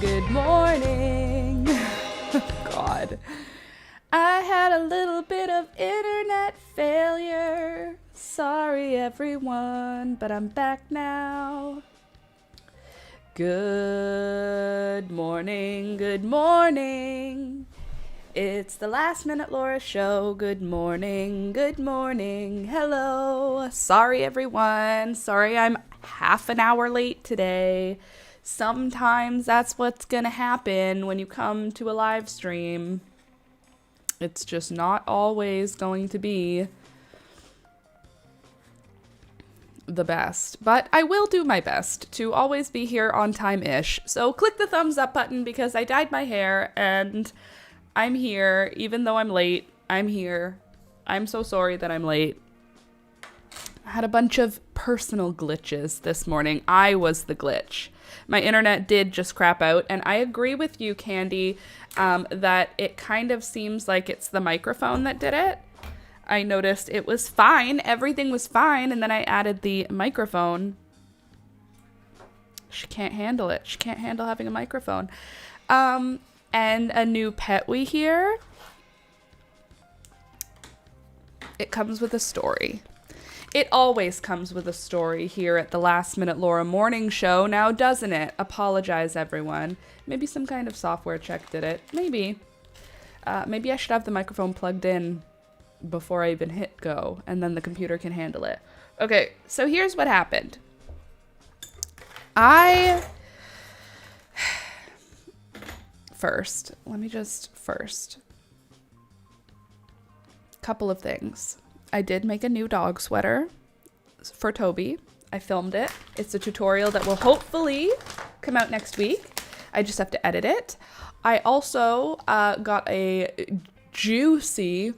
Good morning. God. I had a little bit of internet failure. Sorry, everyone, but I'm back now. Good morning, good morning. It's the Last Minute Laura show. Good morning, good morning. Hello. Sorry, everyone. Sorry I'm half an hour late today. Sometimes that's what's gonna happen when you come to a live stream. It's just not always going to be the best, but I will do my best to always be here on time-ish. So click the thumbs up button because I dyed my hair and I'm here. Even though I'm late, I'm here. I'm so sorry that I'm late. I had a bunch of personal glitches this morning. I was the glitch. My internet did just crap out, and I agree with you, Candy, that it kind of seems like it's the microphone that did it. I noticed it was fine. Everything was fine, and then I added the microphone. She can't handle it. She can't handle having a microphone. And a new pet we hear. It comes with a story. It always comes with a story here at the Last Minute Laura morning show, now doesn't it? Apologize, everyone. Maybe some kind of software check did it. Maybe. Maybe I should have the microphone plugged in before I even hit go, and then the computer can handle it. Okay, so here's what happened. First, couple of things. I did make a new dog sweater for Toby. I filmed it. It's a tutorial that will hopefully come out next week. I just have to edit it. I also got a juicy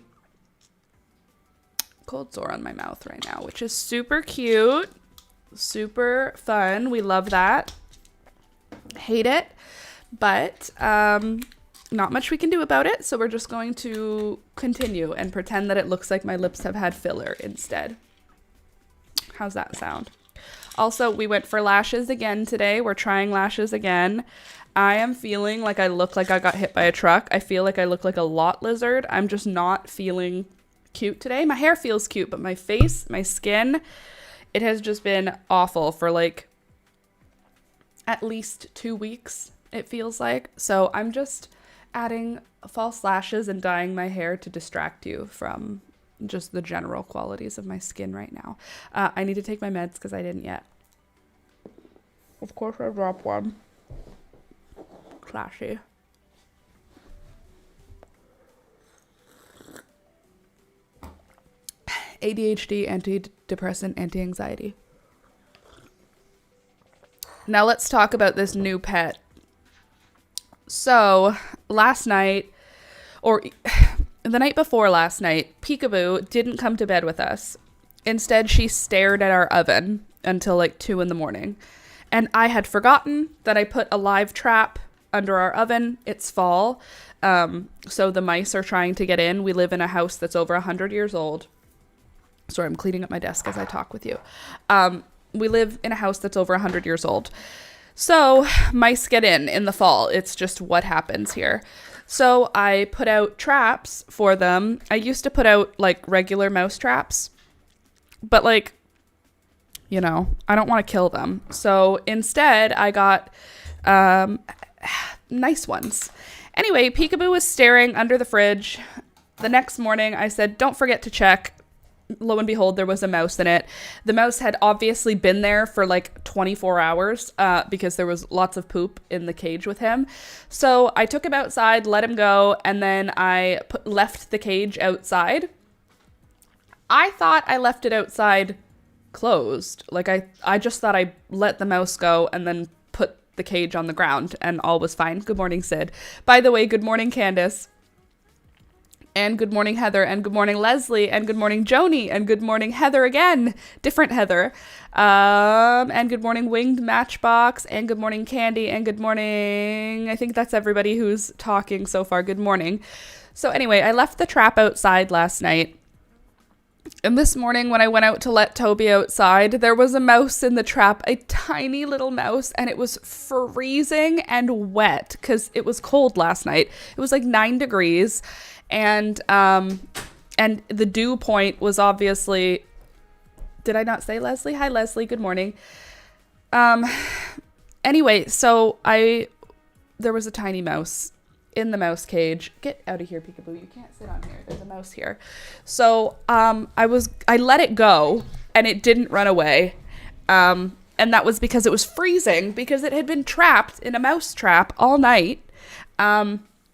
cold sore on my mouth right now, which is super cute, super fun. We love that. Hate it, but not much we can do about it, so we're just going to continue and pretend that it looks like my lips have had filler instead. How's that sound? Also, we went for lashes again today. We're trying lashes again. I am feeling like I look like I got hit by a truck. I feel like I look like a lot lizard. I'm just not feeling cute today. My hair feels cute, but my face, my skin, it has just been awful for like at least 2 weeks, it feels like. So I'm just adding false lashes and dyeing my hair to distract you from just the general qualities of my skin right now. I need to take my meds because I didn't yet. Of course I dropped one. Classy. ADHD, antidepressant, anti-anxiety. Now let's talk about this new pet. So last night, or the night before last night, Peekaboo didn't come to bed with us. Instead, she stared at our oven until like 2 in the morning. And I had forgotten that I put a live trap under our oven. It's fall. So the mice are trying to get in. We live in a house that's over 100 years old. Sorry, I'm cleaning up my desk as I talk with you. We live in a house that's over 100 years old. So mice get in the fall. It's just what happens here. So I put out traps for them. I used to put out like regular mouse traps, but like, you know, I don't want to kill them. So instead I got nice ones. Anyway, Peekaboo was staring under the fridge. The next morning I said, don't forget to check. Lo and behold, there was a mouse in it. The mouse had obviously been there for like 24 hours because there was lots of poop in the cage with him. So I took him outside, let him go, and then I left the cage outside. I thought I left it outside closed. Like I just thought I let the mouse go and then put the cage on the ground and all was fine. Good morning, Sid. By the way, good morning, Candace. And good morning, Heather, and good morning, Leslie, and good morning, Joni, and good morning, Heather again, different Heather, and good morning, Winged Matchbox, and good morning, Candy, and good morning, I think that's everybody who's talking so far, good morning. So anyway, I left the trap outside last night. And this morning when I went out to let Toby outside, there was a mouse in the trap, a tiny little mouse, and it was freezing and wet because it was cold last night. It was like 9 degrees, and the dew point was obviously... Did I not say Leslie? Hi, Leslie. Good morning. Anyway, so there was a tiny mouse in the mouse cage. Get out of here, peekaboo. You can't sit on here. There's a mouse here. So I let it go and it didn't run away. And that was because it was freezing, because it had been trapped in a mouse trap all night,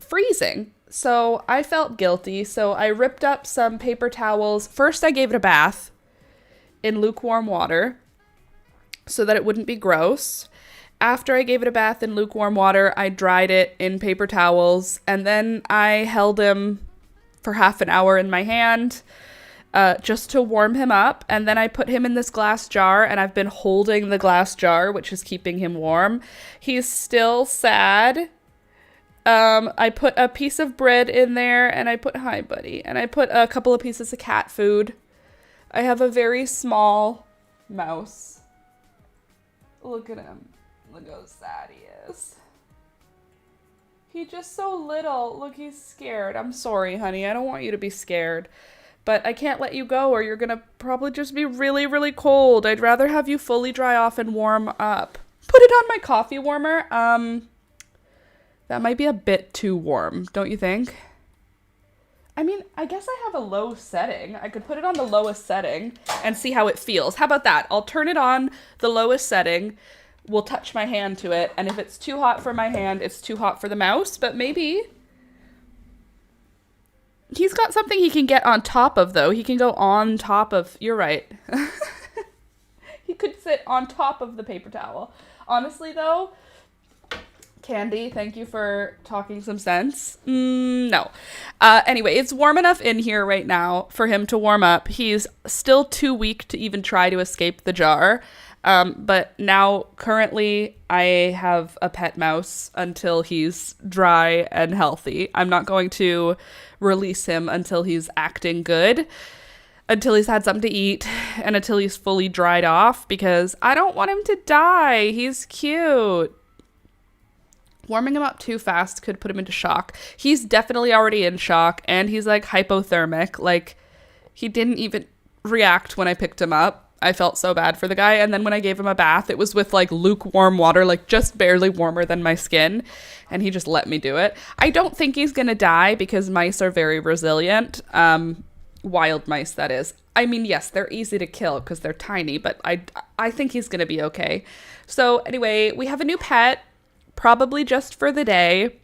freezing. So I felt guilty. So I ripped up some paper towels. First, I gave it a bath in lukewarm water so that it wouldn't be gross. After I gave it a bath in lukewarm water, I dried it in paper towels, and then I held him for half an hour in my hand just to warm him up, and then I put him in this glass jar, and I've been holding the glass jar, which is keeping him warm. He's still sad. I put a piece of bread in there, and I put, hi buddy, and I put a couple of pieces of cat food. I have a very small mouse. Look at him. Look how sad he is. He's just so little. Look, he's scared. I'm sorry, honey. I don't want you to be scared. But I can't let you go or you're going to probably just be really, really cold. I'd rather have you fully dry off and warm up. Put it on my coffee warmer. That might be a bit too warm, don't you think? I mean, I guess I have a low setting. I could put it on the lowest setting and see how it feels. How about that? I'll turn it on the lowest setting. We'll touch my hand to it, and if it's too hot for my hand, it's too hot for the mouse, but maybe he's got something he can get on top of, though. He can go on top of, you're right. He could sit on top of the paper towel. Honestly, though, Candy, thank you for talking some sense. No. Anyway, it's warm enough in here right now for him to warm up. He's still too weak to even try to escape the jar. But now, currently, I have a pet mouse until he's dry and healthy. I'm not going to release him until he's acting good, until he's had something to eat, and until he's fully dried off, because I don't want him to die. He's cute. Warming him up too fast could put him into shock. He's definitely already in shock, and he's, like, hypothermic. Like, he didn't even react when I picked him up. I felt so bad for the guy. And then when I gave him a bath, it was with like lukewarm water, like just barely warmer than my skin. And he just let me do it. I don't think he's going to die because mice are very resilient. Wild mice, that is. I mean, yes, they're easy to kill because they're tiny, but I think he's going to be okay. So anyway, we have a new pet, probably just for the day.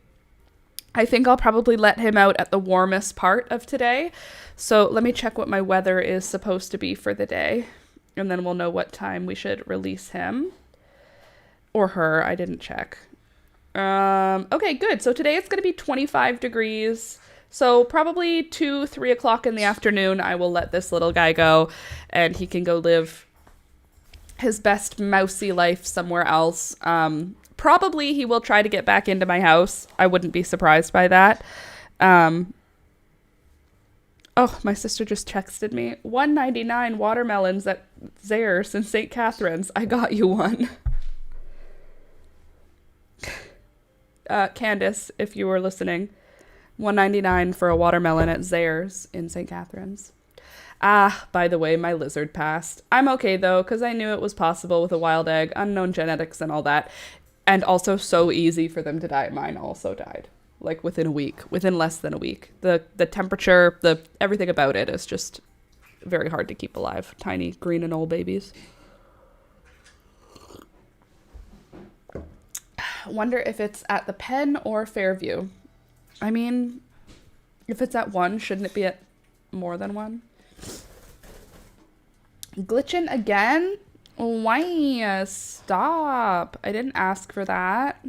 I think I'll probably let him out at the warmest part of today. So let me check what my weather is supposed to be for the day. And then we'll know what time we should release him. Or her, I didn't check. Okay, good. So today it's going to be 25 degrees. So probably 2-3 o'clock in the afternoon, I will let this little guy go. And he can go live his best mousy life somewhere else. Probably he will try to get back into my house. I wouldn't be surprised by that. Oh, my sister just texted me. $1.99 watermelons at Zayre's in St. Catharines. I got you one. Candace, if you were listening. $1.99 for a watermelon at Zayre's in St. Catharines. Ah, by the way, my lizard passed. I'm okay, though, because I knew it was possible with a wild egg, unknown genetics and all that. And also so easy for them to die. Mine also died. Like within a week, within less than a week. The temperature, everything about it is just very hard to keep alive. Tiny green and old babies. Wonder if it's at the Pen or Fairview. I mean, if it's at one, shouldn't it be at more than one? Glitching again? Why? Stop. I didn't ask for that.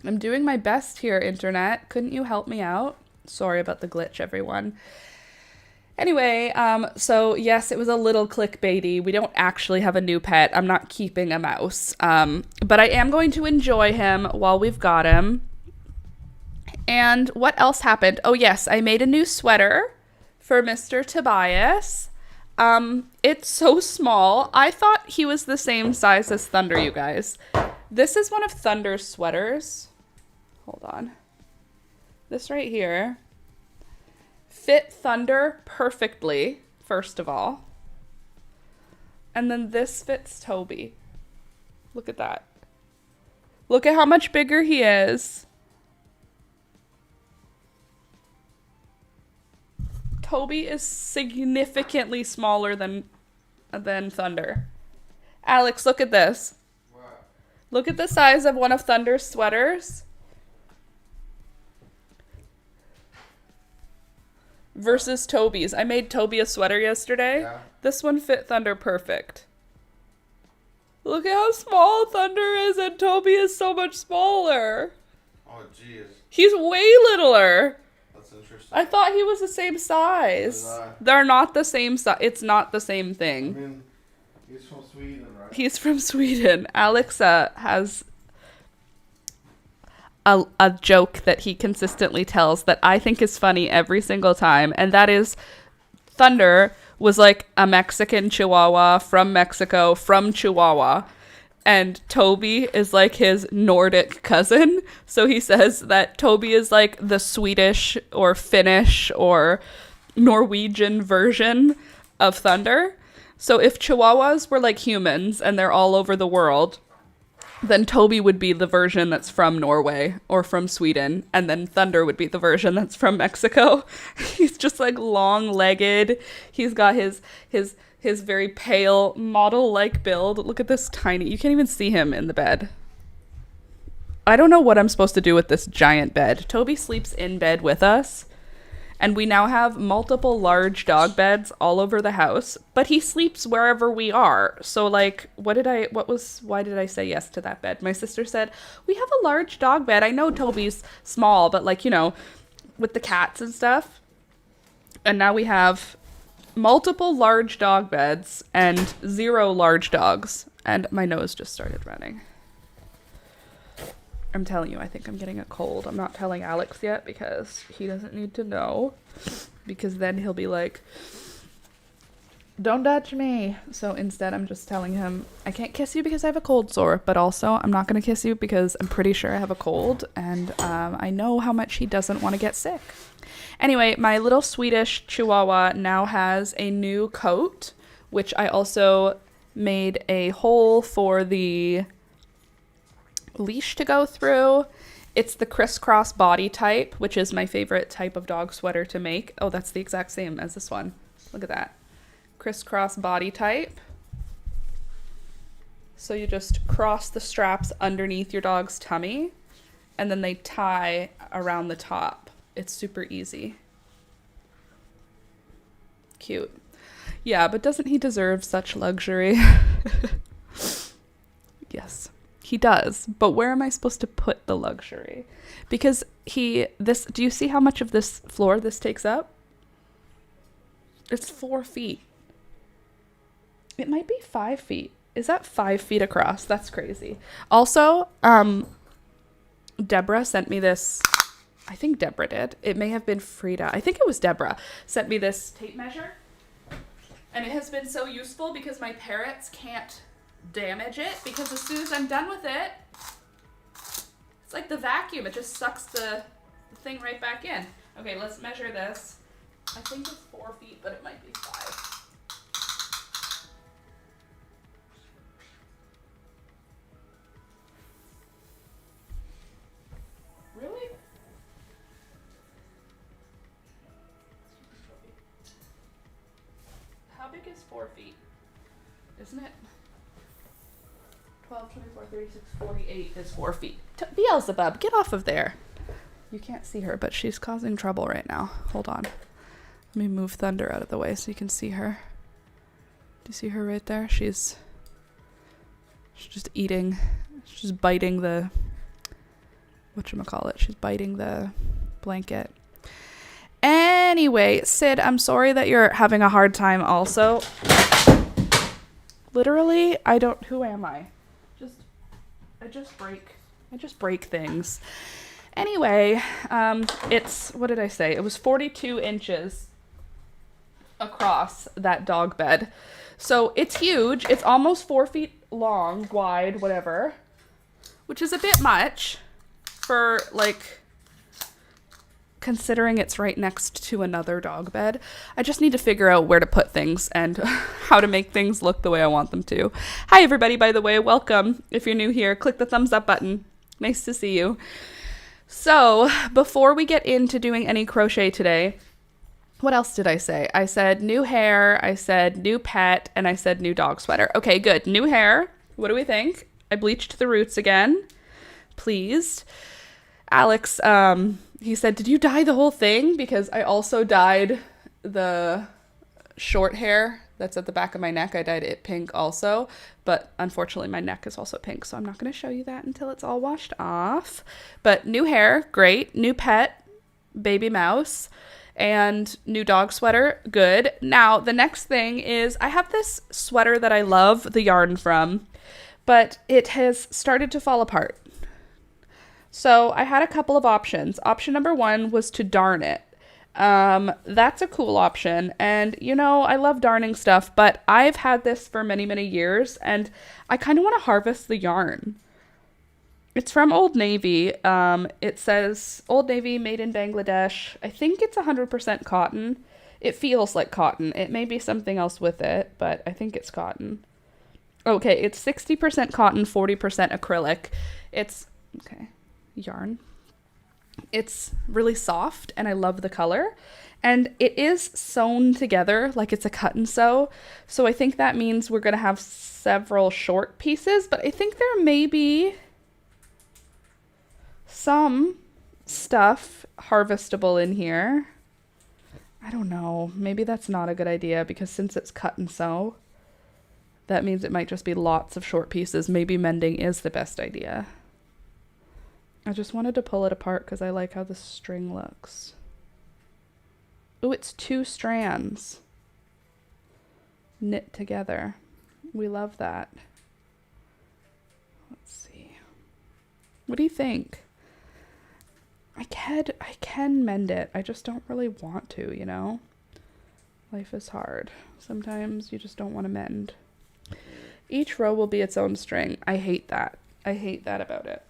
I'm doing my best here, internet. Couldn't you help me out? Sorry about the glitch, everyone. Anyway, so yes, it was a little clickbaity. We don't actually have a new pet. I'm not keeping a mouse. But I am going to enjoy him while we've got him. And what else happened? Oh yes, I made a new sweater for Mr. Tobias. It's so small. I thought he was the same size as Thunder, you guys. This is one of Thunder's sweaters. Hold on. This right here fit Thunder perfectly, first of all. And then this fits Toby. Look at that. Look at how much bigger he is. Toby is significantly smaller than Thunder. Alex, look at this. What? Look at the size of one of Thunder's sweaters versus Toby's. I made Toby a sweater yesterday. Yeah. This one fit Thunder perfect. Look at how small Thunder is, and Toby is so much smaller. Oh, jeez. He's way littler. That's interesting. I thought he was the same size. They're not the same size. It's not the same I thing. mean, he's from Sweden, right? He's from Sweden. Alex has a joke that he consistently tells that I think is funny every single time, and that is Thunder was like a Mexican Chihuahua from Mexico, from Chihuahua, and Toby is like his Nordic cousin. So he says that Toby is like the Swedish or Finnish or Norwegian version of Thunder. So if Chihuahuas were like humans and they're all over the world, then Toby would be the version that's from Norway or from Sweden, and then Thunder would be the version that's from Mexico. He's just like long-legged. He's got his very pale model-like build. Look at this tiny. You can't even see him in the bed. I don't know what I'm supposed to do with this giant bed. Toby sleeps in bed with us, and we now have multiple large dog beds all over the house, but he sleeps wherever we are. So like, why did I say yes to that bed? My sister said, we have a large dog bed. I know Toby's small, but like, you know, with the cats and stuff. And now we have multiple large dog beds and 0 large dogs. And my nose just started running. I'm telling you, I think I'm getting a cold. I'm not telling Alex yet because he doesn't need to know. Because then he'll be like, don't touch me. So instead, I'm just telling him, I can't kiss you because I have a cold sore. But also, I'm not going to kiss you because I'm pretty sure I have a cold. And I know how much he doesn't want to get sick. Anyway, my little Swedish Chihuahua now has a new coat, which I also made a hole for the leash to go through. It's the crisscross body type, which is my favorite type of dog sweater to make. Oh, that's the exact same as this one. Look at that. Crisscross body type. So you just cross the straps underneath your dog's tummy, and then they tie around the top. It's super easy. Cute. Yeah, but doesn't he deserve such luxury? Yes. He does, but where am I supposed to put the luxury? Because do you see how much of this floor this takes up? It's 4 feet. It might be 5 feet. Is that 5 feet across? That's crazy. Also, Deborah sent me this. I think Deborah did. It may have been Frida. I think it was Deborah sent me this tape measure. And it has been so useful because my parrots can't damage it, because as soon as I'm done with it, it's like the vacuum. It just sucks the thing right back in. Okay, let's measure this. I think it's 4 feet, but it might be 5. Really? How big is 4 feet? Isn't it? 12, 24, 36, 48 is 4 feet. Beelzebub, get off of there. You can't see her, but she's causing trouble right now. Hold on. Let me move Thunder out of the way so you can see her. Do you see her right there? She's just eating. She's just biting the... whatchamacallit. She's biting the blanket. Anyway, Sid, I'm sorry that you're having a hard time also. Literally, who am I? I just break things. Anyway, what did I say? It was 42 inches across that dog bed. So it's huge. It's almost 4 feet long, wide, whatever, which is a bit much for like considering it's right next to another dog bed. I just need to figure out where to put things and how to make things look the way I want them to. Hi everybody, by the way, welcome. If you're new here, click the thumbs up button. Nice to see you. So before we get into doing any crochet today, what else did I say? I said new hair, I said new pet, and I said new dog sweater. Okay, good. New hair. What do we think? I bleached the roots again. Pleased. Alex, he said, did you dye the whole thing? Because I also dyed the short hair that's at the back of my neck. I dyed it pink also, but unfortunately my neck is also pink, so I'm not going to show you that until it's all washed off. But new hair, great. New pet, baby mouse. And new dog sweater, good. Now, the next thing is I have this sweater that I love the yarn from, but it has started to fall apart. So I had a couple of options. Option number one was to darn it. That's a cool option. And, you know, I love darning stuff, but I've had this for many, many years, and I kind of want to harvest the yarn. It's from Old Navy. It says Old Navy made in Bangladesh. I think it's 100% cotton. It feels like cotton. It may be something else with it, but I think it's cotton. Okay, it's 60% cotton, 40% acrylic. It's, okay, yarn. It's really soft, and I love the color. And it is sewn together like it's a cut and sew. So I think that means we're going to have several short pieces, but I think there may be some stuff harvestable in here. I don't know. Maybe that's not a good idea because since it's cut and sew, that means it might just be lots of short pieces. Maybe mending is the best idea. I just wanted to pull it apart because I like how the string looks. Oh, it's 2 strands knit together. We love that. Let's see. What do you think? I can mend it. I just don't really want to, you know? Life is hard. Sometimes you just don't want to mend. Each row will be its own string. I hate that. I hate that about it.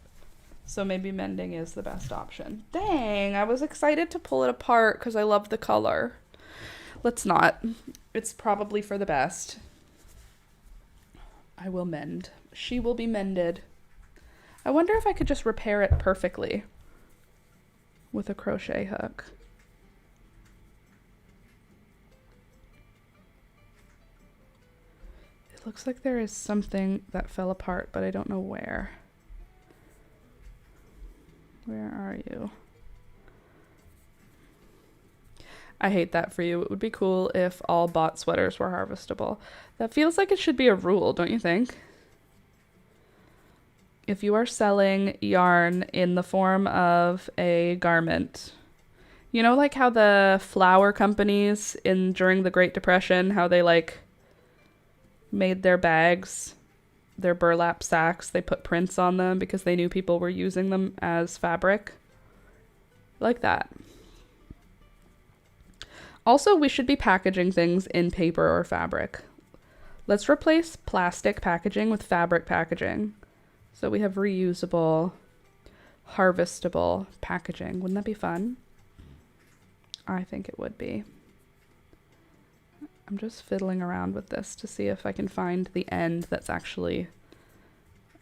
So maybe mending is the best option. Dang, I was excited to pull it apart because I love the color. Let's not. It's probably for the best. I will mend. She will be mended. I wonder if I could just repair it perfectly with a crochet hook. It looks like there is something that fell apart, but I don't know where. Where are you? I hate that for you. It would be cool if all bought sweaters were harvestable. That feels like it should be a rule, don't you think? If you are selling yarn in the form of a garment, you know, like how the flour companies during the Great Depression, how they like made their bags, their burlap sacks, they put prints on them because they knew people were using them as fabric. Like that. Also, we should be packaging things in paper or fabric. Let's replace plastic packaging with fabric packaging. So we have reusable, harvestable packaging. Wouldn't that be fun? I think it would be. I'm just fiddling around with this to see if I can find the end that's actually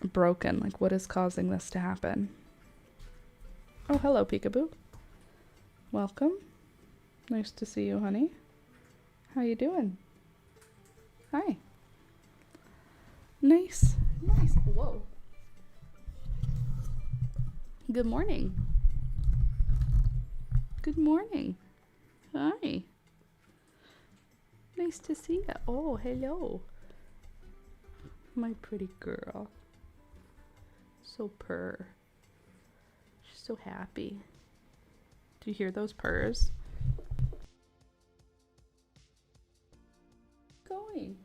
broken. Like, what is causing this to happen? Oh, hello, Peekaboo. Welcome. Nice to see you, honey. How you doing? Hi. Nice. Nice. Whoa. Good morning. Good morning. Hi. Nice to see you. Oh, hello. My pretty girl. So purr. She's so happy. Do you hear those purrs? Going.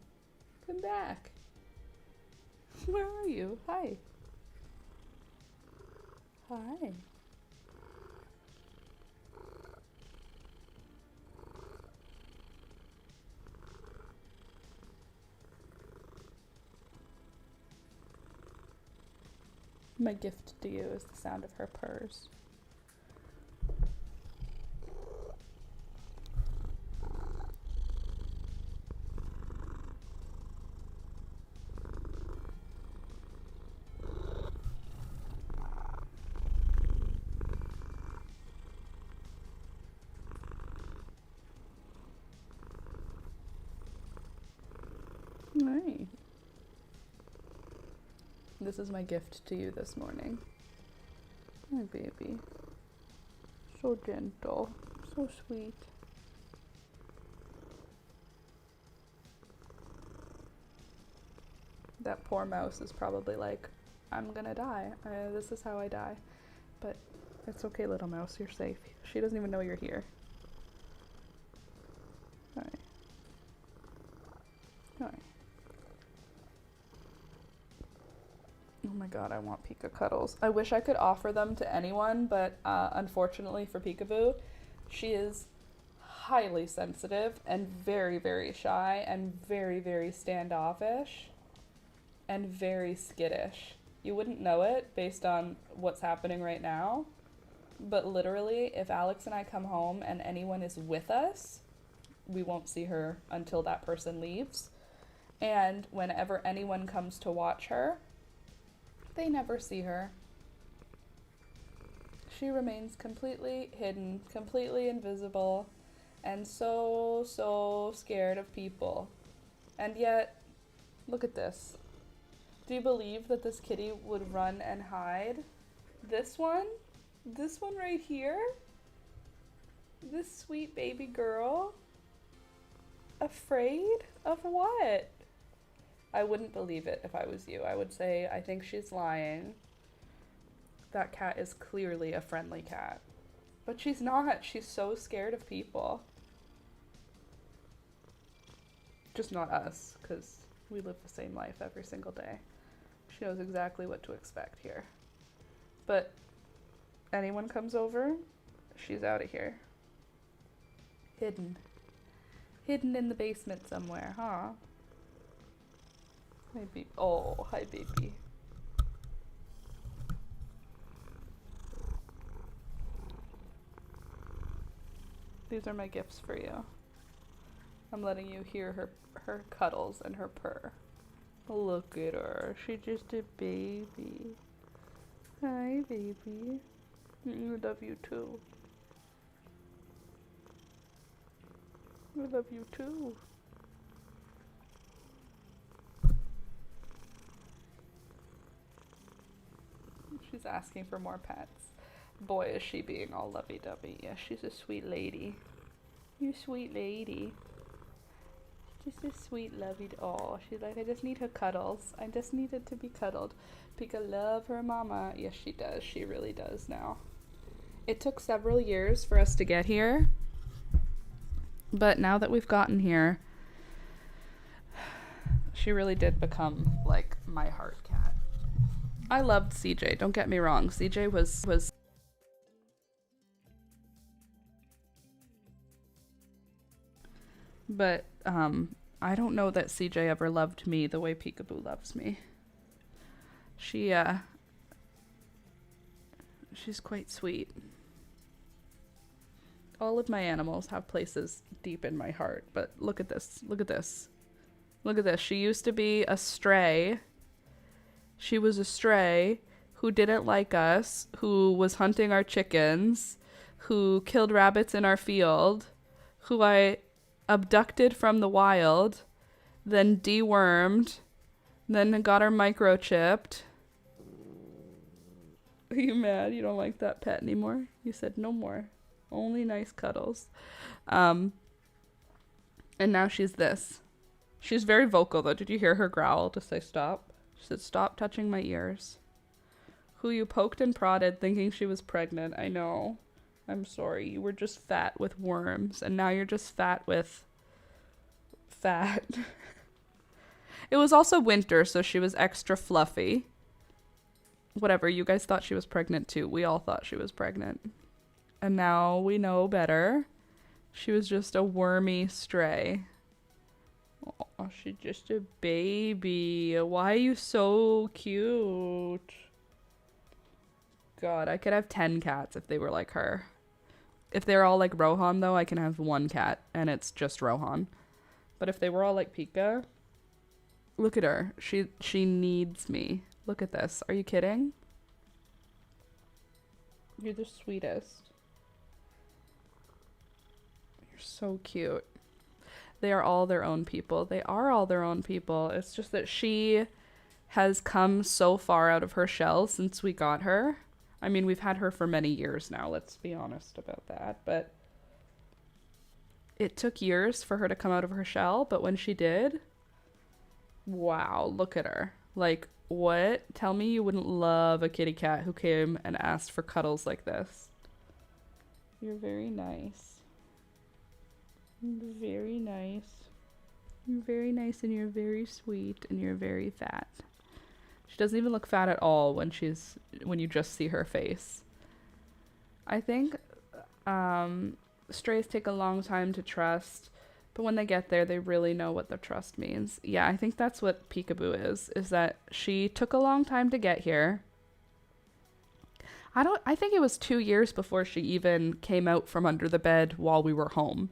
Come back. Where are you? Hi. Hi. My gift to you is the sound of her purrs. Right. This is my gift to you this morning. My baby. So gentle. So sweet. That poor mouse is probably like, I'm gonna die. This is how I die. But it's okay, little mouse. You're safe. She doesn't even know you're here. Alright. Alright. Oh my god, I want Pika cuddles. I wish I could offer them to anyone, but unfortunately for Peekaboo, she is highly sensitive and very, very shy and very, very standoffish and very skittish. You wouldn't know it based on what's happening right now, but literally, if Alex and I come home and anyone is with us, we won't see her until that person leaves. And whenever anyone comes to watch her, they never see her. She remains completely hidden, completely invisible, and so scared of people. And yet, look at this. Do you believe that this kitty would run and hide? This one right here? This sweet baby girl? Afraid of what? I wouldn't believe it if I was you. I would say, I think she's lying. That cat is clearly a friendly cat. But she's not. She's so scared of people. Just not us, because we live the same life every single day. She knows exactly what to expect here. But anyone comes over, she's out of here. Hidden. Hidden in the basement somewhere, huh? Hi, baby. Oh, hi, baby. These are my gifts for you. I'm letting you hear her cuddles and her purr. Look at her. She's just a baby. Hi, baby. I love you too. I love you too. She's asking for more pets. Boy, is she being all lovey-dovey. Yeah, she's a sweet lady. You sweet lady. She's just a sweet lovey. Oh, she's like, I just need her cuddles. I just needed to be cuddled. Pika love her mama. Yes, she does. She really does now. It took several years for us to get here. But now that we've gotten here, she really did become like my heart cat. I loved CJ, don't get me wrong. CJ was but I don't know that CJ ever loved me the way Peekaboo loves me. She's quite sweet. All of my animals have places deep in my heart, but look at this. Look at this. Look at this. She used to be a stray. She was a stray who didn't like us, who was hunting our chickens, who killed rabbits in our field, who I abducted from the wild, then dewormed, then got her microchipped. Are you mad? You don't like that pet anymore? You said no more. Only nice cuddles. And now she's this. She's very vocal though. Did you hear her growl to say stop? She said, stop touching my ears. Who you poked and prodded thinking she was pregnant. I know. I'm sorry. You were just fat with worms. And now you're just fat with fat. It was also winter, so she was extra fluffy. Whatever. You guys thought she was pregnant too. We all thought she was pregnant. And now we know better. She was just a wormy stray. Oh, she's just a baby. Why are you so cute? God, I could have 10 cats if they were like her. If they're all like Rohan, though, I can have one cat, and it's just Rohan. But if they were all like Pika, look at her. She needs me. Look at this. Are you kidding? You're the sweetest. You're so cute. They are all their own people. They are all their own people. It's just that she has come so far out of her shell since we got her. I mean, we've had her for many years now, let's be honest about that. But it took years for her to come out of her shell. But when she did, wow, look at her. Like, what? Tell me you wouldn't love a kitty cat who came and asked for cuddles like this. You're very nice. Very nice. You're very nice, and you're very sweet, and you're very fat. She doesn't even look fat at all when you just see her face. I think strays take a long time to trust, but when they get there, they really know what the trust means. Yeah, I think that's what Peekaboo is that she took a long time to get here. I think it was 2 years before she even came out from under the bed while we were home.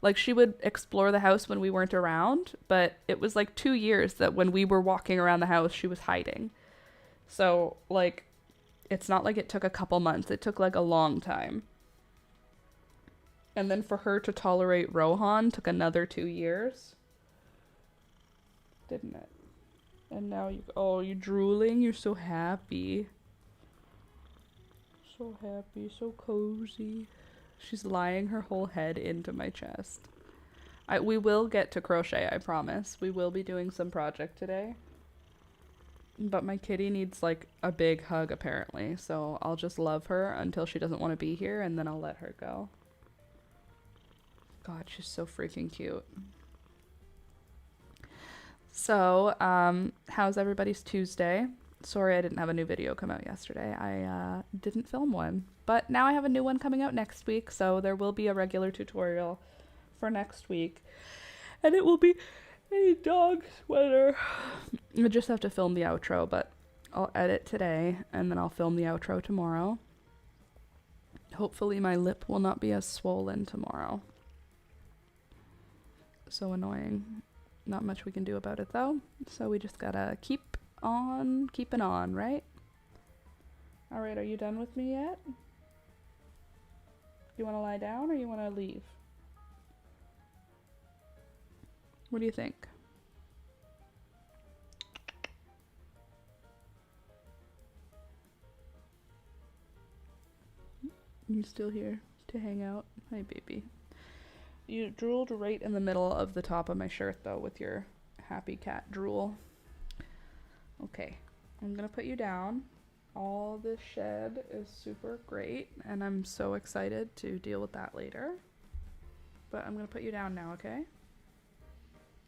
Like, she would explore the house when we weren't around, but it was like 2 years that when we were walking around the house, she was hiding. So, like, it's not like it took a couple months. It took, like, a long time. And then for her to tolerate Rohan took another 2 years. Didn't it? And now you're drooling. You're so happy. So happy, so cozy. She's lying her whole head into my chest. We will get to crochet, I promise. We will be doing some project today. But my kitty needs, like, a big hug, apparently. So I'll just love her until she doesn't want to be here, and then I'll let her go. God, she's so freaking cute. So, how's everybody's Tuesday? Sorry I didn't have a new video come out yesterday. I didn't film one. But now I have a new one coming out next week, so there will be a regular tutorial for next week. And it will be a dog sweater. I just have to film the outro, but I'll edit today, and then I'll film the outro tomorrow. Hopefully my lip will not be as swollen tomorrow. So annoying. Not much we can do about it, though. So we just gotta keep on keeping on, right? Alright, are you done with me yet? You want to lie down or you want to leave? What do you think? You still here to hang out? Hi, baby. You drooled right in the middle of the top of my shirt, though, with your happy cat drool. Okay, I'm gonna put you down. All this shed is super great, and I'm so excited to deal with that later. But I'm gonna put you down now, okay?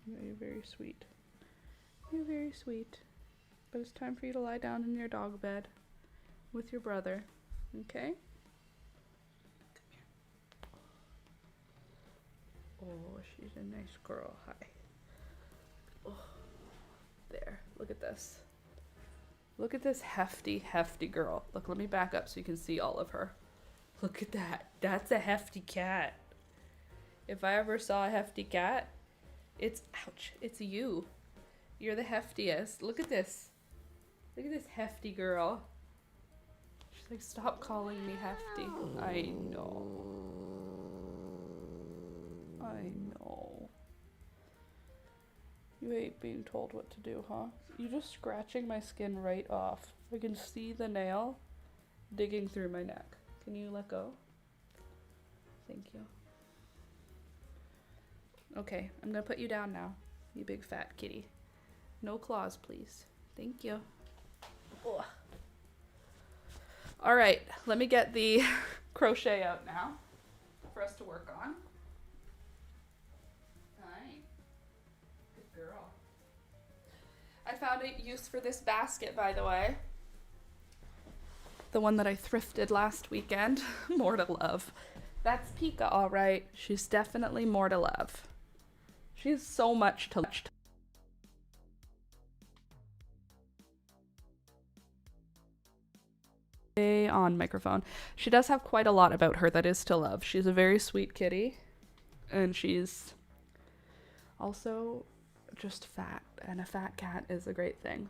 You're very sweet. You're very sweet. But it's time for you to lie down in your dog bed with your brother, okay? Oh, she's a nice girl. Hi. Oh, there. Look at this. Look at this hefty, hefty girl. Look, let me back up so you can see all of her. Look at that. That's a hefty cat. If I ever saw a hefty cat, ouch, it's you. You're the heftiest. Look at this. Look at this hefty girl. She's like, stop calling me hefty. I know. I know. You hate being told what to do, huh? You're just scratching my skin right off. I can see the nail digging through my neck. Can you let go? Thank you. Okay, I'm gonna put you down now, you big fat kitty. No claws, please. Thank you. Ugh. All right, let me get the crochet out now for us to work on. Good girl. I found a use for this basket, by the way. The one that I thrifted last weekend. More to love. That's Pika, all right. She's definitely more to love. She has so much to love. on microphone. She does have quite a lot about her that is to love. She's a very sweet kitty, and she's also just fat, and a fat cat is a great thing.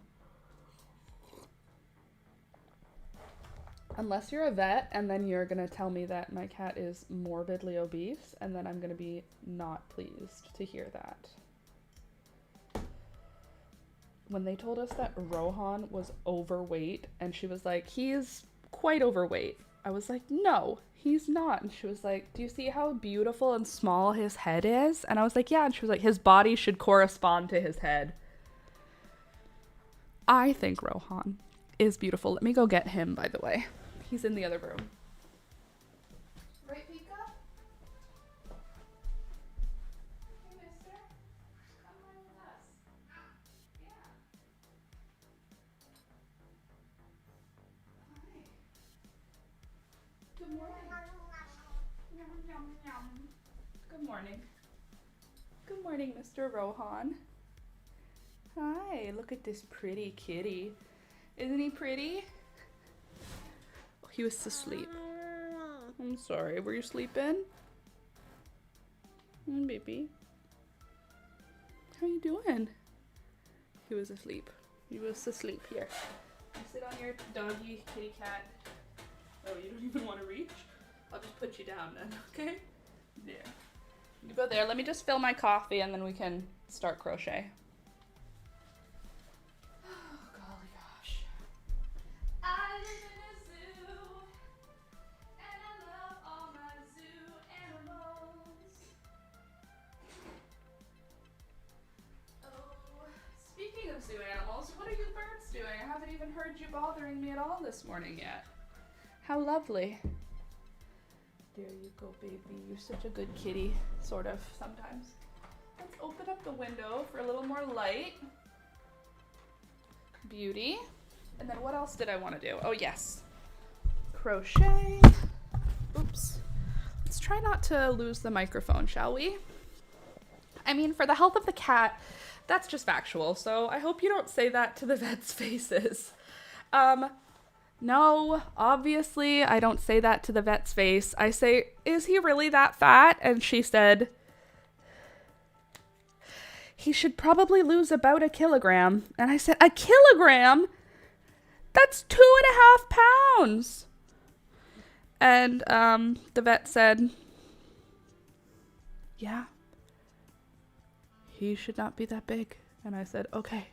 Unless you're a vet, and then you're gonna tell me that my cat is morbidly obese, and then I'm gonna be not pleased to hear that. When they told us that Rohan was overweight, and she was like, he's quite overweight, I was like, no, he's not. And she was like, do you see how beautiful and small his head is? And I was like, yeah. And she was like, his body should correspond to his head. I think Rohan is beautiful. Let me go get him, by the way. He's in the other room. Right, Pika? Hey, mister. Come on with us. Yeah. Hi. Good morning. Yum, yum, yum. Good morning. Good morning, Mr. Rohan. Hi, look at this pretty kitty. Isn't he pretty? Oh, he was asleep. I'm sorry, were you sleeping? Baby. How you doing? He was asleep. He was asleep. Here. You sit on your doggy kitty cat. Oh, you don't even want to reach? I'll just put you down then, okay? There. You go there. Let me just fill my coffee and then we can start crochet. Zoo animals, what are you birds doing? I haven't even heard you bothering me at all this morning yet. How lovely. There you go, baby. You're such a good kitty, sort of, sometimes. Let's open up the window for a little more light. Beauty. And then what else did I want to do? Oh, yes. Crochet. Oops. Let's try not to lose the microphone, shall we? I mean, for the health of the cat, that's just factual, so I hope you don't say that to the vet's faces. No, obviously I don't say that to the vet's face. I say, is he really that fat? And she said, he should probably lose about 1 kilogram. And I said, 1 kilogram? That's 2.5 pounds. And the vet said, yeah. He should not be that big. And I said, okay.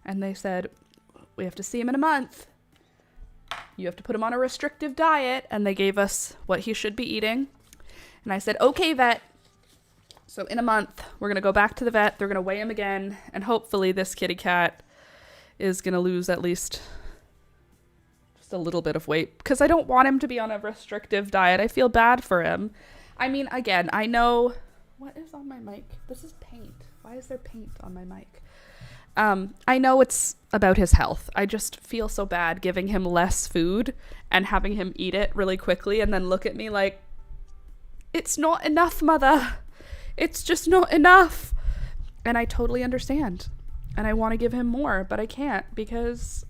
And they said, we have to see him in a month. You have to put him on a restrictive diet. And they gave us what he should be eating. And I said, okay, vet. So in a month, we're going to go back to the vet. They're going to weigh him again. And hopefully this kitty cat is going to lose at least just a little bit of weight. Because I don't want him to be on a restrictive diet. I feel bad for him. I mean, again, I know... What is on my mic? This is paint. Why is there paint on my mic? I know it's about his health. I just feel so bad giving him less food and having him eat it really quickly and then look at me like, it's not enough, mother. It's just not enough. And I totally understand. And I want to give him more, but I can't because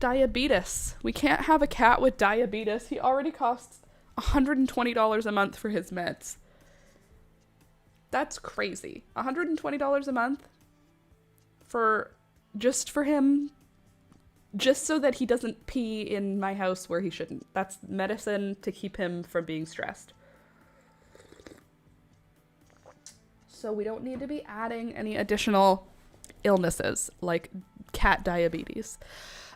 diabetes. We can't have a cat with diabetes. He already costs $120 a month for his meds. That's crazy. $120 a month for him, just so that he doesn't pee in my house where he shouldn't. That's medicine to keep him from being stressed. So we don't need to be adding any additional illnesses like cat diabetes.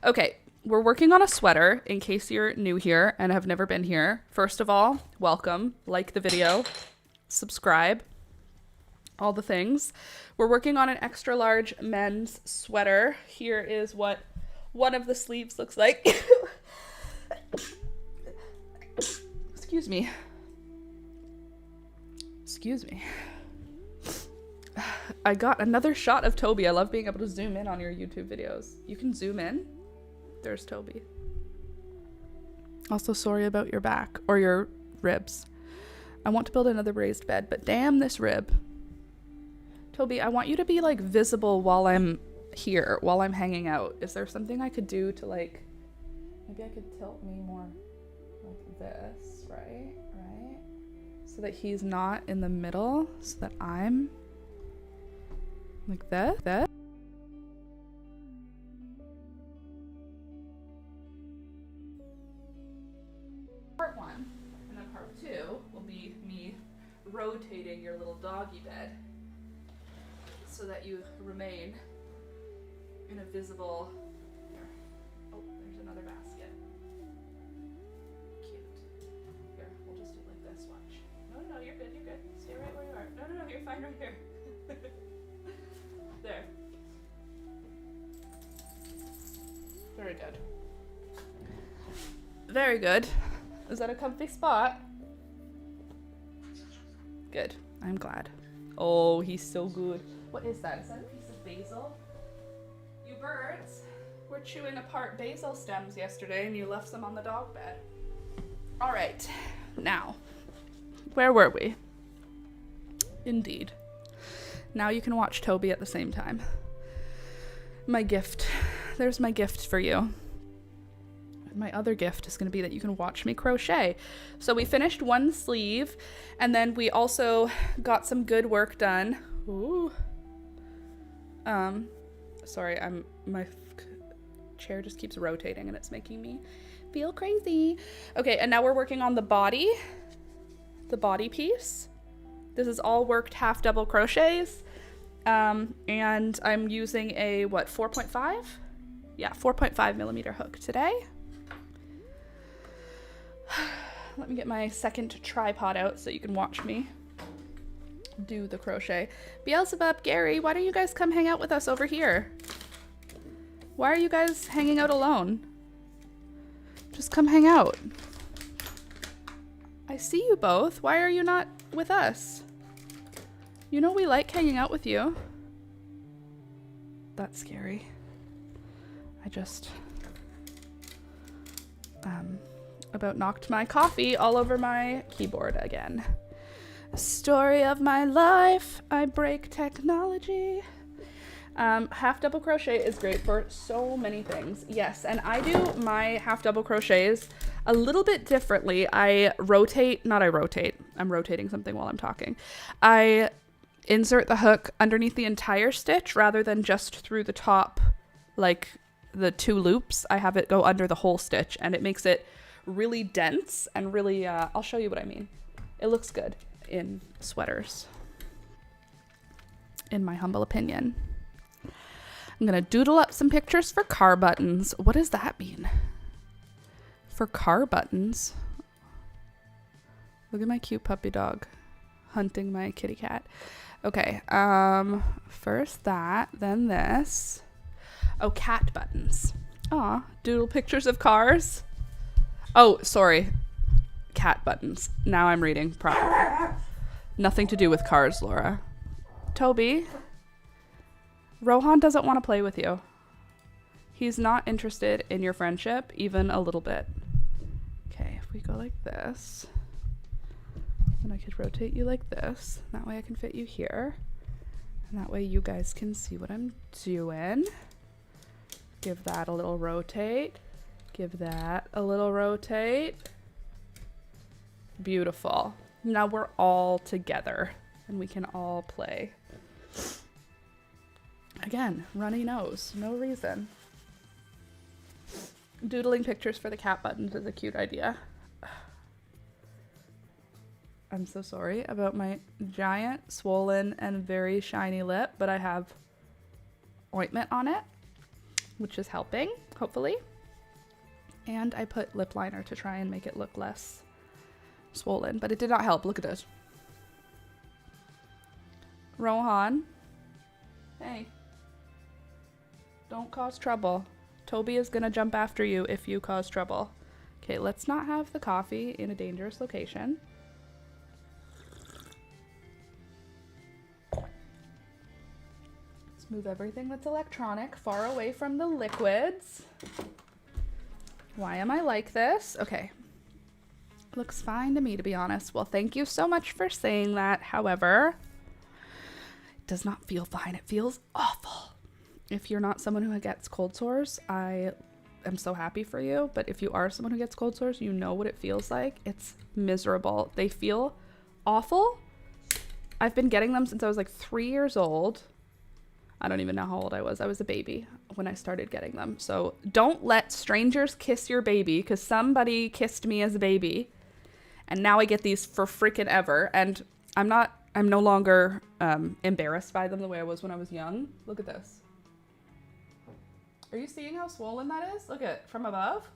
Okay, we're working on a sweater in case you're new here and have never been here. First of all, welcome. Like the video, subscribe. All the things. We're working on an extra large men's sweater. Here is what one of the sleeves looks like. Excuse me. Excuse me. I got another shot of Toby. I love being able to zoom in on your YouTube videos. You can zoom in. There's Toby. Also, sorry about your back or your ribs. I want to build another raised bed, but damn this rib. Toby, I want you to be, like, visible while I'm here, while I'm hanging out. Is there something I could do to, like, Maybe I could tilt me more like this, right? Right? So that he's not in the middle, so that I'm like this. Part 1, and then part 2 will be me rotating your little doggy bed so that you remain in a visible. Oh, there's another basket. Cute. Here, we'll just do it like this. Watch. No, you're good. You're good. Stay right where you are. No, you're fine right here. There. Very good. Very good. Is that a comfy spot? Good. I'm glad. Oh, he's so good. What is that? Is that a piece of basil? You birds were chewing apart basil stems yesterday and you left some on the dog bed. All right. Now, where were we? Indeed. Now you can watch Toby at the same time. My gift. There's my gift for you. My other gift is going to be that you can watch me crochet. So we finished one sleeve, and then we also got some good work done. Ooh. Sorry, my chair just keeps rotating and it's making me feel crazy. Okay, and now we're working on the body piece. This is all worked half double crochets. And I'm using a 4.5? Yeah, 4.5 millimeter hook today. Let me get my second tripod out so you can watch me do the crochet. Beelzebub, Gary, why don't you guys come hang out with us over here? Why are you guys hanging out alone? Just come hang out. I see you both. Why are you not with us? You know we like hanging out with you. That's scary. I just about knocked my coffee all over my keyboard again. Story of my life. I break technology. Half double crochet is great for so many things. Yes, and I do my half double crochets a little bit differently. I'm rotating something while I'm talking. I insert the hook underneath the entire stitch rather than just through the top, like the 2 loops. I have it go under the whole stitch, and it makes it really dense and really, I'll show you what I mean. It looks good in sweaters, in my humble opinion. I'm gonna doodle up some pictures for car buttons. What does that mean? For car buttons? Look at my cute puppy dog hunting my kitty cat. Okay, first that, then this. Oh, cat buttons. Aw, doodle pictures of cars. Oh, sorry. Cat buttons. Now I'm reading properly. Nothing to do with cars, Laura. Toby, Rohan doesn't want to play with you. He's not interested in your friendship, even a little bit. Okay, if we go like this, then I could rotate you like this. That way I can fit you here. And that way you guys can see what I'm doing. Give that a little rotate. Give that a little rotate. Beautiful. Now we're all together and we can all play. Again, runny nose, no reason. Doodling pictures for the cat buttons is a cute idea. I'm so sorry about my giant, swollen, and very shiny lip, but I have ointment on it, which is helping, hopefully. And I put lip liner to try and make it look less swollen, but it did not help. Look at this. Rohan. Hey. Don't cause trouble. Toby is gonna jump after you if you cause trouble. Okay, let's not have the coffee in a dangerous location. Let's move everything that's electronic far away from the liquids. Why am I like this? Okay. Looks fine to me, to be honest. Well, thank you so much for saying that. However, it does not feel fine. It feels awful. If you're not someone who gets cold sores, I am so happy for you. But if you are someone who gets cold sores, you know what it feels like. It's miserable. They feel awful. I've been getting them since I was like 3 years old. I don't even know how old I was. I was a baby when I started getting them. So don't let strangers kiss your baby, because somebody kissed me as a baby. And now I get these for freaking ever. And I'm no longer embarrassed by them the way I was when I was young. Look at this. Are you seeing how swollen that is? Look at it from above.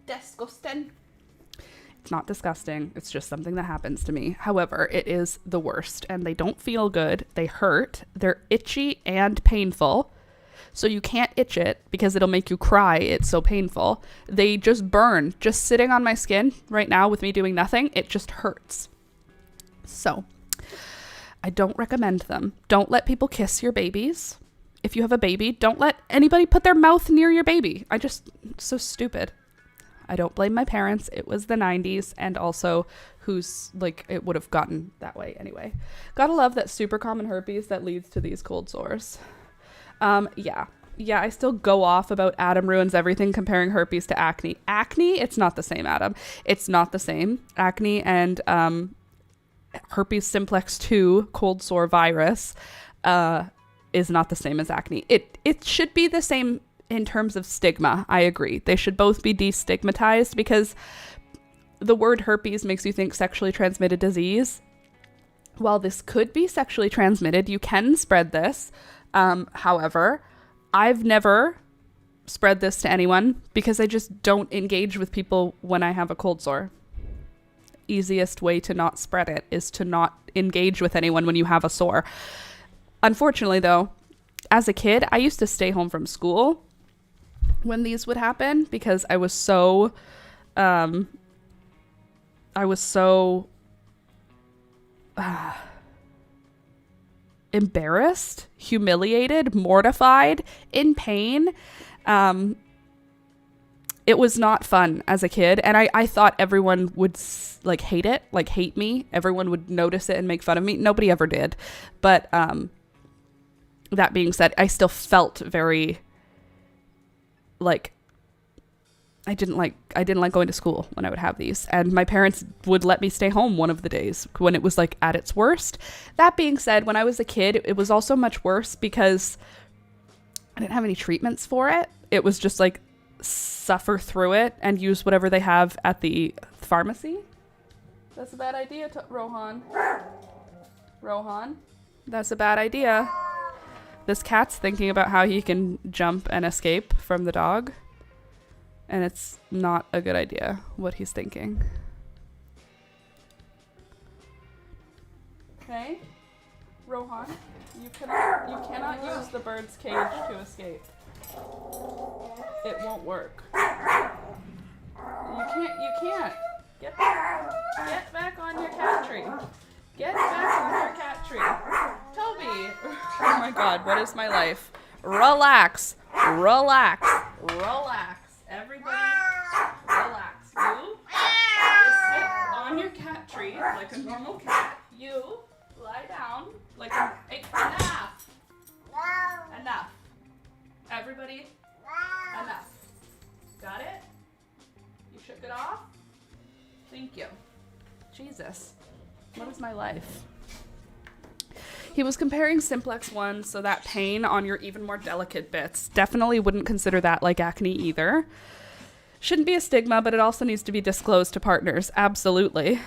Disgusting. It's not disgusting. It's just something that happens to me. However, it is the worst, and they don't feel good. They hurt. They're itchy and painful. So you can't itch it because it'll make you cry. It's so painful. They just burn. Just sitting on my skin right now with me doing nothing, it just hurts. So I don't recommend them. Don't let people kiss your babies. If you have a baby, don't let anybody put their mouth near your baby. So stupid. I don't blame my parents. It was the 90s, and also it would have gotten that way anyway. Gotta love that super common herpes that leads to these cold sores. Yeah, I still go off about Adam ruins everything comparing herpes to acne. Acne, it's not the same, Adam. It's not the same. Acne and herpes simplex 2 cold sore virus is not the same as acne. It should be the same in terms of stigma. I agree. They should both be destigmatized, because the word herpes makes you think sexually transmitted disease. While this could be sexually transmitted, you can spread this. However, I've never spread this to anyone because I just don't engage with people when I have a cold sore. Easiest way to not spread it is to not engage with anyone when you have a sore. Unfortunately, though, as a kid, I used to stay home from school when these would happen because I was so embarrassed, humiliated, mortified, in pain. It was not fun as a kid, and I thought everyone would hate it, hate me. Everyone would notice it and make fun of me. Nobody ever did. But that being said, I still felt very I didn't like going to school when I would have these, and my parents would let me stay home one of the days when it was at its worst. That being said, when I was a kid, it was also much worse because I didn't have any treatments for it. It was just suffer through it and use whatever they have at the pharmacy. That's a bad idea, Rohan. That's a bad idea. This cat's thinking about how he can jump and escape from the dog. And it's not a good idea what he's thinking. Okay, Rohan, you cannot use the bird's cage to escape. It won't work. You can't. Get back on your cat tree. Get back on your cat tree. Toby. Oh my God, what is my life? Relax. Everybody, relax. You just sit on your cat tree like a normal cat. You lie down like enough. Everybody, enough. Got it? You shook it off? Thank you. Jesus, what is my life? He was comparing simplex 1, so that pain on your even more delicate bits. Definitely wouldn't consider that like acne either. Shouldn't be a stigma, but it also needs to be disclosed to partners. Absolutely.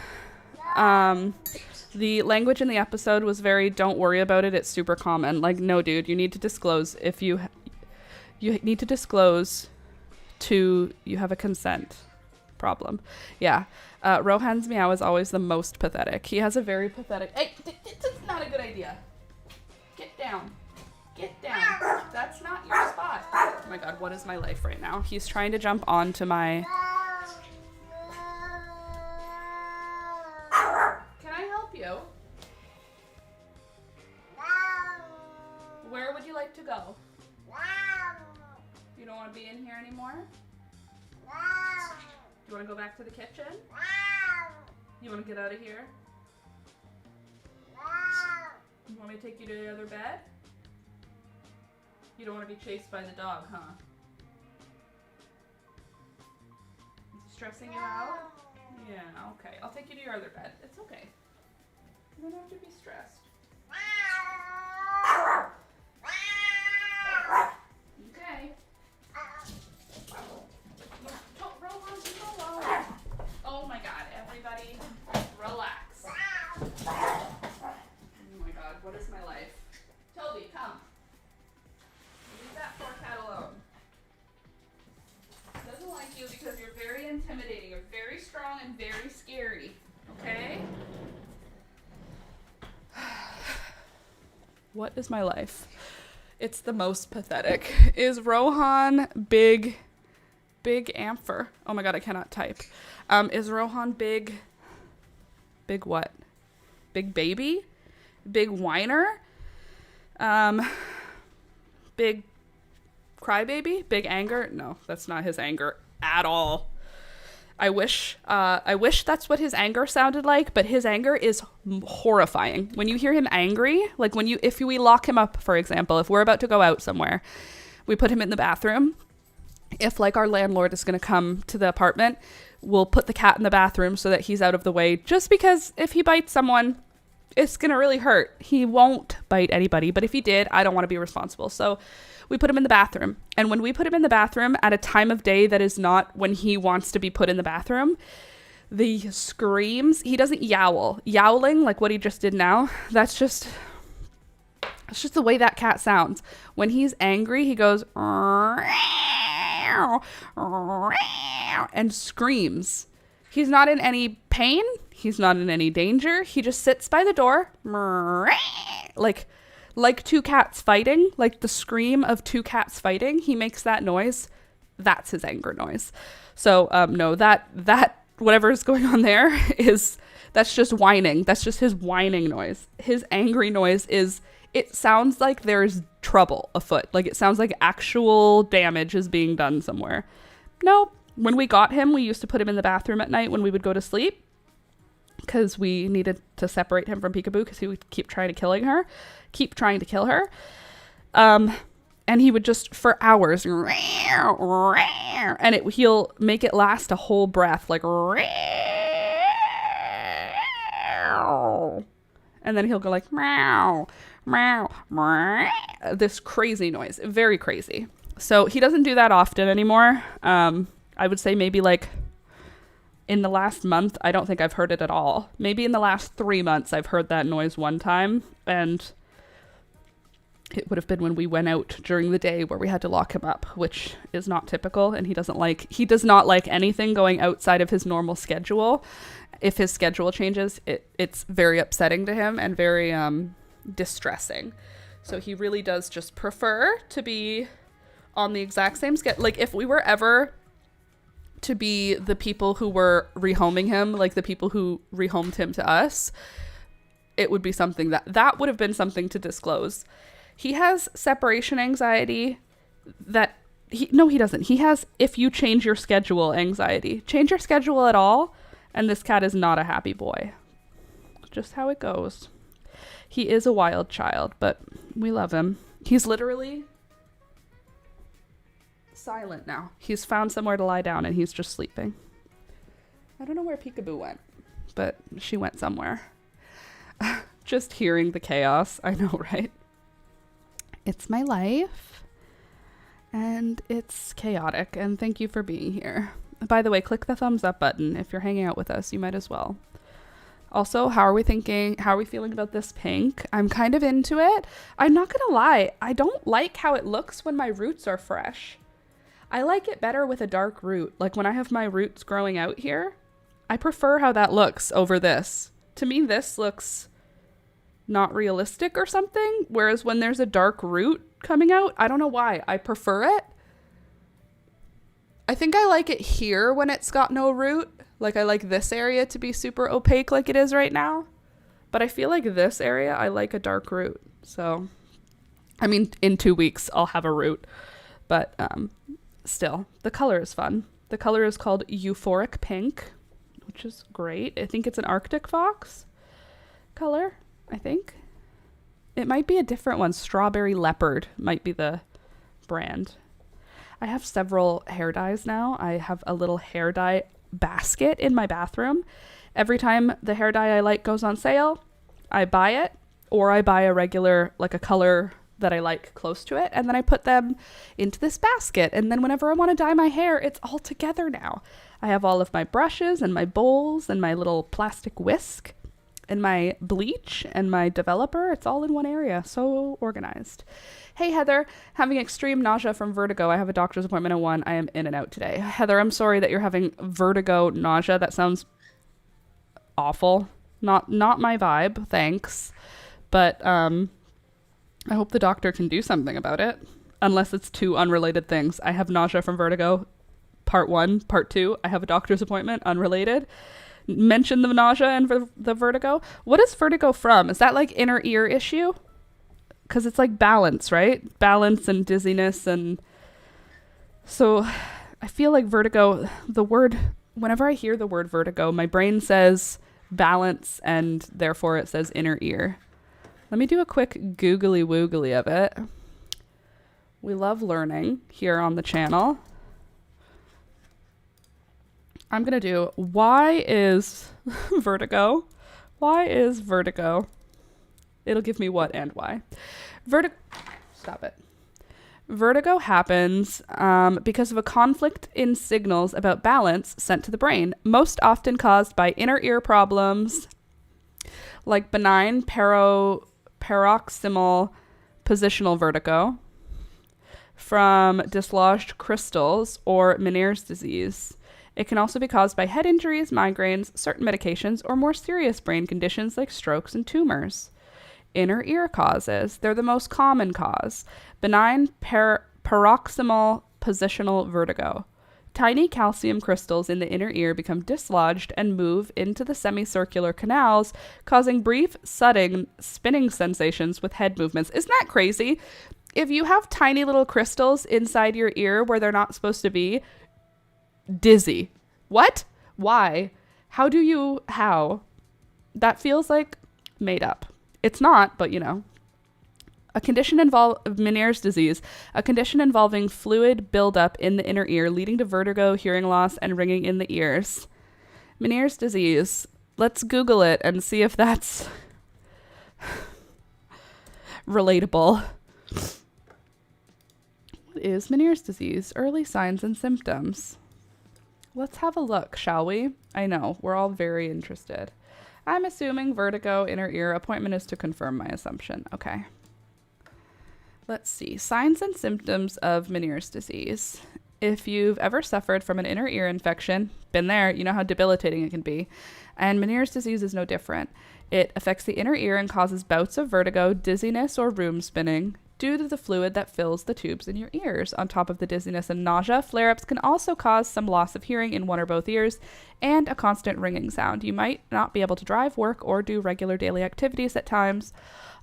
The language in the episode was very, don't worry about it, it's super common. No, dude, you need to disclose if you need to disclose to you have a consent problem. Yeah. Rohan's meow is always the most pathetic. He has a very pathetic... Hey, this is not a good idea. Get down. That's not your spot. Oh my God, what is my life right now? He's trying to jump onto my... Can I help you? Where would you like to go? You don't want to be in here anymore? You want to go back to the kitchen? You want to get out of here? You want me to take you to the other bed? You don't want to be chased by the dog, huh? Is he stressing you out? Yeah, okay. I'll take you to your other bed. It's okay. You don't have to be stressed. Okay. Oh my god, everybody relax. Oh my god, what is my life? Toby, come. Leave that poor cat alone. He doesn't like you because you're very intimidating. You're very strong and very scary. Okay? What is my life? It's the most pathetic. Is Rohan big Ampher? Oh my god, I cannot type. Is Rohan big what? Big baby? Big whiner? Big crybaby? Big anger? No, that's not his anger at all. I wish that's what his anger sounded like, but his anger is horrifying. When you hear him angry, like if we lock him up, for example, if we're about to go out somewhere, we put him in the bathroom. If like our landlord is going to come to the apartment, we'll put the cat in the bathroom so that he's out of the way, just because if he bites someone, it's going to really hurt. He won't bite anybody, but if he did, I don't want to be responsible. So we put him in the bathroom. And when we put him in the bathroom at a time of day that is not when he wants to be put in the bathroom, the screams, he doesn't yowl. Yowling, like what he just did now, that's just the way that cat sounds. When he's angry, he goes and screams. He's not in any pain. He's not in any danger. He just sits by the door, like two cats fighting, like the scream of two cats fighting. He makes that noise. That's his anger noise. So no, that whatever is going on there that's just whining. That's just his whining noise. His angry noise is, it sounds like there's trouble afoot. Like it sounds like actual damage is being done somewhere. No, when we got him, we used to put him in the bathroom at night when we would go to sleep, because we needed to separate him from Peekaboo because he would keep trying to kill her. And he would just for hours, and he'll make it last a whole breath, like, and then he'll go like meow, meow, meow, this crazy noise, very crazy. So he doesn't do that often anymore. I would say maybe like in the last month, I don't think I've heard it at all. Maybe in the last 3 months, I've heard that noise one time, and it would have been when we went out during the day where we had to lock him up, which is not typical, and he does not like anything going outside of his normal schedule. If his schedule changes, it's very upsetting to him and very distressing. So he really does just prefer to be on the exact same schedule. Like if we were ever to be the people who were rehoming him, like the people who rehomed him to us, it would be something that would have been something to disclose. He has separation anxiety he doesn't. He has if you change your schedule anxiety. Change your schedule at all, and this cat is not a happy boy. Just how it goes. He is a wild child, but we love him. He's literally silent now. He's found somewhere to lie down and he's just sleeping. I don't know where Peekaboo went, but she went somewhere. Just hearing the chaos. I know, right? It's my life and it's chaotic, and thank you for being here. By the way, click the thumbs up button. If you're hanging out with us, you might as well. Also, how are we feeling about this pink? I'm kind of into it. I'm not gonna lie, I don't like how it looks when my roots are fresh. I like it better with a dark root. Like when I have my roots growing out here, I prefer how that looks over this. To me, this looks not realistic or something. Whereas when there's a dark root coming out, I don't know why, I prefer it. I think I like it here when it's got no root. Like I like this area to be super opaque like it is right now. But I feel like this area, I like a dark root. So, I mean, in 2 weeks, I'll have a root. But still, the color is fun. The color is called Euphoric Pink, which is great. I think it's an Arctic Fox color, I think. It might be a different one. Strawberry Leopard might be the brand. I have several hair dyes now. I have a little hair dye basket in my bathroom. Every time the hair dye I like goes on sale, I buy it, or I buy a regular, like a color that I like close to it, and then I put them into this basket. And then whenever I want to dye my hair, it's all together now. I have all of my brushes and my bowls and my little plastic whisk and my bleach and my developer. It's all in one area. So organized. Hey, Heather, having extreme nausea from vertigo. I have a doctor's appointment at 1. I am in and out today. Heather, I'm sorry that you're having vertigo nausea. That sounds awful. Not my vibe. Thanks. But I hope the doctor can do something about it. Unless it's two unrelated things. I have nausea from vertigo. Part 1. Part 2. I have a doctor's appointment. Unrelated. Mention the nausea and the vertigo. What is vertigo from? Is that like inner ear issue? Because it's like balance, right? Balance and dizziness. And so I feel like vertigo, the word, whenever I hear the word vertigo, my brain says balance and therefore it says inner ear. Let me do a quick googly woogly of it. We love learning here on the channel. I'm going to do, why is vertigo? Why is vertigo? It'll give me what and why. Stop it. Vertigo happens because of a conflict in signals about balance sent to the brain, most often caused by inner ear problems like benign paroxysmal positional vertigo from dislodged crystals or Meniere's disease. It can also be caused by head injuries, migraines, certain medications, or more serious brain conditions like strokes and tumors. Inner ear causes. They're the most common cause. Benign paroxysmal positional vertigo. Tiny calcium crystals in the inner ear become dislodged and move into the semicircular canals, causing brief, sudden spinning sensations with head movements. Isn't that crazy? If you have tiny little crystals inside your ear where they're not supposed to be, dizzy. What? Why? How? That feels like made up. It's not, but you know. A condition Meniere's disease, a condition involving fluid buildup in the inner ear, leading to vertigo, hearing loss, and ringing in the ears. Meniere's disease. Let's Google it and see if that's relatable. What is Meniere's disease? Early signs and symptoms. Let's have a look, shall we? I know, we're all very interested. I'm assuming vertigo, inner ear. Appointment is to confirm my assumption. Okay. Let's see. Signs and symptoms of Meniere's disease. If you've ever suffered from an inner ear infection, been there, you know how debilitating it can be. And Meniere's disease is no different. It affects the inner ear and causes bouts of vertigo, dizziness, or room spinning due to the fluid that fills the tubes in your ears. On top of the dizziness and nausea, flare-ups can also cause some loss of hearing in one or both ears and a constant ringing sound. You might not be able to drive, work, or do regular daily activities at times,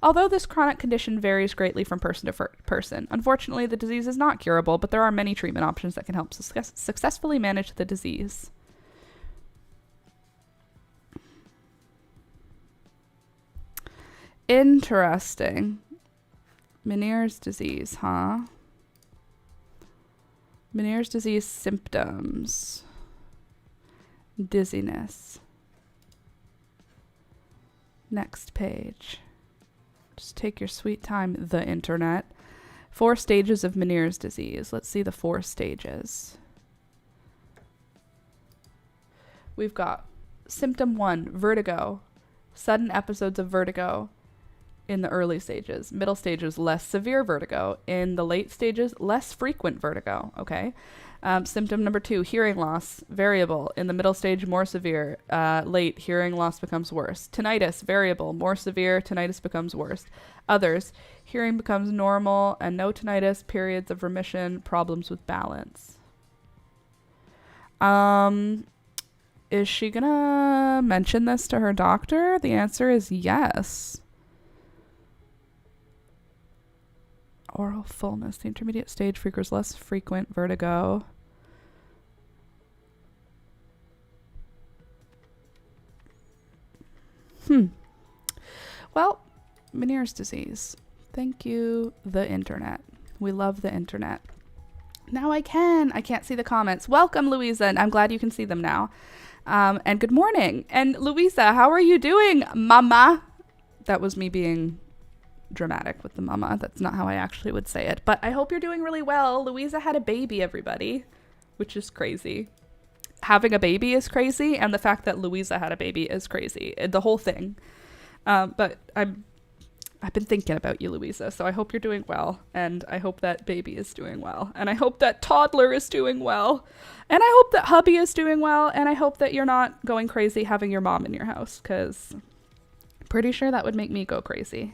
although this chronic condition varies greatly from person to person. Unfortunately, the disease is not curable, but there are many treatment options that can help successfully manage the disease. Interesting. Meniere's disease, huh? Meniere's disease symptoms. Dizziness. Next page. Just take your sweet time, the internet. 4 stages of Meniere's disease. Let's see the 4 stages. We've got symptom 1, vertigo. Sudden episodes of vertigo. In the early stages. Middle stages, less severe vertigo. In the late stages, less frequent vertigo. Okay. Symptom number 2, hearing loss, variable. In the middle stage, more severe. Late, hearing loss becomes worse. Tinnitus, variable, more severe, tinnitus becomes worse. Others, hearing becomes normal and no tinnitus, periods of remission, problems with balance. Is she gonna mention this to her doctor? The answer is yes. Oral fullness. The intermediate stage figures less frequent vertigo. Well, Meniere's disease. Thank you, the internet. We love the internet. Now I can't see the comments. Welcome, Louisa, and I'm glad you can see them now. And good morning. And Louisa, how are you doing, mama? That was me being dramatic with the mama. That's not how I actually would say it, but I hope you're doing really well. Louisa had a baby, everybody, which is crazy. Having a baby is crazy, and the fact that Louisa had a baby is crazy. The whole thing. But I've been thinking about you, Louisa, so I hope you're doing well, and I hope that baby is doing well, and I hope that toddler is doing well, and I hope that hubby is doing well, and I hope that you're not going crazy having your mom in your house, because I'm pretty sure that would make me go crazy.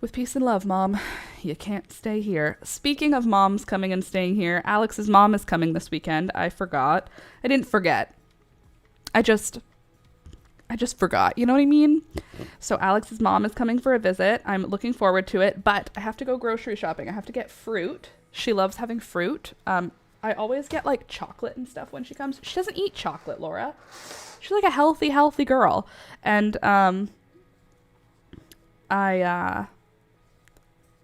With peace and love, Mom. You can't stay here. Speaking of moms coming and staying here, Alex's mom is coming this weekend. I forgot. I didn't forget. I just forgot. You know what I mean? So Alex's mom is coming for a visit. I'm looking forward to it, but I have to go grocery shopping. I have to get fruit. She loves having fruit. I always get like chocolate and stuff when she comes. She doesn't eat chocolate, Laura. She's like a healthy girl. And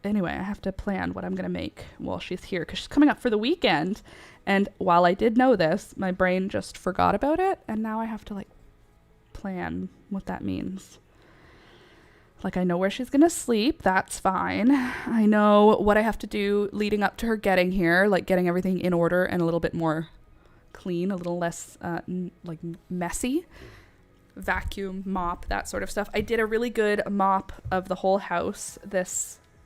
anyway, I have to plan what I'm going to make while she's here because she's coming up for the weekend. And while I did know this, my brain just forgot about it. And now I have to like plan what that means. Like, I know where she's going to sleep. That's fine. I know what I have to do leading up to her getting here, like getting everything in order and a little bit more clean, a little less like messy. Vacuum, mop, that sort of stuff. I did a really good mop of the whole house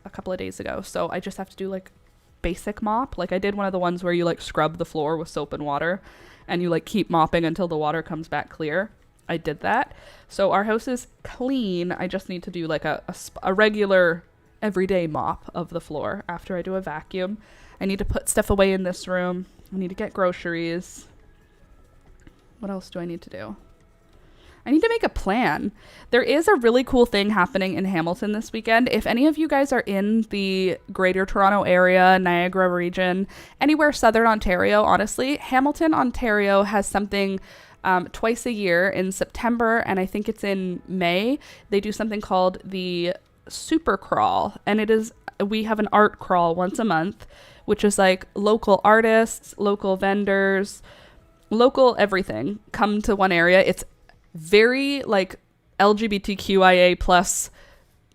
a couple of days ago. So I just have to do like basic mop. Like I did one of the ones where you like scrub the floor with soap and water and you like keep mopping until the water comes back clear. I did that. So our house is clean. I just need to do like a regular everyday mop of the floor after I do a vacuum. I need to put stuff away in this room. I need to get groceries. What else do I need to do? I need to make a plan. There is a really cool thing happening in Hamilton this weekend. If any of you guys are in the Greater Toronto area, Niagara region, anywhere Southern Ontario, honestly, Hamilton, Ontario has something twice a year in September, and I think it's in May. They do something called the Super Crawl, and we have an art crawl once a month, which is like local artists, local vendors, local everything come to one area. It's very like LGBTQIA plus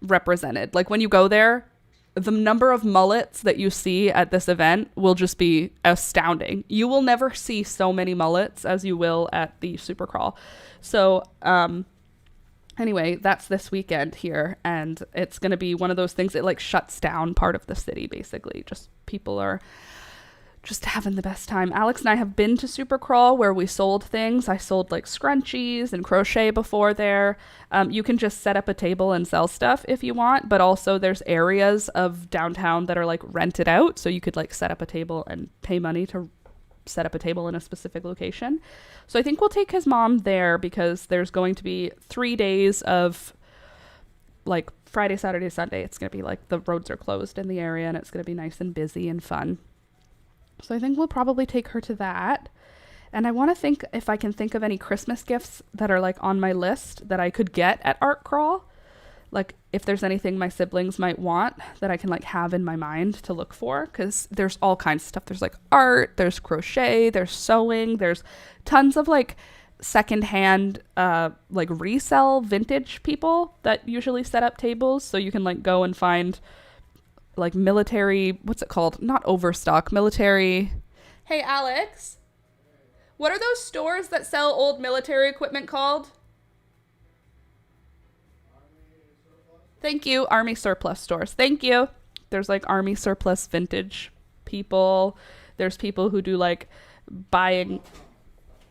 represented. Like when you go there, the number of mullets that you see at this event will just be astounding. You will never see so many mullets as you will at the Supercrawl. So anyway, that's this weekend here, and it's going to be one of those things that like shuts down part of the city basically. Just people are just having the best time. Alex and I have been to Supercrawl where we sold things. I sold like scrunchies and crochet before there. You can just set up a table and sell stuff if you want, but also there's areas of downtown that are like rented out. So you could like set up a table and pay money to set up a table in a specific location. So I think we'll take his mom there because there's going to be 3 days of like Friday, Saturday, Sunday. It's going to be like the roads are closed in the area and it's going to be nice and busy and fun. So I think we'll probably take her to that. And I want to think if I can think of any Christmas gifts that are like on my list that I could get at Art Crawl. Like if there's anything my siblings might want that I can like have in my mind to look for. Because there's all kinds of stuff. There's like art, there's crochet, there's sewing, there's tons of like secondhand like resell vintage people that usually set up tables. So you can like go and find like military, what's it called? Not overstock, military. Hey, Alex, what are those stores that sell old military equipment called? Thank you. Army surplus stores. Thank you. There's like army surplus vintage people. There's people who do like buying.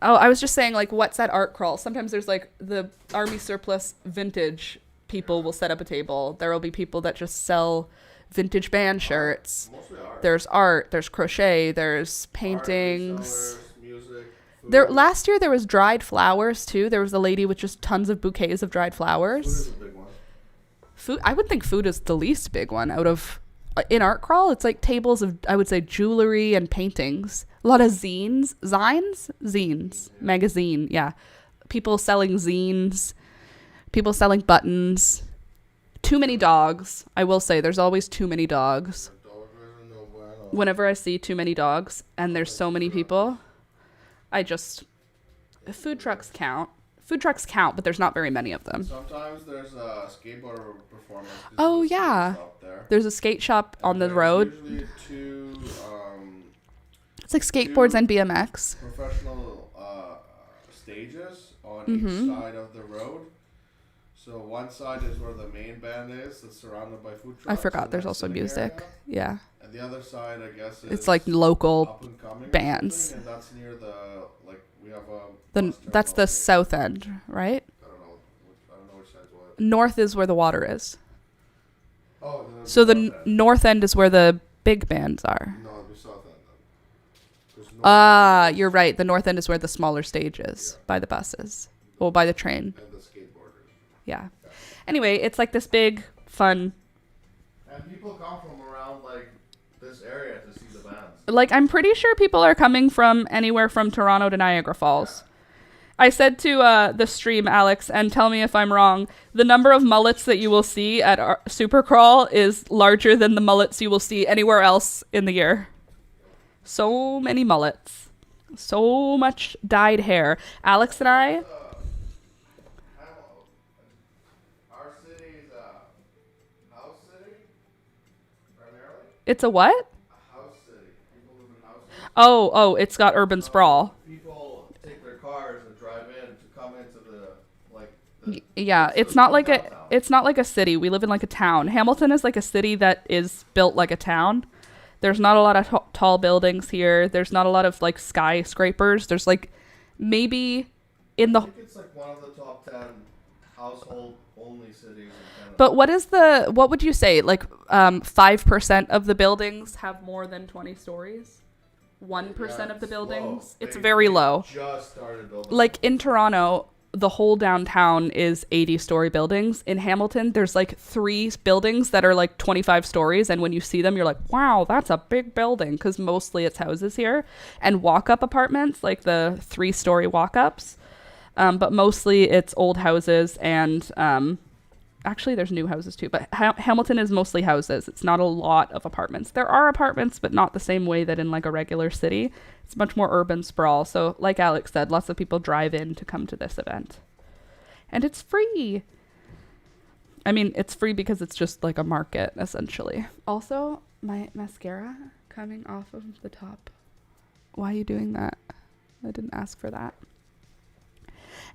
Oh, I was just saying like, what's that Art Crawl? Sometimes there's like the army surplus vintage people will set up a table. There will be people that just sell vintage band shirts. There's art, there's crochet, there's paintings. Music, there last year there was dried flowers too. There was a lady with just tons of bouquets of dried flowers. Food is a big one. Food, I would think food is the least big one out of in Art Crawl. It's like tables of, I would say, jewelry and paintings. A lot of zines, magazine, yeah. People selling zines, people selling buttons, Too many dogs. I will say there's always too many dogs. Whenever I see too many dogs and there's so many people, food trucks count. Food trucks count, but there's not very many of them. Sometimes there's a skateboarder performance. Oh, yeah. There's a skate shop on the road. Usually two, it's like skateboards and BMX. Professional stages on each side of the road. So one side is where the main band is, that's surrounded by food trucks. I forgot there's also music. Area. Yeah. And the other side, I guess, is it's like local up-and-coming bands. And that's near we have a... That's the south end, right? I don't know which side's what. North is where the water is. Oh, so the north end is where the big bands are. No, it'd be south end then. You're right. The north end is where the smaller stage is, by the buses. Well, by the train. And the skateboarders. Yeah. Anyway, it's like this big, fun... And people come from around, this area to see the bands. I'm pretty sure people are coming from anywhere from Toronto to Niagara Falls. I said to the stream, Alex, and tell me if I'm wrong, the number of mullets that you will see at our Supercrawl is larger than the mullets you will see anywhere else in the year. So many mullets. So much dyed hair. Alex and I... Our city is a house city, primarily. It's a what? A house city. People live in houses. Oh, it's got urban sprawl. People take their cars and drive in to come into Yeah, it's not like a city. We live in like a town. Hamilton is like a city that is built like a town. There's not a lot of tall buildings here. There's not a lot of like skyscrapers. There's like maybe in the... I think it's like one of the top 10 household only cities in Canada. But what would you say? Like 5% of the buildings have more than 20 stories? 1% of the buildings? It's very low. Just started building. Like in Toronto, the whole downtown is 80-story buildings. In Hamilton, there's like 3 buildings that are like 25 stories. And when you see them, you're like, wow, that's a big building. Because mostly it's houses here. And walk-up apartments, like the 3-story walk-ups. But mostly it's old houses and... actually, there's new houses too. But Hamilton is mostly houses. It's not a lot of apartments. There are apartments, but not the same way that in like a regular city. It's much more urban sprawl. So like Alex said, lots of people drive in to come to this event. And it's free. I mean, it's free because it's just like a market, essentially. Also, my mascara coming off of the top. Why are you doing that? I didn't ask for that.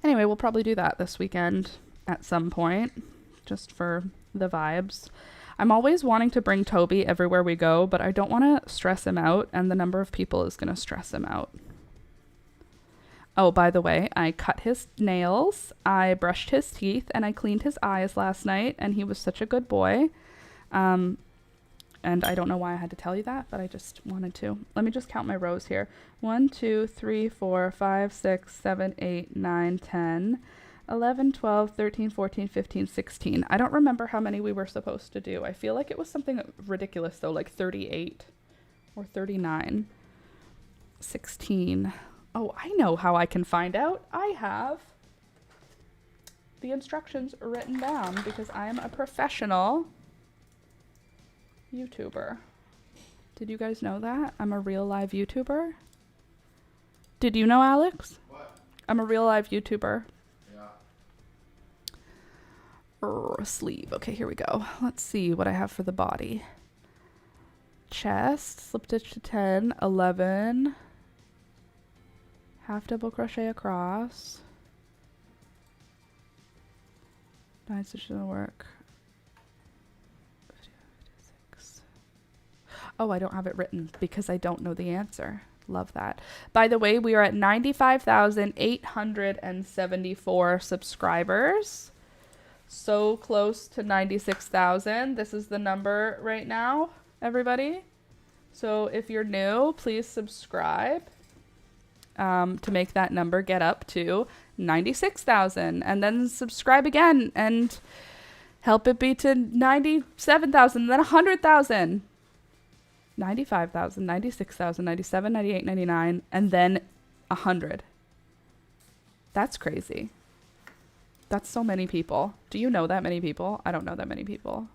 Anyway, we'll probably do that this weekend at some point, just for the vibes. I'm always wanting to bring Toby everywhere we go, but I don't want to stress him out, and the number of people is going to stress him out. Oh, by the way, I cut his nails, I brushed his teeth, and I cleaned his eyes last night, and he was such a good boy. And I don't know why I had to tell you that, but I just wanted to. Let me just count my rows here. 1, 2, 3, 4, 5, 6, 7, 8, 9, 10... 11, 12, 13, 14, 15, 16. I don't remember how many we were supposed to do. I feel like it was something ridiculous, though, like 38 or 39. 16. Oh, I know how I can find out. I have the instructions written down because I am a professional YouTuber. Did you guys know that? I'm a real live YouTuber. Did you know, Alex? What? I'm a real live YouTuber. Sleeve. Okay, here we go. Let's see what I have for the body. Chest, slip stitch to 10, 11, half double crochet across, 9 stitches in the work. 56. Oh, I don't have it written because I don't know the answer. Love that. By the way, we are at 95,874 subscribers. So close to 96,000. This is the number right now, everybody. So if you're new, please subscribe to make that number get up to 96,000. And then subscribe again and help it be to 97,000, then 100,000. 95,000, 96,000, 97, 98, 99, and then 100. That's crazy. That's so many people. Do you know that many people? I don't know that many people.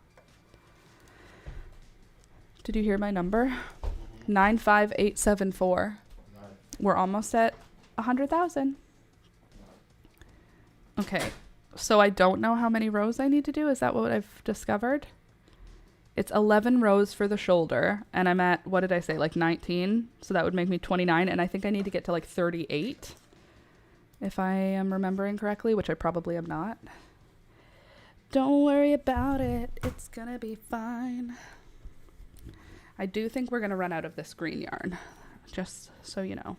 Did you hear my number? 95874. We're almost at 100,000. Okay. So I don't know how many rows I need to do. Is that what I've discovered? It's 11 rows for the shoulder, and I'm at, what did I say, like 19? So that would make me 29, and I think I need to get to like 38, if I am remembering correctly, which I probably am not. Don't worry about it. It's gonna be fine. I do think we're gonna run out of this green yarn, just so you know.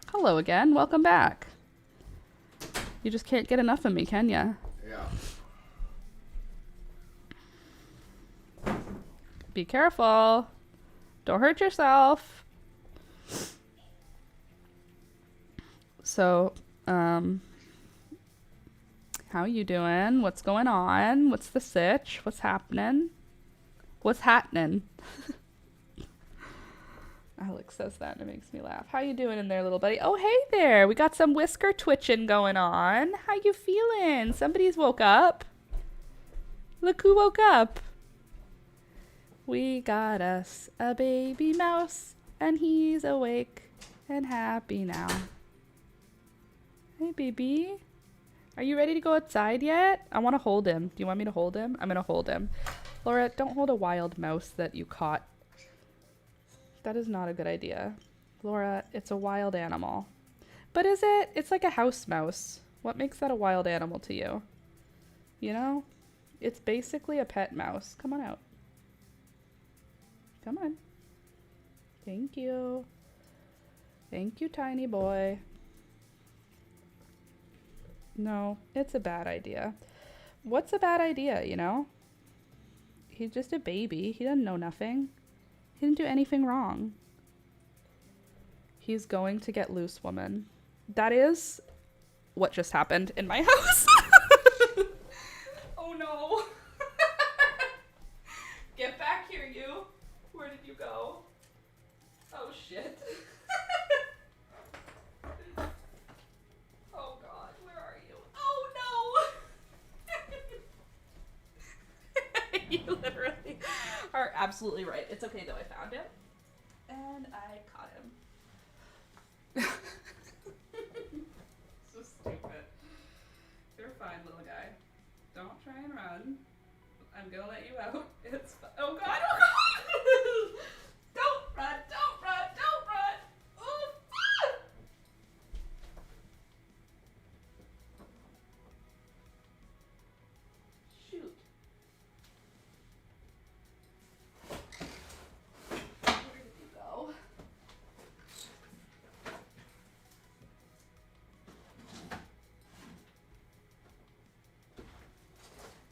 Hello again. Welcome back. You just can't get enough of me, can ya? Yeah. Be careful. Don't hurt yourself. So, how you doing? What's going on? What's the sitch? What's happening? What's happening? Alex says that and it makes me laugh. How you doing in there, little buddy? Oh, hey there. We got some whisker twitching going on. How you feeling? Somebody's woke up. Look who woke up. We got us a baby mouse, and he's awake and happy now. Hey, baby. Are you ready to go outside yet? I want to hold him. Do you want me to hold him? I'm going to hold him. Laura, don't hold a wild mouse that you caught. That is not a good idea. Laura, it's a wild animal. But is it? It's like a house mouse. What makes that a wild animal to you? You know? It's basically a pet mouse. Come on out. Come on. Thank you. Thank you, tiny boy. No, it's a bad idea. What's a bad idea, you know? He's just a baby. He doesn't know nothing. He didn't do anything wrong. He's going to get loose, woman. That is what just happened in my house. Oh no. Get back here, you. Where did you go? Oh shit. Oh god, where are you? Oh no. You literally are absolutely right. It's okay though, I found him. And I caught him. So stupid. You're fine, little guy. Don't try and run. I'm gonna let you out. It's oh god, oh god! Don't run, don't run, don't run! Oh, ah! Shoot. Where did you go?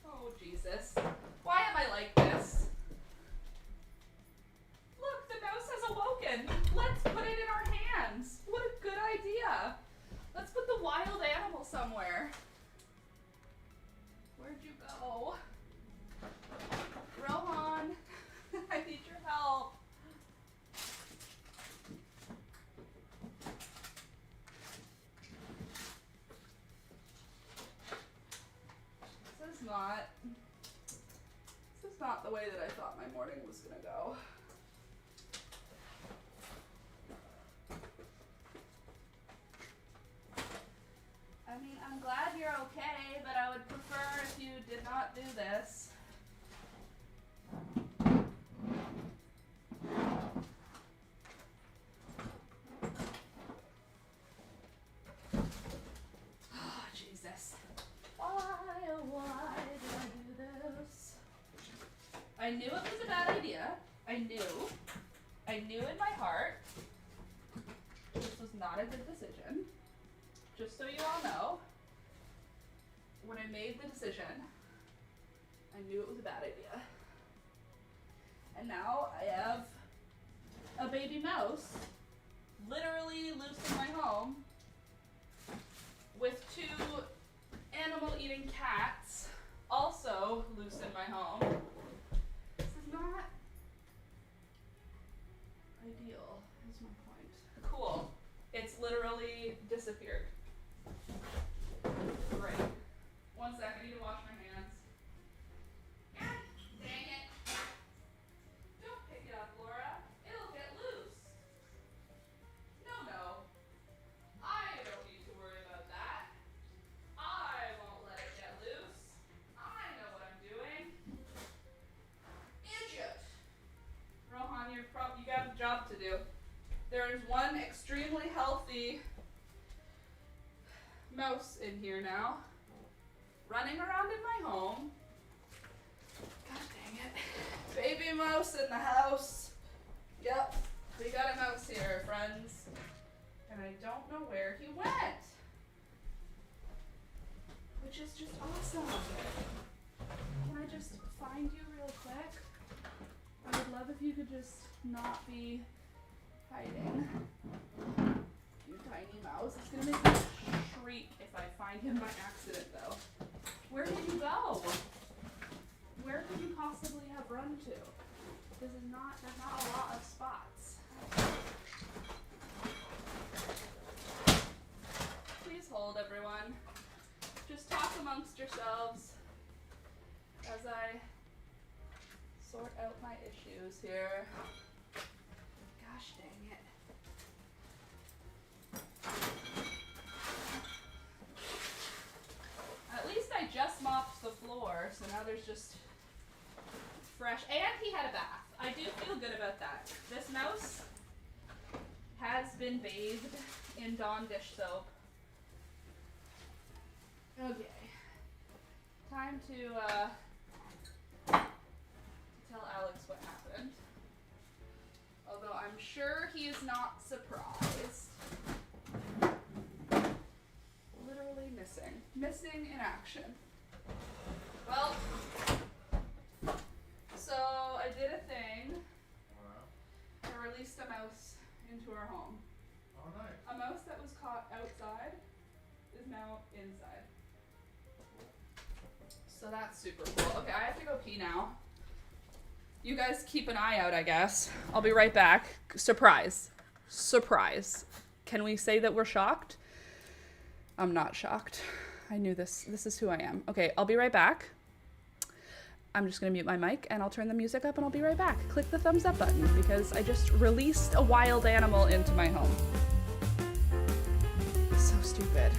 Oh, Jesus. Why am I like this? Look, the mouse has awoken. Let's put it in our hands. What a good idea. Let's put the wild animal somewhere. Where'd you go? Rohan, I need your help. This is not the way that I thought my morning was gonna go. I mean, I'm glad you're okay, but I would prefer if you did not do this. Oh, Jesus. Why, oh why did I do this? I knew it was a bad idea. I knew in my heart this was not a good decision. Just so you all know, when I made the decision, I knew it was a bad idea. And now I have a baby mouse literally loose in my home with 2 animal-eating cats also loose in my home. This is not ideal, is my point. Cool. It's literally disappeared. extremely healthy mouse in here now, running around in my home. God dang it. Baby mouse in the house. Yep, we got a mouse here, friends. And I don't know where he went. Which is just awesome. Can I just find you real quick? I would love if you could just not be hiding. You tiny mouse. It's gonna make me shriek if I find him by accident though. Where did you go? Where could you possibly have run to? There's not a lot of spots. Please hold, everyone. Just talk amongst yourselves as I sort out my issues here. Gosh dang it. At least I just mopped the floor, so now there's just fresh, and he had a bath. I do feel good about that. This mouse has been bathed in Dawn dish soap. Okay. Time to tell Alex what happened. Although I'm sure he is not surprised. Literally missing. Missing in action. Well, so I did a thing. I released a mouse into our home. Oh, nice. A mouse that was caught outside is now inside. So that's super cool. Okay, I have to go pee now. You guys keep an eye out, I guess. I'll be right back. Surprise. Surprise. Can we say that we're shocked? I'm not shocked. I knew this. This is who I am. Okay, I'll be right back. I'm just gonna mute my mic and I'll turn the music up and I'll be right back. Click the thumbs up button because I just released a wild animal into my home. So stupid.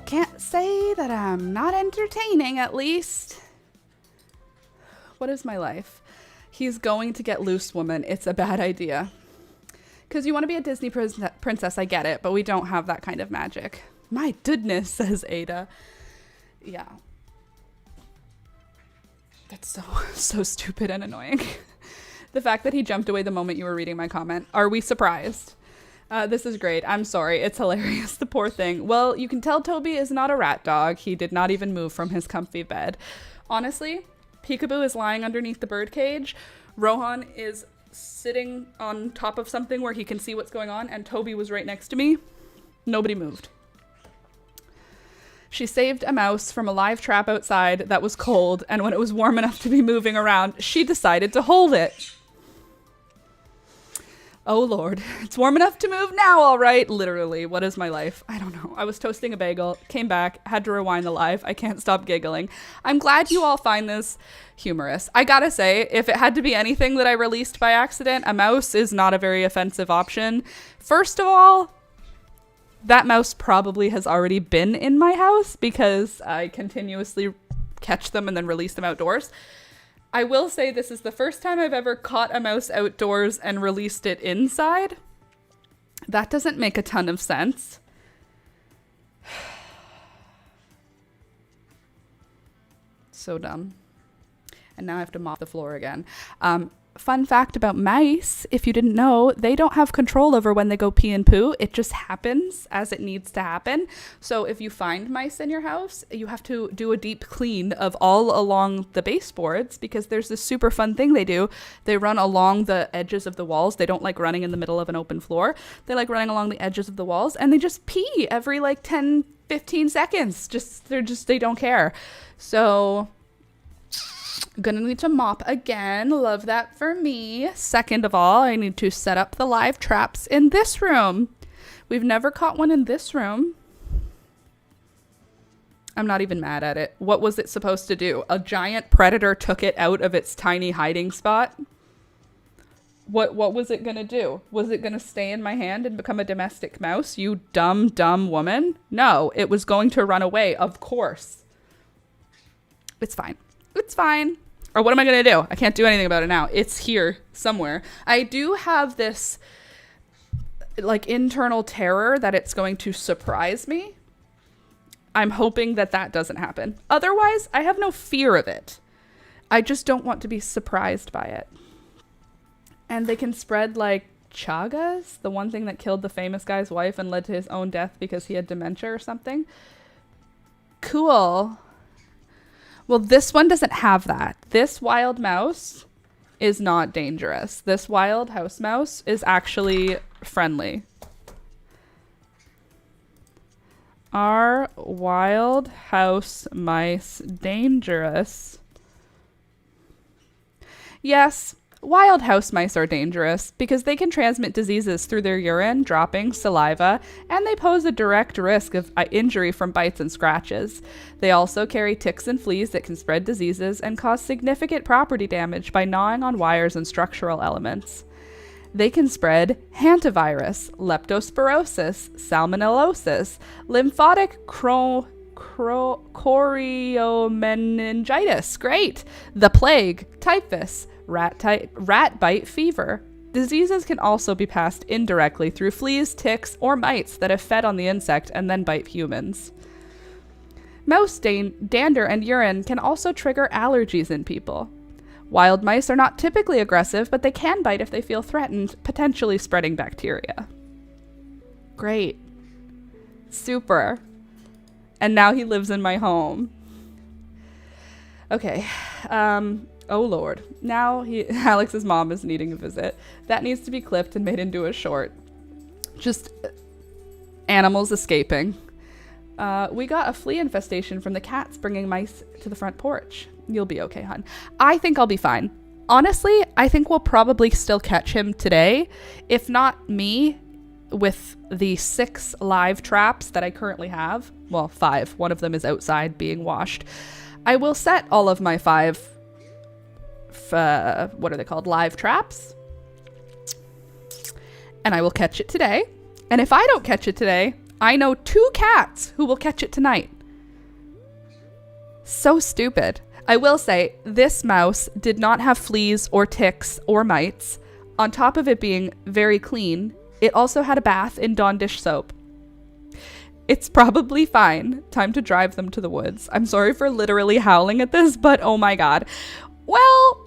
Can't say that I'm not entertaining, at least. What is my life? He's going to get loose, woman. It's a bad idea. Because you want to be a Disney princess, I get it, but we don't have that kind of magic. My goodness, says Ada. Yeah. That's so stupid and annoying. The fact that he jumped away the moment you were reading my comment. Are we surprised? This is great. I'm sorry. It's hilarious. The poor thing. Well, you can tell Toby is not a rat dog. He did not even move from his comfy bed. Honestly, Peekaboo is lying underneath the bird cage. Rohan is sitting on top of something where he can see what's going on, and Toby was right next to me. Nobody moved. She saved a mouse from a live trap outside that was cold, and when it was warm enough to be moving around, she decided to hold it. Oh, Lord. It's warm enough to move now, all right. Literally, what is my life? I don't know. I was toasting a bagel, came back, had to rewind the live. I can't stop giggling. I'm glad you all find this humorous. I gotta say, if it had to be anything that I released by accident, a mouse is not a very offensive option. First of all, that mouse probably has already been in my house because I continuously catch them and then release them outdoors. I will say this is the first time I've ever caught a mouse outdoors and released it inside. That doesn't make a ton of sense. So dumb. And now I have to mop the floor again. Fun fact about mice, if you didn't know, they don't have control over when they go pee and poo. It just happens as it needs to happen. So if you find mice in your house, you have to do a deep clean of all along the baseboards because there's this super fun thing they do. They run along the edges of the walls. They don't like running in the middle of an open floor. They like running along the edges of the walls and they just pee every like 10, 15 seconds. They don't care. So gonna need to mop again. Love that for me. Second of all, I need to set up the live traps in this room. We've never caught one in this room. I'm not even mad at it. What was it supposed to do? A giant predator took it out of its tiny hiding spot. What was it gonna do? Was it gonna stay in my hand and become a domestic mouse? You dumb woman. No, it was going to run away, of course. It's fine. It's fine. Or what am I going to do? I can't do anything about it now. It's here somewhere. I do have this like internal terror that it's going to surprise me. I'm hoping that that doesn't happen. Otherwise, I have no fear of it. I just don't want to be surprised by it. And they can spread like Chagas, the one thing that killed the famous guy's wife and led to his own death because he had dementia or something. Cool. Well, this one doesn't have that. This wild mouse is not dangerous. This wild house mouse is actually friendly. Are wild house mice dangerous? Yes, wild house mice are dangerous because they can transmit diseases through their urine, droppings, saliva, and they pose a direct risk of injury from bites and scratches. They also carry ticks and fleas that can spread diseases and cause significant property damage by gnawing on wires and structural elements. They can spread hantavirus, leptospirosis, salmonellosis, lymphatic choriomeningitis, great, the plague, typhus, rat bite fever. Diseases can also be passed indirectly through fleas, ticks, or mites that have fed on the insect and then bite humans. Mouse dander and urine can also trigger allergies in people. Wild mice are not typically aggressive, but they can bite if they feel threatened, potentially spreading bacteria. Great. Super. And now he lives in my home. Okay. Oh Lord. Now Alex's mom is needing a visit. That needs to be clipped and made into a short. Just animals escaping. We got a flea infestation from the cats bringing mice to the front porch. You'll be okay, hon. I think I'll be fine. Honestly, I think we'll probably still catch him today. If not me, with the 6 live traps that I currently have. Well, 5. One of them is outside being washed. I will set all of my 5, what are they called? Live traps. And I will catch it today. And if I don't catch it today, I know 2 cats who will catch it tonight. So stupid. I will say, this mouse did not have fleas or ticks or mites. On top of it being very clean, it also had a bath in Dawn dish soap. It's probably fine. Time to drive them to the woods. I'm sorry for literally howling at this, but oh my god. Well,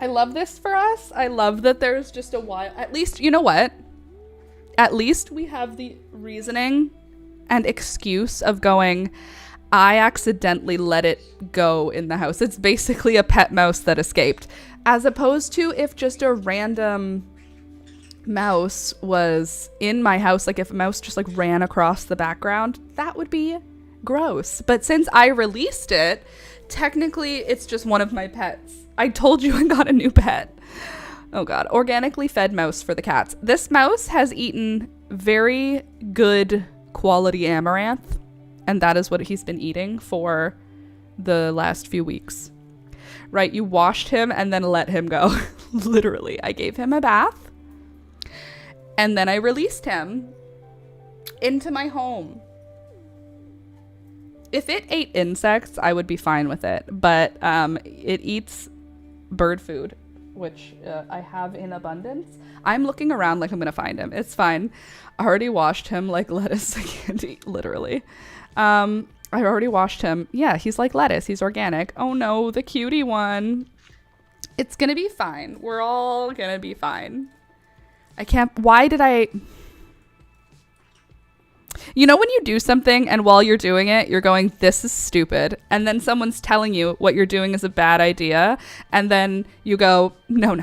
I love this for us. I love that there's just a while. At least, you know what? At least we have the reasoning and excuse of going, I accidentally let it go in the house. It's basically a pet mouse that escaped. As opposed to if just a random mouse was in my house, like if a mouse just like ran across the background, that would be gross. But since I released it, technically it's just one of my pets. I told you I got a new pet. Oh God. Organically fed mouse for the cats. This mouse has eaten very good quality amaranth, and that is what he's been eating for the last few weeks. Right? You washed him and then let him go. Literally. I gave him a bath, and then I released him into my home. If it ate insects, I would be fine with it, but it eats bird food, which I have in abundance. I'm looking around like I'm gonna find him. It's fine. I already washed him like lettuce. I can't eat, literally. I already washed him. Yeah, he's like lettuce. He's organic. Oh no, the cutie one. It's gonna be fine. We're all gonna be fine. I can't. Why did I? You know when you do something and while you're doing it, you're going, this is stupid. And then someone's telling you what you're doing is a bad idea. And then you go, no.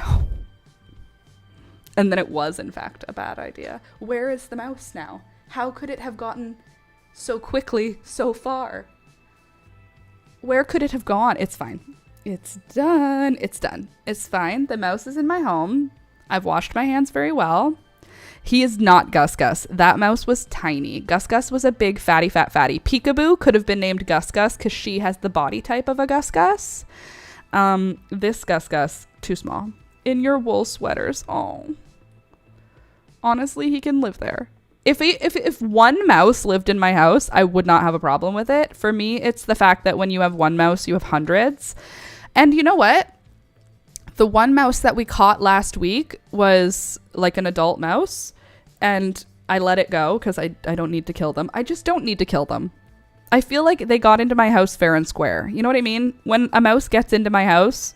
And then it was, in fact, a bad idea. Where is the mouse now? How could it have gotten so quickly, so far? Where could it have gone? It's fine. It's done. It's done. It's fine. The mouse is in my home. I've washed my hands very well. He is not Gus Gus. That mouse was tiny. Gus Gus was a big fatty. Peekaboo could have been named Gus Gus because she has the body type of a Gus Gus. This Gus Gus, too small. In your wool sweaters. Oh. Honestly, he can live there. If one mouse lived in my house, I would not have a problem with it. For me, it's the fact that when you have one mouse, you have hundreds. And you know what? The one mouse that we caught last week was like an adult mouse, and I let it go because I don't need to kill them. I just don't need to kill them. I feel like they got into my house fair and square. You know what I mean? When a mouse gets into my house,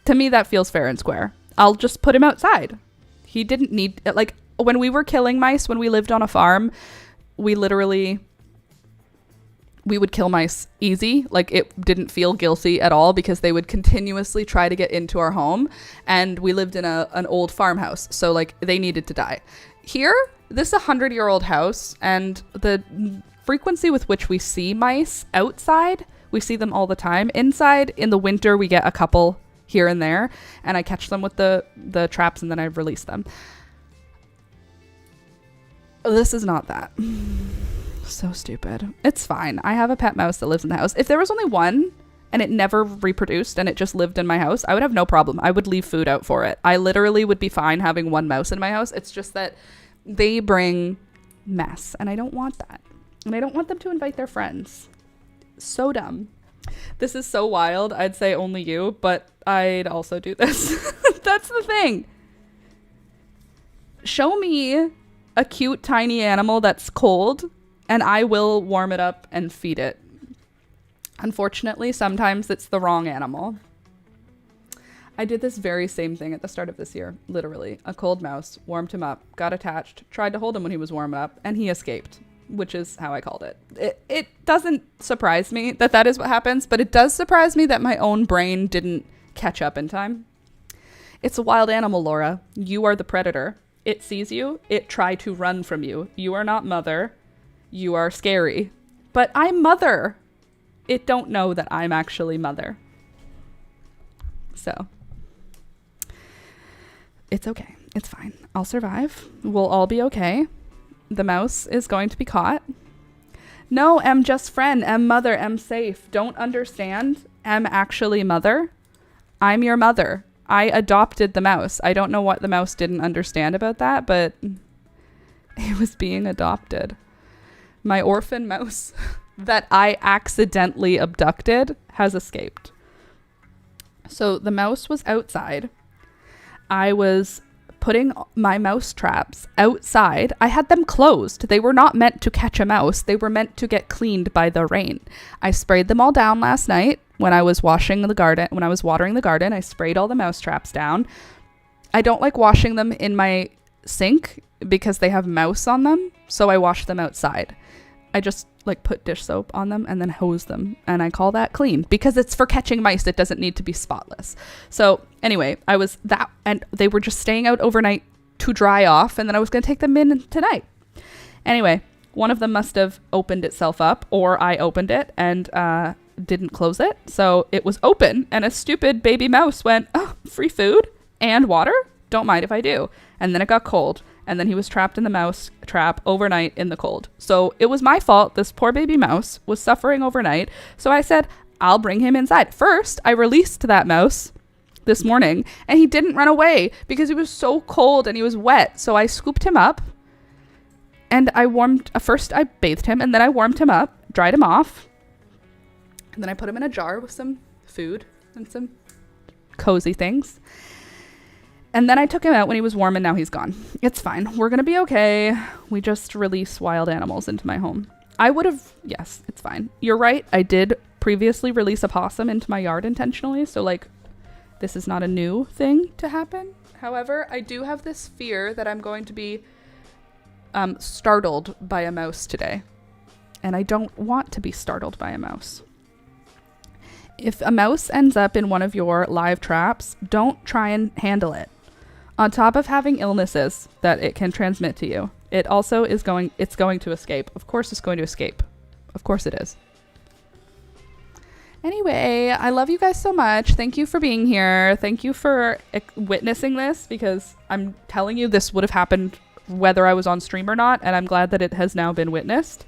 to me that feels fair and square. I'll just put him outside. He didn't need, like, when we were killing mice, when we lived on a farm, we would kill mice easy. Like, it didn't feel guilty at all because they would continuously try to get into our home, and we lived in an old farmhouse, so like they needed to die. Here, this is a 100-year-old house, and the frequency with which we see mice outside, we see them all the time. Inside, in the winter, we get a couple here and there, and I catch them with the traps, and then I release them. This is not that. So stupid. It's fine. I have a pet mouse that lives in the house. If there was only one and it never reproduced and it just lived in my house, I would have no problem. I would leave food out for it. I literally would be fine having one mouse in my house. It's just that they bring mess, and I don't want that. And I don't want them to invite their friends. So dumb. This is so wild. I'd say only you, but I'd also do this. That's the thing. Show me a cute tiny animal that's cold, and I will warm it up and feed it. Unfortunately, sometimes it's the wrong animal. I did this very same thing at the start of this year. Literally, a cold mouse, warmed him up, got attached, tried to hold him when he was warm up, and he escaped, which is how I called it. It doesn't surprise me that that is what happens, but it does surprise me that my own brain didn't catch up in time. It's a wild animal, Laura. You are the predator. It sees you. It try to run from you. You are not mother. You are scary. But I'm mother. It don't know that I'm actually mother. So it's okay. It's fine. I'll survive. We'll all be okay. The mouse is going to be caught. No, I'm just friend. I'm mother. I'm safe. Don't understand. I'm actually mother. I'm your mother. I adopted the mouse. I don't know what the mouse didn't understand about that, but it was being adopted. My orphan mouse that I accidentally abducted has escaped. So the mouse was outside. I was putting my mouse traps outside. I had them closed. They were not meant to catch a mouse. They were meant to get cleaned by the rain. I sprayed them all down last night when I was washing the garden. When I was watering the garden, I sprayed all the mouse traps down. I don't like washing them in my sink because they have mouse on them, so I wash them outside. I just like put dish soap on them and then hose them, and I call that clean because it's for catching mice. It doesn't need to be spotless. So anyway, I was that, and they were just staying out overnight to dry off, and then I was going to take them in tonight. Anyway, one of them must have opened itself up, or I opened it and didn't close it. So it was open, and a stupid baby mouse went, oh, free food. and water? Don't mind if I do. And then it got cold. And then he was trapped in the mouse trap overnight in the cold. So it was my fault. This poor baby mouse was suffering overnight. So I said, I'll bring him inside. First, I released that mouse this morning, and he didn't run away because he was so cold and he was wet. So I scooped him up, and first I bathed him, and then I warmed him up, dried him off, and then I put him in a jar with some food and some cozy things. And then I took him out when he was warm, and now he's gone. It's fine. We're going to be okay. We just release wild animals into my home. Yes, it's fine. You're right. I did previously release a possum into my yard intentionally. So, like, this is not a new thing to happen. However, I do have this fear that I'm going to be startled by a mouse today. And I don't want to be startled by a mouse. If a mouse ends up in one of your live traps, don't try and handle it. On top of having illnesses that it can transmit to you, it also it's going to escape. Of course it's going to escape. Of course it is. Anyway, I love you guys so much. Thank you for being here. Thank you for witnessing this, because I'm telling you this would have happened whether I was on stream or not, and I'm glad that it has now been witnessed.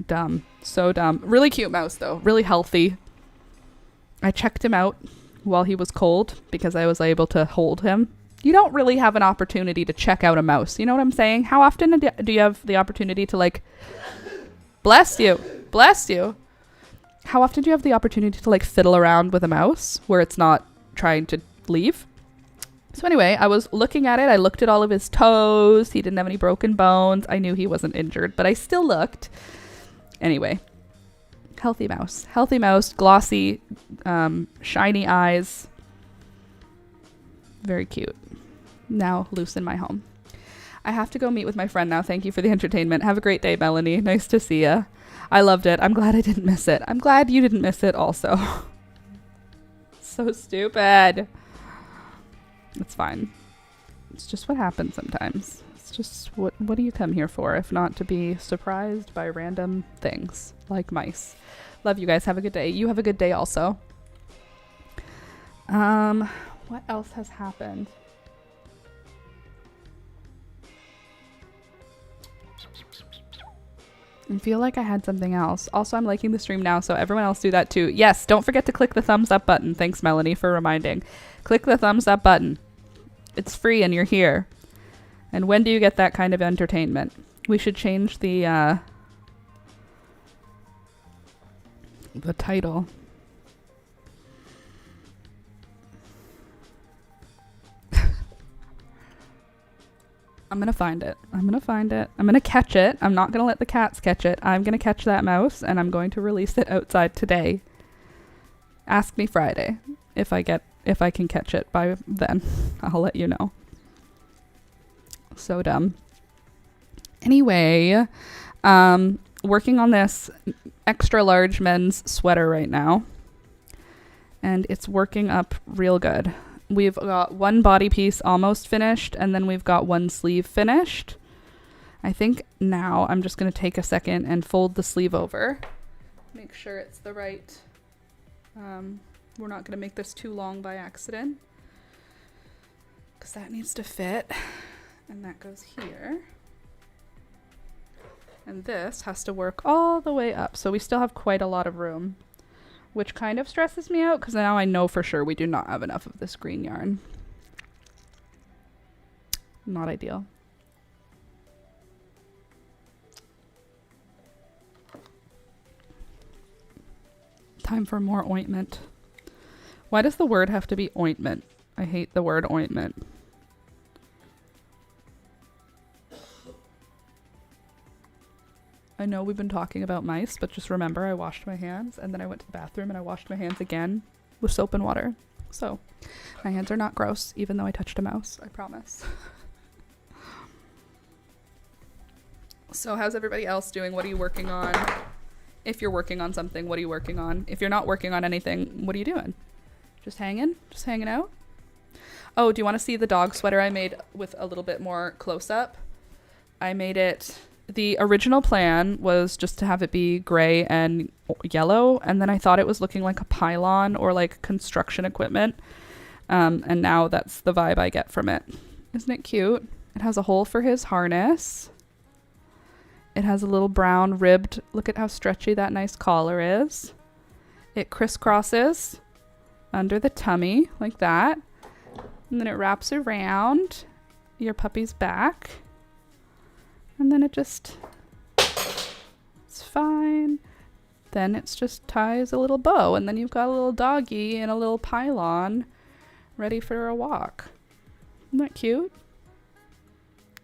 Dumb. So dumb. Really cute mouse though. Really healthy. I checked him out while he was cold because I was able to hold him. You don't really have an opportunity to check out a mouse. You know what I'm saying? How often do you have the opportunity to, like, bless you. How often do you have the opportunity to, like, fiddle around with a mouse where it's not trying to leave? So anyway, I was looking at it. I looked at all of his toes. He didn't have any broken bones. I knew he wasn't injured, but I still looked. Anyway, healthy mouse, glossy, shiny eyes. Very cute. Now loose in my home. I have to go meet with my friend now. Thank you for the entertainment. Have a great day, Melanie. Nice to see ya. I loved it. I'm glad I didn't miss it. I'm glad you didn't miss it also. So stupid. It's fine. It's just what happens sometimes. It's just what do you come here for if not to be surprised by random things like mice? Love you guys. Have a good day. You have a good day also. What else has happened? I feel like I had something else. Also, I'm liking the stream now, so everyone else do that too. Yes, don't forget to click the thumbs up button. Thanks, Melanie, for reminding. Click the thumbs up button. It's free and you're here. And when do you get that kind of entertainment? We should change the title. I'm going to find it. I'm going to catch it. I'm not going to let the cats catch it. I'm going to catch that mouse, and I'm going to release it outside today. Ask me Friday if I can catch it by then. I'll let you know. So dumb. Anyway, working on this extra large men's sweater right now, and it's working up real good. We've got one body piece almost finished, and then we've got one sleeve finished. I think now I'm just going to take a second and fold the sleeve over. Make sure it's the right... we're not going to make this too long by accident, because that needs to fit. And that goes here. And this has to work all the way up. So we still have quite a lot of room, which kind of stresses me out because now I know for sure we do not have enough of this green yarn. Not ideal. Time for more ointment. Why does the word have to be ointment? I hate the word ointment. I know we've been talking about mice, but just remember I washed my hands and then I went to the bathroom and I washed my hands again with soap and water. So my hands are not gross, even though I touched a mouse, I promise. So how's everybody else doing? What are you working on? If you're working on something, what are you working on? If you're not working on anything, what are you doing? Just hanging? Just hanging out? Oh, do you want to see the dog sweater I made with a little bit more close up? I made it... The original plan was just to have it be gray and yellow, and then I thought it was looking like a pylon or like construction equipment. And now that's the vibe I get from it. Isn't it cute? It has a hole for his harness. It has a little brown ribbed, look at how stretchy that nice collar is. It crisscrosses under the tummy like that. And then it wraps around your puppy's back. And then it's fine. Then it's just ties a little bow, and then you've got a little doggy and a little pylon ready for a walk. Isn't that cute?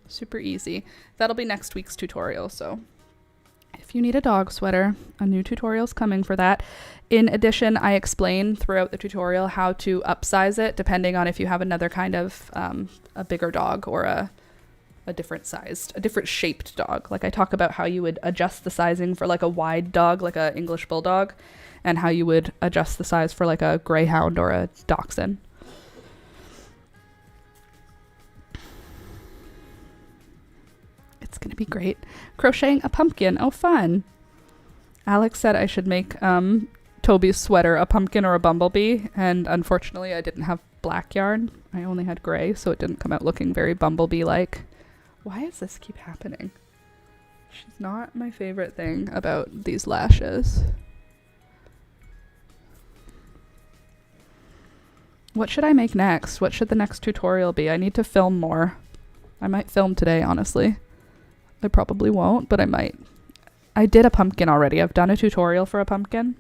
Super easy. That'll be next week's tutorial, so if you need a dog sweater, a new tutorial's coming for that. In addition, I explain throughout the tutorial how to upsize it depending on if you have another kind of a bigger dog or a different sized, a different shaped dog. Like I talk about how you would adjust the sizing for like a wide dog, like a English bulldog, and how you would adjust the size for like a greyhound or a dachshund. It's gonna be great. Crocheting a pumpkin. Oh, fun. Alex said I should make Toby's sweater a pumpkin or a bumblebee, and unfortunately I didn't have black yarn. I only had gray, so it didn't come out looking very bumblebee-like. Why does this keep happening? She's not my favorite thing about these lashes. What should I make next? What should the next tutorial be? I need to film more. I might film today, honestly. I probably won't, but I might. I did a pumpkin already. I've done a tutorial for a pumpkin.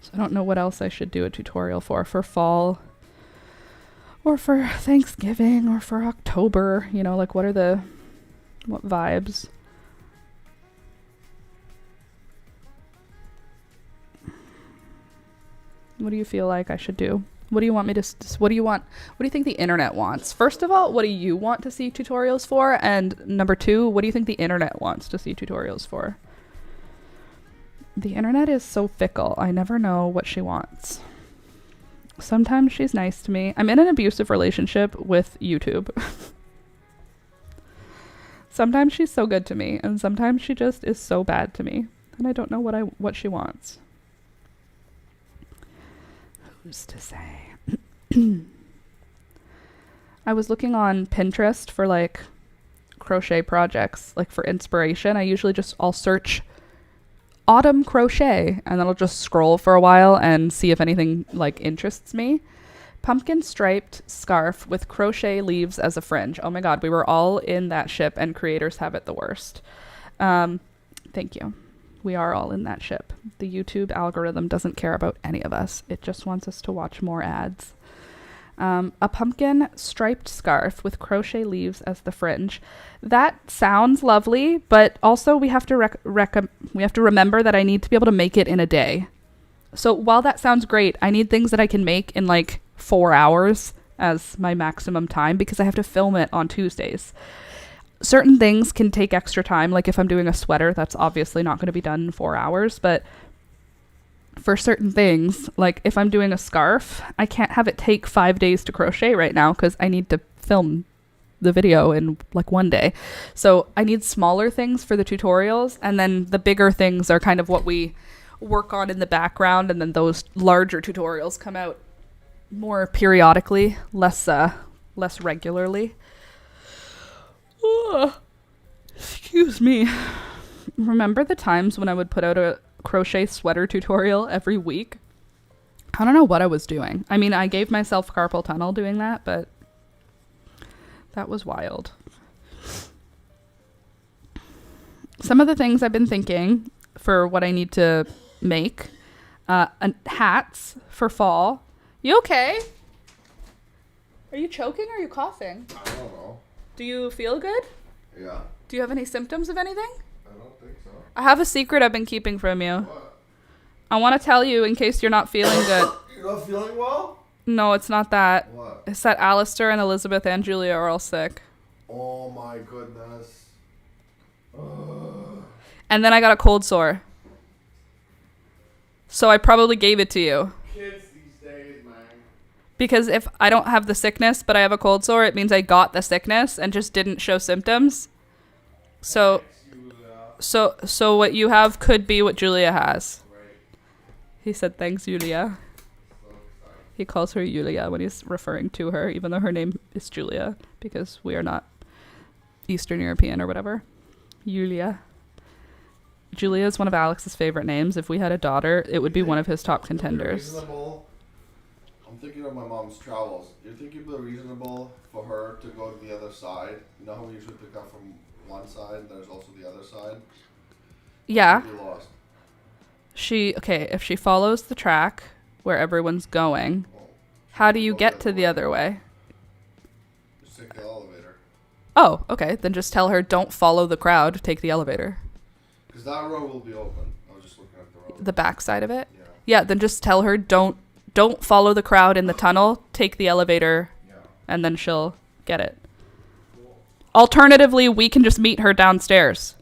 So I don't know what else I should do a tutorial for fall or for Thanksgiving or for October. You know, like what vibes? What do you feel like I should do? What do you want me to, what do you think the internet wants? First of all, what do you want to see tutorials for? And number two, what do you think the internet wants to see tutorials for? The internet is so fickle. I never know what she wants. Sometimes she's nice to me. I'm in an abusive relationship with YouTube. Sometimes she's so good to me, and sometimes she just is so bad to me. And I don't know what she wants. Who's to say? I was looking on Pinterest for like crochet projects, like for inspiration. I usually I'll search autumn crochet and then I'll just scroll for a while and see if anything like interests me. Pumpkin striped scarf with crochet leaves as a fringe. Oh my God, we were all in that ship and creators have it the worst. Thank you. We are all in that ship. The YouTube algorithm doesn't care about any of us. It just wants us to watch more ads. A pumpkin striped scarf with crochet leaves as the fringe. That sounds lovely, but also we have to remember that I need to be able to make it in a day. So while that sounds great, I need things that I can make in like 4 hours as my maximum time because I have to film it on Tuesdays. Certain things can take extra time. Like if I'm doing a sweater, that's obviously not going to be done in 4 hours. But for certain things, like if I'm doing a scarf, I can't have it take 5 days to crochet right now because I need to film the video in like 1 day. So I need smaller things for the tutorials. And then the bigger things are kind of what we work on in the background. And then those larger tutorials come out more periodically, less regularly. Excuse me. Remember the times when I would put out a crochet sweater tutorial every week? I don't know what I was doing. I mean, I gave myself carpal tunnel doing that, but that was wild. Some of the things I've been thinking for what I need to make, hats for fall. You okay? Are you choking or are you coughing? I don't know. Do you feel good? Yeah. Do you have any symptoms of anything? I don't think so. I have a secret I've been keeping from you. What? I want to tell you in case you're not feeling good. You're not feeling well? No, it's not that. What? It's that Alistair and Elizabeth and Julia are all sick. Oh my goodness. Ugh. And then I got a cold sore. So I probably gave it to you. Kids these days, man. Because if I don't have the sickness, but I have a cold sore, it means I got the sickness and just didn't show symptoms. So what you have could be what Julia has. Right. He said, thanks, Julia. So exciting. He calls her Yulia when he's referring to her, even though her name is Julia, because we are not Eastern European or whatever. Yulia. Julia is one of Alex's favorite names. If we had a daughter, it would be one of his top contenders. I'm thinking of my mom's travels. Do you think it'd be reasonable for her to go to the other side? You know how we usually pick up from one side, there's also the other side? Yeah. She'd be lost. If she follows the track where everyone's going, how do you get to the other way? Just take the elevator. Oh, okay. Then just tell her, don't follow the crowd, take the elevator. Because that road will be open. I was just looking at the road. The back side of it? Yeah. Yeah, then just tell her, don't follow the crowd in the tunnel, take the elevator, and then she'll get it. Cool. Alternatively, we can just meet her downstairs.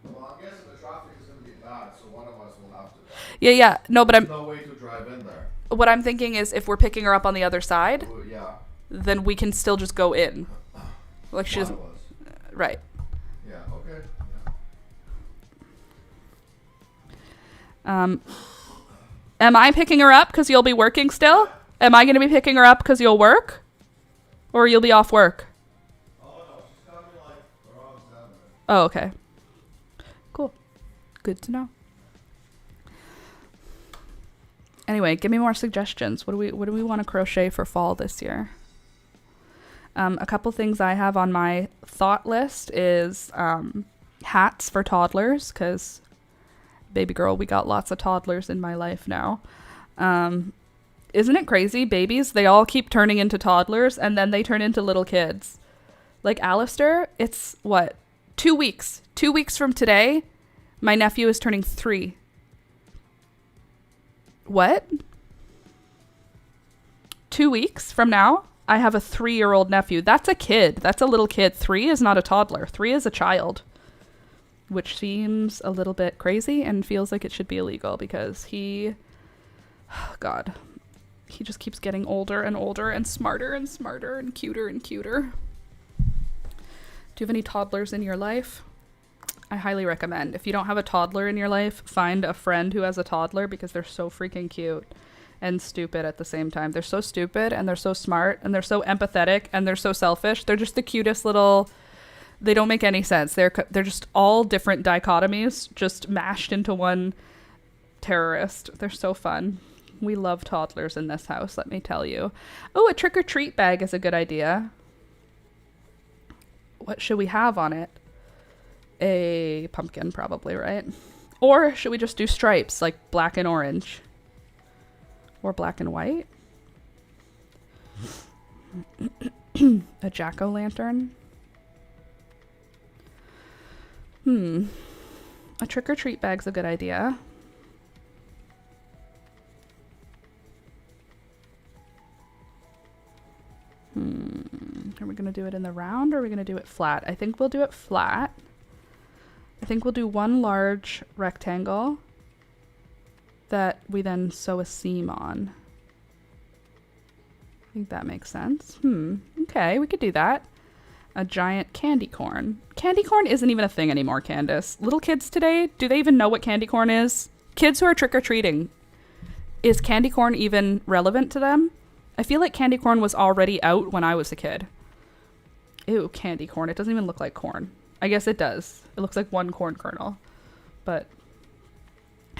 Well, I'm guessing the traffic is going to be bad, so one of us will have to. Yeah. No, but There's no way to drive in there. what I'm thinking is if we're picking her up on the other side, Yeah. then we can still just go in. Like she doesn't. Right. Yeah, okay. Am I picking her up because you'll be working still? Am I going to be picking her up because you'll work? Or you'll be off work? Oh, no, she's coming like around 7. Oh, okay. Cool. Good to know. Anyway, give me more suggestions. What do we want to crochet for fall this year? A couple things I have on my thought list is hats for toddlers, because baby girl, we got lots of toddlers in my life now. Isn't it crazy? Babies, they all keep turning into toddlers and then they turn into little kids. Like Alistair, it's what? 2 weeks. 2 weeks from today, my nephew is turning 3. What? 2 weeks from now, I have a 3-year-old nephew. That's a kid. That's a little kid. 3 is not a toddler. 3 is a child. Which seems a little bit crazy and feels like it should be illegal because he just keeps getting older and older and smarter and smarter and cuter and cuter. Do you have any toddlers in your life? I highly recommend. If you don't have a toddler in your life, find a friend who has a toddler because they're so freaking cute and stupid at the same time. They're so stupid and they're so smart and they're so empathetic and they're so selfish. They're just the cutest little... They don't make any sense. They're just all different dichotomies just mashed into one terrorist. They're so fun. We love toddlers in this house, let me tell you. Oh, a trick-or-treat bag is a good idea. What should we have on it? A pumpkin, probably, right? Or should we just do stripes, like black and orange? Or black and white? A jack-o'-lantern? A trick-or-treat bag's a good idea. Are we going to do it in the round or are we going to do it flat? I think we'll do it flat. I think we'll do one large rectangle that we then sew a seam on. I think that makes sense. Okay, we could do that. A giant candy corn. Candy corn isn't even a thing anymore, Candace. Little kids today, do they even know what candy corn is? Kids who are trick-or-treating, is candy corn even relevant to them? I feel like candy corn was already out when I was a kid. Ew, candy corn. It doesn't even look like corn. I guess it does. It looks like one corn kernel. But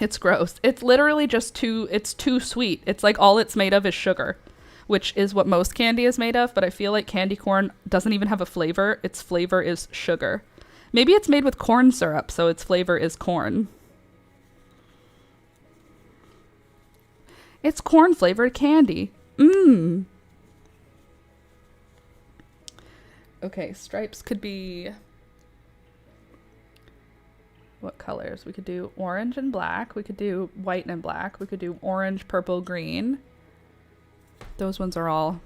it's gross. It's literally just it's too sweet. It's like all it's made of is sugar, which is what most candy is made of, but I feel like candy corn doesn't even have a flavor. Its flavor is sugar. Maybe it's made with corn syrup, so its flavor is corn. It's corn-flavored candy. Okay, stripes could be... What colors? We could do orange and black. We could do white and black. We could do orange, purple, green. Those ones are all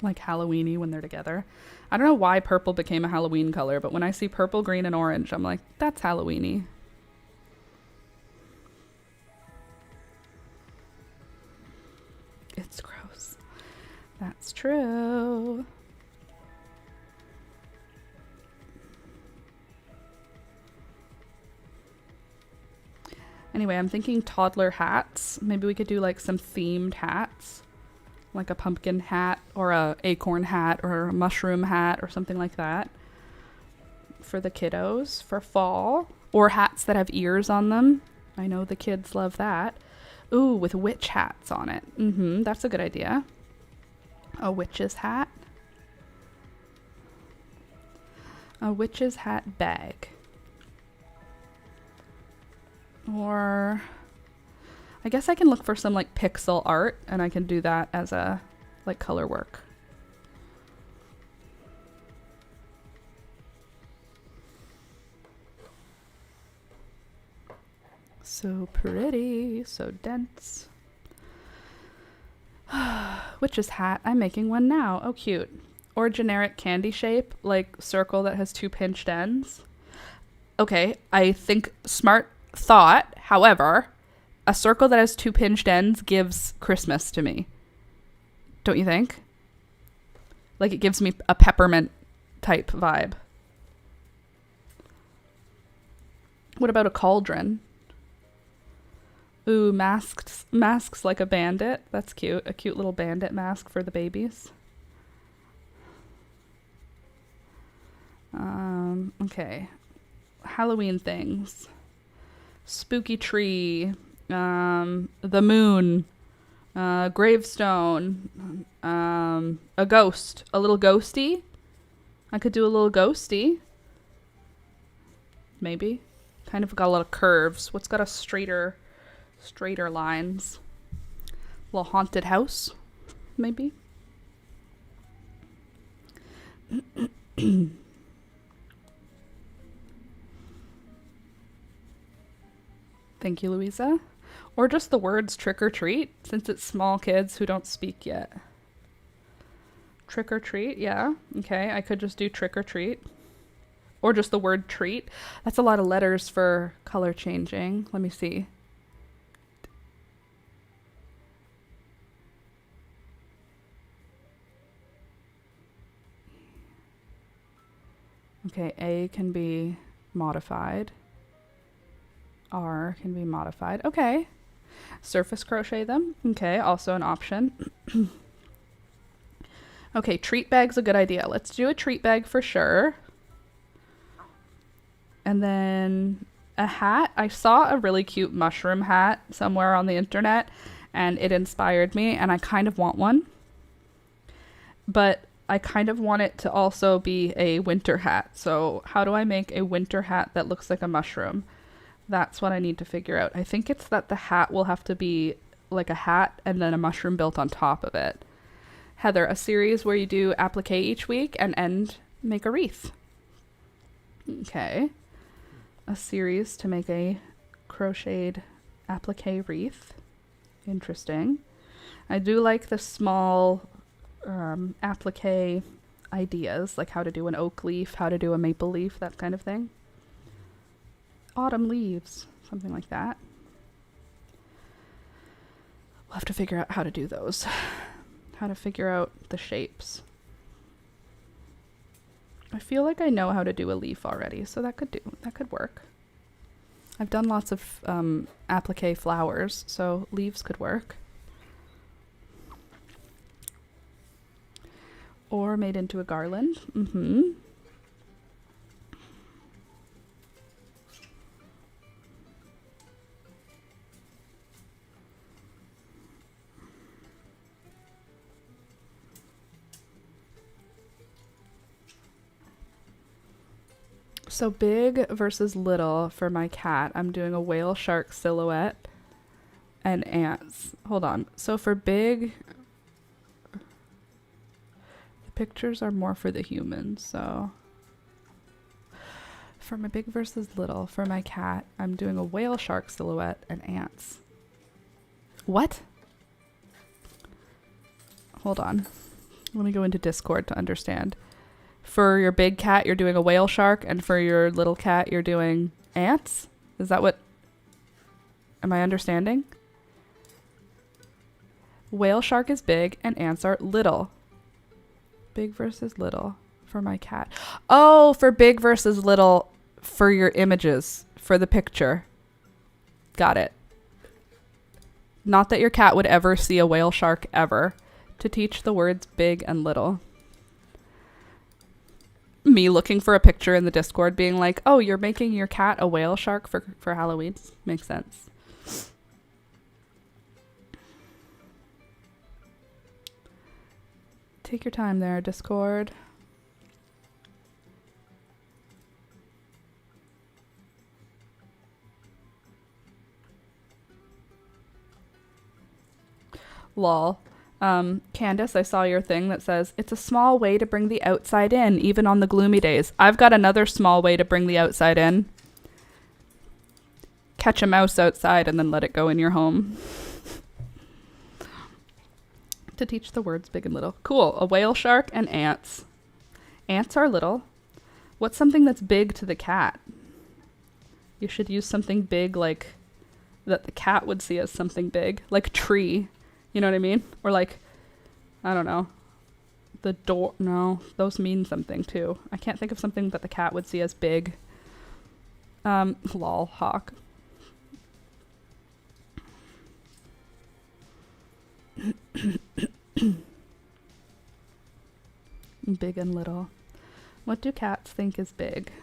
like Halloween-y when they're together. I don't know why purple became a Halloween color, but when I see purple, green, and orange, I'm like, that's Halloween-y. It's gross. That's true. Anyway, I'm thinking toddler hats. Maybe we could do like some themed hats, like a pumpkin hat or a acorn hat or a mushroom hat or something like that for the kiddos for fall, or hats that have ears on them. I know the kids love that. Ooh, with witch hats on it. That's a good idea. A witch's hat. A witch's hat bag. Or I guess I can look for some like pixel art and I can do that as a like color work. So pretty, so dense. Witch's hat. I'm making one now. Oh, cute. Or generic candy shape, like circle that has 2 pinched ends. Okay, I think smart thought. However, a circle that has 2 pinched ends gives Christmas to me. Don't you think? Like it gives me a peppermint type vibe. What about a cauldron? Ooh, masks like a bandit. That's cute. A cute little bandit mask for the babies. Okay. Halloween things. Spooky tree. The moon. Gravestone. A ghost. A little ghosty. I could do a little ghosty. Maybe. Kind of got a lot of curves. What's got a straighter lines? A little haunted house, maybe. Thank you, Louisa. Or just the words trick or treat, since it's small kids who don't speak yet. Trick or treat, yeah. Okay, I could just do trick or treat. Or just the word treat. That's a lot of letters for color changing. Let me see. Okay, A can be modified. R can be modified. Okay. Surface crochet them. Okay, also an option. Okay, treat bag's a good idea. Let's do a treat bag for sure. And then a hat. I saw a really cute mushroom hat somewhere on the internet and it inspired me and I kind of want one. But I kind of want it to also be a winter hat. So how do I make a winter hat that looks like a mushroom? That's what I need to figure out. I think it's that the hat will have to be like a hat and then a mushroom built on top of it. Heather, a series where you do applique each week and end make a wreath. Okay. A series to make a crocheted applique wreath. Interesting. I do like the small applique ideas, like how to do an oak leaf, how to do a maple leaf, that kind of thing. Autumn leaves, something like that. We'll have to figure out how to do those. How to figure out the shapes. I feel like I know how to do a leaf already, so that could work. I've done lots of applique flowers, so leaves could work. Or made into a garland. So big versus little for my cat. I'm doing a whale shark silhouette and ants. Hold on. So for big, the pictures are more for the humans. So for my big versus little, for my cat, I'm doing a whale shark silhouette and ants. What? Hold on. Let me go into Discord to understand. For your big cat, you're doing a whale shark, and for your little cat, you're doing ants? Is that what... Am I understanding? Whale shark is big, and ants are little. Big versus little for my cat. Oh, for big versus little for your images, for the picture. Got it. Not that your cat would ever see a whale shark ever. To teach the words big and little. Me looking for a picture in the Discord being like, oh, you're making your cat a whale shark for Halloween? Makes sense. Take your time there, Discord. Lol. Candace, I saw your thing that says, it's a small way to bring the outside in, even on the gloomy days. I've got another small way to bring the outside in. Catch a mouse outside and then let it go in your home. To teach the words big and little. Cool. A whale shark and ants. Ants are little. What's something that's big to the cat? You should use something big like that the cat would see as something big. Like tree. You know what I mean? Or like, I don't know. The door. No, those mean something too. I can't think of something that the cat would see as big. Lol, hawk. Big and little. What do cats think is big?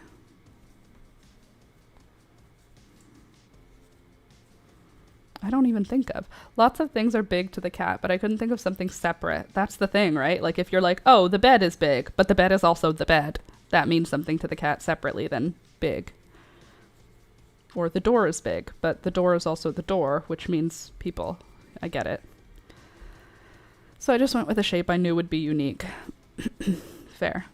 I don't even think of. Lots of things are big to the cat, but I couldn't think of something separate. That's the thing, right? Like if you're like, oh, the bed is big, but the bed is also the bed. That means something to the cat separately than big. Or the door is big, but the door is also the door, which means people. I get it. So I just went with a shape I knew would be unique. Fair.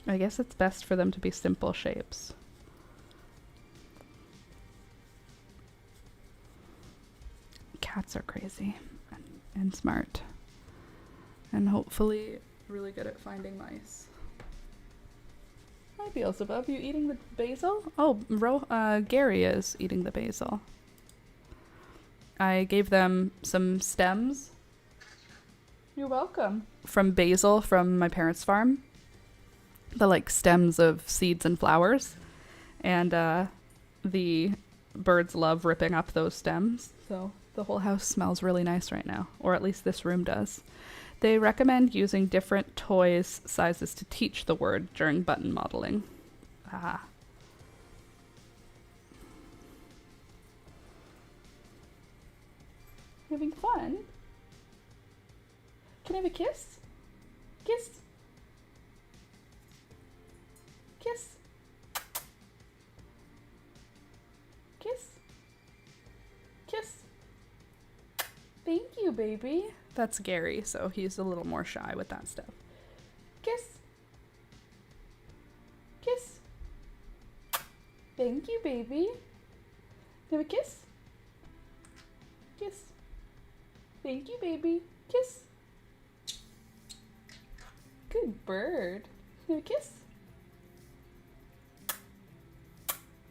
I guess it's best for them to be simple shapes. Cats are crazy and smart. And hopefully really good at finding mice. Hi Beelzebub, you eating the basil? Oh, Gary is eating the basil. I gave them some stems. You're welcome. From basil from my parents' farm. The like stems of seeds and flowers. And the birds love ripping up those stems. So the whole house smells really nice right now. Or at least this room does. They recommend using different toys sizes to teach the word during button modeling. Ah. Having fun? Can I have a kiss? Kiss? Kiss? Kiss? Kiss? Thank you, baby. That's Gary, so he's a little more shy with that stuff. Kiss. Kiss. Thank you, baby. Have a kiss? Kiss. Thank you, baby. Kiss. Good bird. Have a kiss?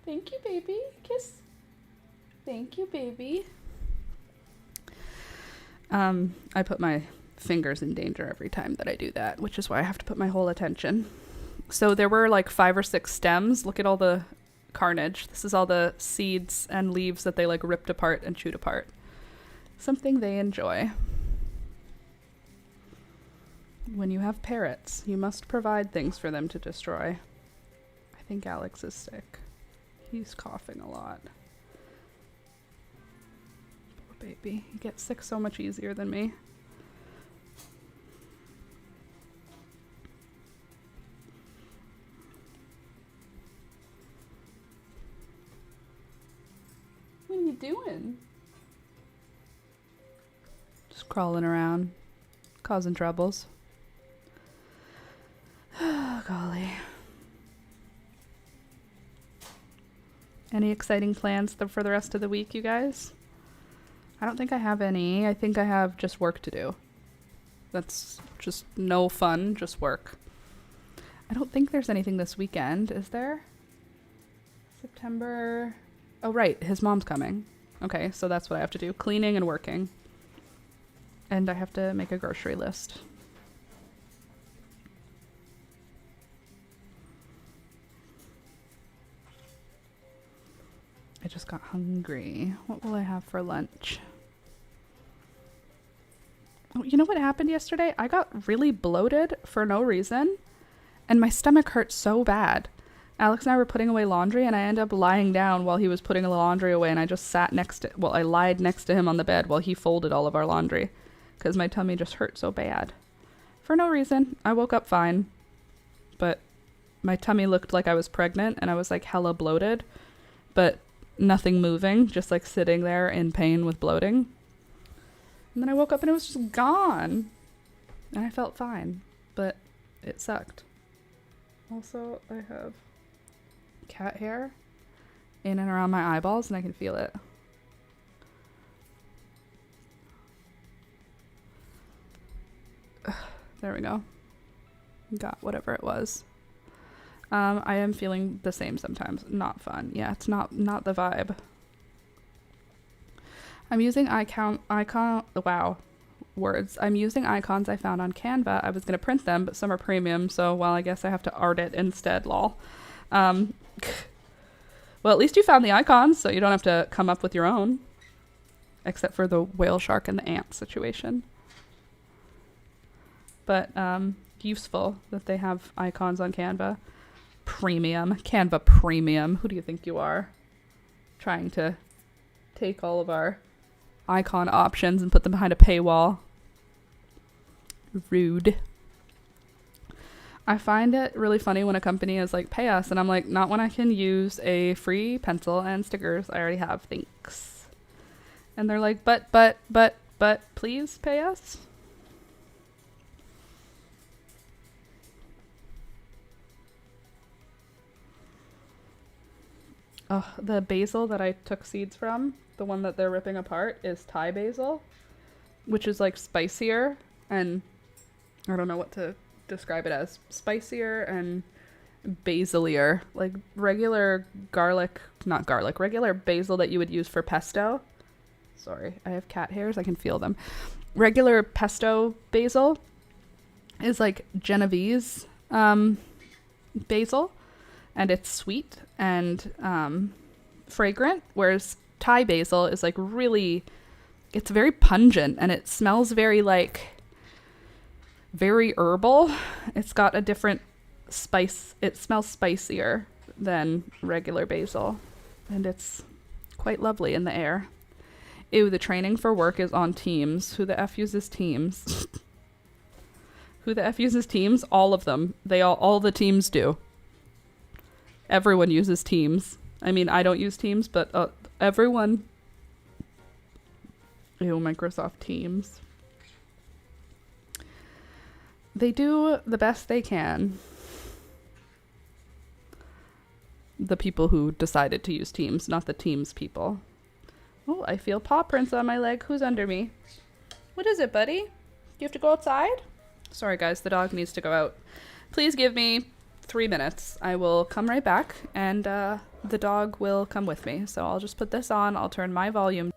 Thank you, baby. Kiss. Thank you, baby. I put my fingers in danger every time that I do that, which is why I have to put my whole attention. So there were like 5 or 6 stems. Look at all the carnage. This is all the seeds and leaves that they like ripped apart and chewed apart. Something they enjoy. When you have parrots, you must provide things for them to destroy. I think Alex is sick. He's coughing a lot. Baby, you get sick so much easier than me. What are you doing? Just crawling around, causing troubles. Oh, golly. Any exciting plans for the rest of the week, you guys? I don't think I have any. I think I have just work to do. That's just no fun, just work. I don't think there's anything this weekend, is there? September... Oh, right. His mom's coming. Okay, so that's what I have to do. Cleaning and working. And I have to make a grocery list. I just got hungry. What will I have for lunch? Oh, you know what happened yesterday? I got really bloated for no reason, and my stomach hurt so bad. Alex and I were putting away laundry, and I ended up lying down while he was putting the laundry away, and I just sat next to, well, I lied next to him on the bed while he folded all of our laundry, because my tummy just hurt so bad. For no reason. I woke up fine, but my tummy looked like I was pregnant, and I was like hella bloated, but nothing moving, just like sitting there in pain with bloating. And then I woke up and it was just gone. And I felt fine, but it sucked. Also, I have cat hair in and around my eyeballs and I can feel it. There we go. Got whatever it was. I am feeling the same sometimes. Not fun. Yeah, it's not the vibe. I'm using I'm using icons I found on Canva. I was going to print them, but some are premium, so, well, I guess I have to art it instead, lol. Well, at least you found the icons, so you don't have to come up with your own. Except for the whale shark and the ant situation. But, useful that they have icons on Canva. Premium. Canva Premium. Who do you think you are? Trying to take all of our icon options and put them behind a paywall. Rude. I find it really funny when a company is like, pay us, and I'm like, not when I can use a free pencil and stickers I already have, thanks. And they're like, but, please pay us? Oh, the basil that I took seeds from, the one that they're ripping apart, is Thai basil, which is like spicier, and I don't know what to describe it as. Spicier and basilier, like regular regular basil that you would use for pesto. Sorry, I have cat hairs, I can feel them. Regular pesto basil is like Genovese basil, and it's sweet and fragrant, whereas Thai basil is like really, it's very pungent and it smells very herbal. It's got a different spice. It smells spicier than regular basil, and it's quite lovely in the air. Ew, the training for work is on Teams. Who the F uses Teams? Who the F uses Teams? All of them. All the teams do. Everyone uses Teams. I mean, I don't use Teams, but everyone. Ew, Microsoft Teams. They do the best they can. The people who decided to use Teams, not the Teams people. Oh, I feel paw prints on my leg. Who's under me? What is it, buddy? You have to go outside? Sorry, guys, the dog needs to go out. Please give me 3 minutes. I will come right back, and the dog will come with me. So I'll just put this on. I'll turn my volume.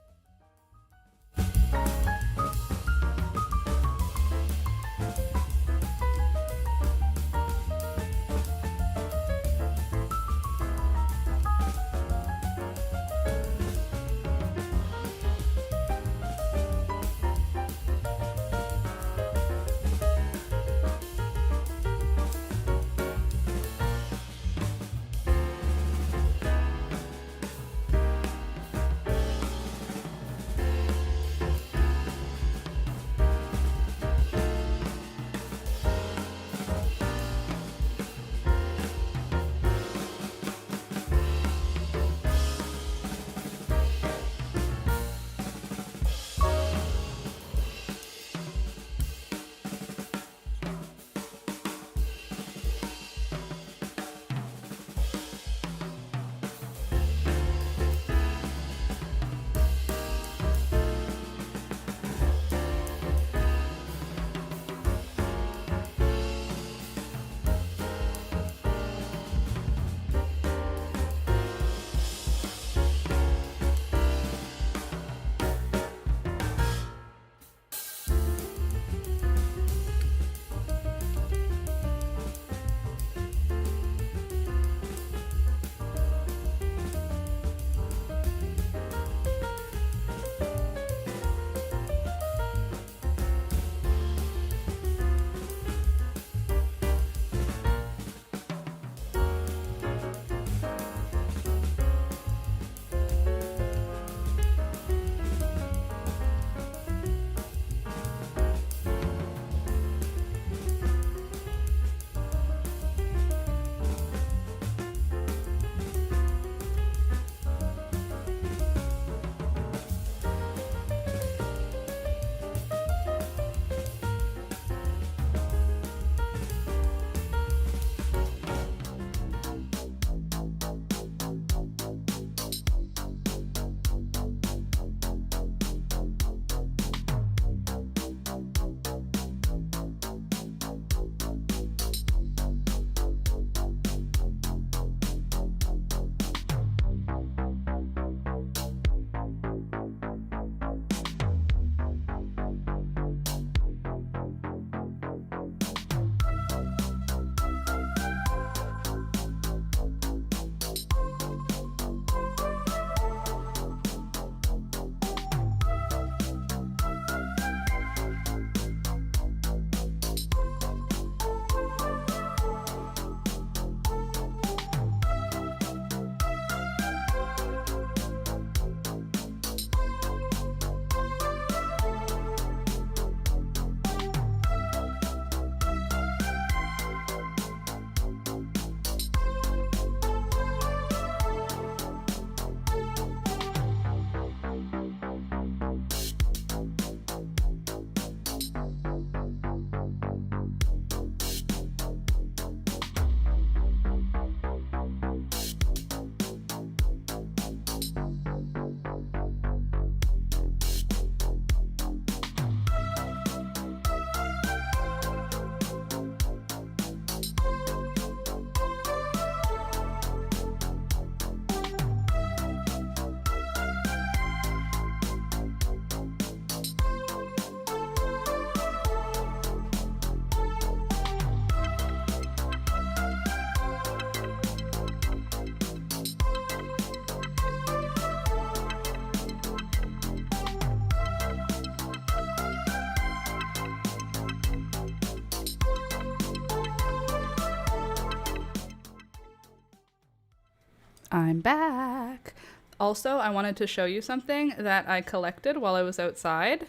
I'm back. Also, I wanted to show you something that I collected while I was outside.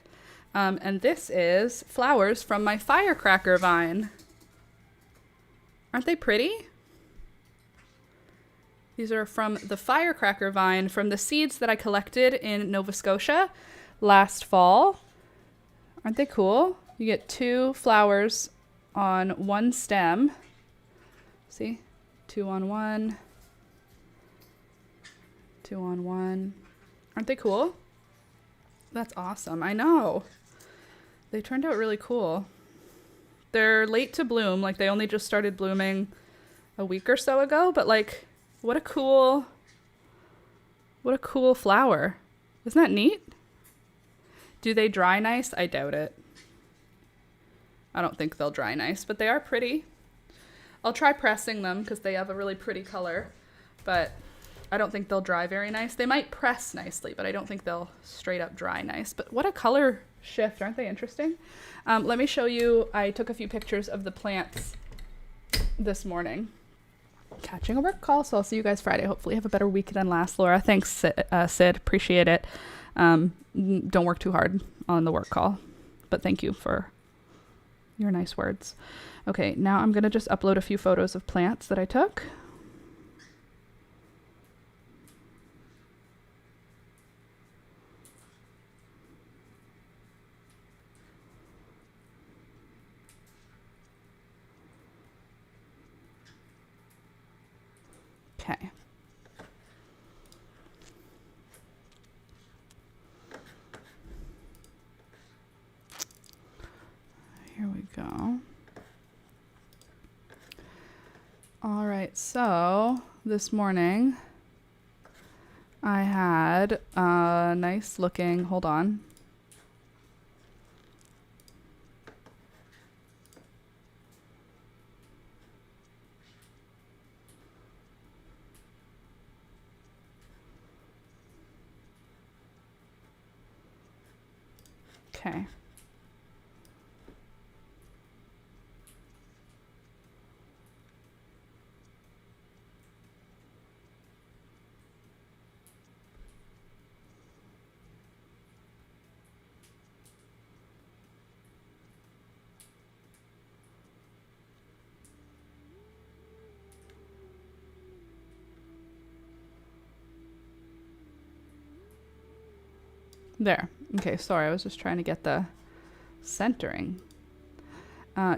And this is flowers from my firecracker vine. Aren't they pretty? These are from the firecracker vine from the seeds that I collected in Nova Scotia last fall. Aren't they cool? You get 2 flowers on one stem. See? 2 on one. 2 on one. Aren't they cool? That's awesome. I know. They turned out really cool. They're late to bloom. Like, they only just started blooming a week or so ago, but like, what a cool flower. Isn't that neat? Do they dry nice? I doubt it. I don't think they'll dry nice, but they are pretty. I'll try pressing them because they have a really pretty color, but I don't think they'll dry very nice. They might press nicely, but I don't think they'll straight up dry nice. But what a color shift. Aren't they interesting? Let me show you. I took a few pictures of the plants this morning. Catching a work call, so I'll see you guys Friday. Hopefully you have a better week than last, Laura. Thanks, Sid. Appreciate it. Don't work too hard on the work call, but thank you for your nice words. Okay, now I'm going to just upload a few photos of plants that I took. Okay. Here we go. All right, so this morning I had a nice looking, hold on. Okay. There. Okay, sorry, I was just trying to get the centering.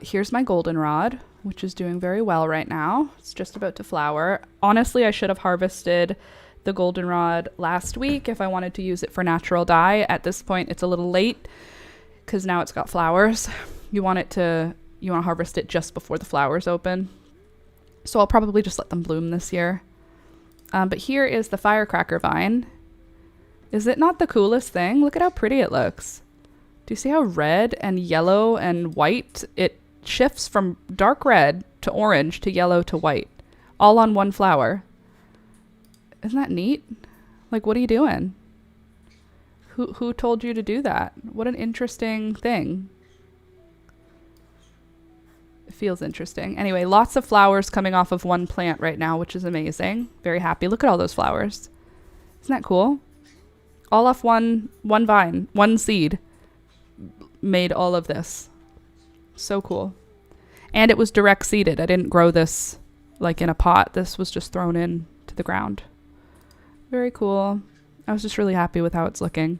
Here's my goldenrod, which is doing very well right now. It's just about to flower. Honestly, I should have harvested the goldenrod last week if I wanted to use it for natural dye. At this point, it's a little late because now it's got flowers. You want to harvest it just before the flowers open. So I'll probably just let them bloom this year. But here is the firecracker vine. Is it not the coolest thing? Look at how pretty it looks. Do you see how red and yellow and white? It shifts from dark red to orange to yellow to white, all on one flower. Isn't that neat? Like, what are you doing? Who told you to do that? What an interesting thing. It feels interesting. Anyway, lots of flowers coming off of one plant right now, which is amazing. Very happy. Look at all those flowers. Isn't that cool? All off one vine, one seed made all of this. So cool. And it was direct seeded. I didn't grow this like in a pot. This was just thrown in to the ground. Very cool. I was just really happy with how it's looking.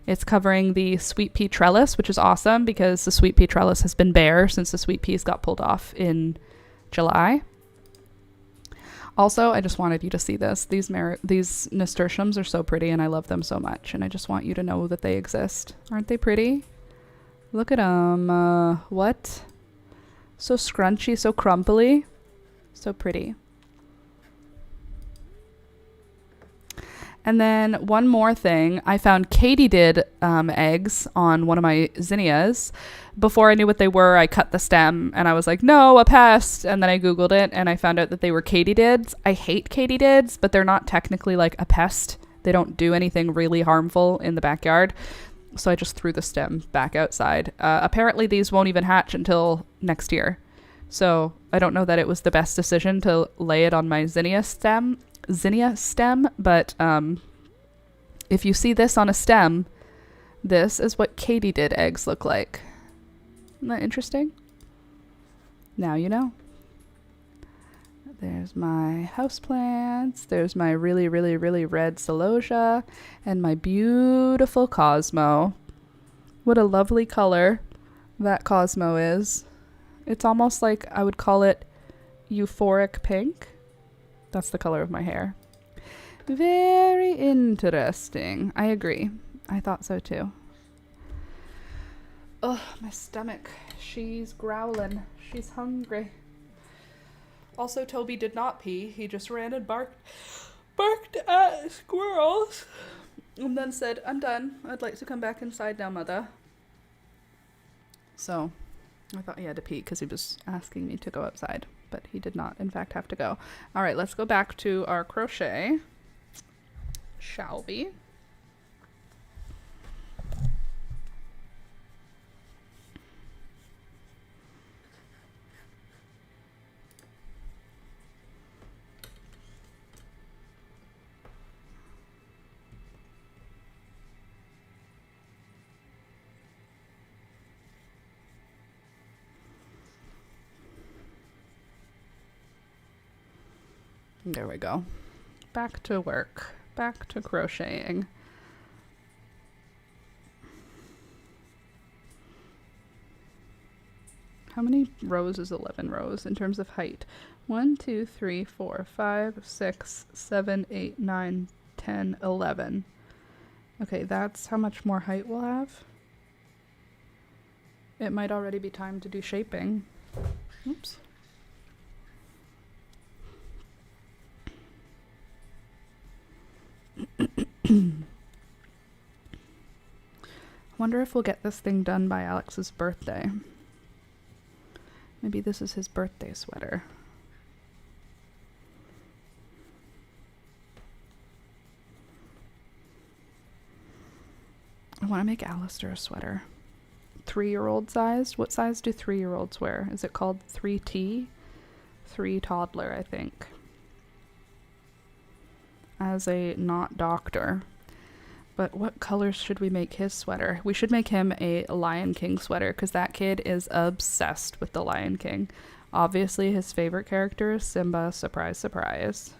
It's covering the sweet pea trellis, which is awesome because the sweet pea trellis has been bare since the sweet peas got pulled off in July. Also, I just wanted you to see this. These nasturtiums are so pretty and I love them so much. And I just want you to know that they exist. Aren't they pretty? Look at them. What? So scrunchy, so crumply. So pretty. And then one more thing. I found katydid eggs on one of my zinnias. Before I knew what they were, I cut the stem and I was like, no, a pest. And then I Googled it and I found out that they were katydids. I hate katydids, but they're not technically like a pest. They don't do anything really harmful in the backyard. So I just threw the stem back outside. Apparently these won't even hatch until next year. So I don't know that it was the best decision to lay it on my zinnia stem. zinnia stem, but if you see this on a stem, this is what katydid eggs look like. Isn't that interesting? Now you know. There's my houseplants. There's my really, really, really red celosia and my beautiful Cosmo. What a lovely color that Cosmo is. It's almost like I would call it euphoric pink. That's the color of my hair. Very interesting. I agree. I thought so too. Ugh, my stomach. She's growling. She's hungry. Also, Toby did not pee. He just ran and barked at squirrels. And then said, I'm done. I'd like to come back inside now, mother. So, I thought he had to pee because he was asking me to go outside. But he did not, in fact, have to go. All right, let's go back to our crochet. Shall we? There we go. Back to work. Back to crocheting. How many rows is 11 rows in terms of height? 1, 2, 3, 4, 5, 6, 7, 8, 9, 10, 11. Okay, that's how much more height we'll have. It might already be time to do shaping. Oops. Wonder if we'll get this thing done by Alex's birthday. Maybe this is his birthday sweater. I want to make Alistair a sweater. 3-year-old sized? What size do 3-year-olds wear? Is it called 3T? 3 toddler, I think. As a not doctor. But what colors should we make his sweater? We should make him a Lion King sweater because that kid is obsessed with the Lion King. Obviously, his favorite character is Simba. Surprise, surprise.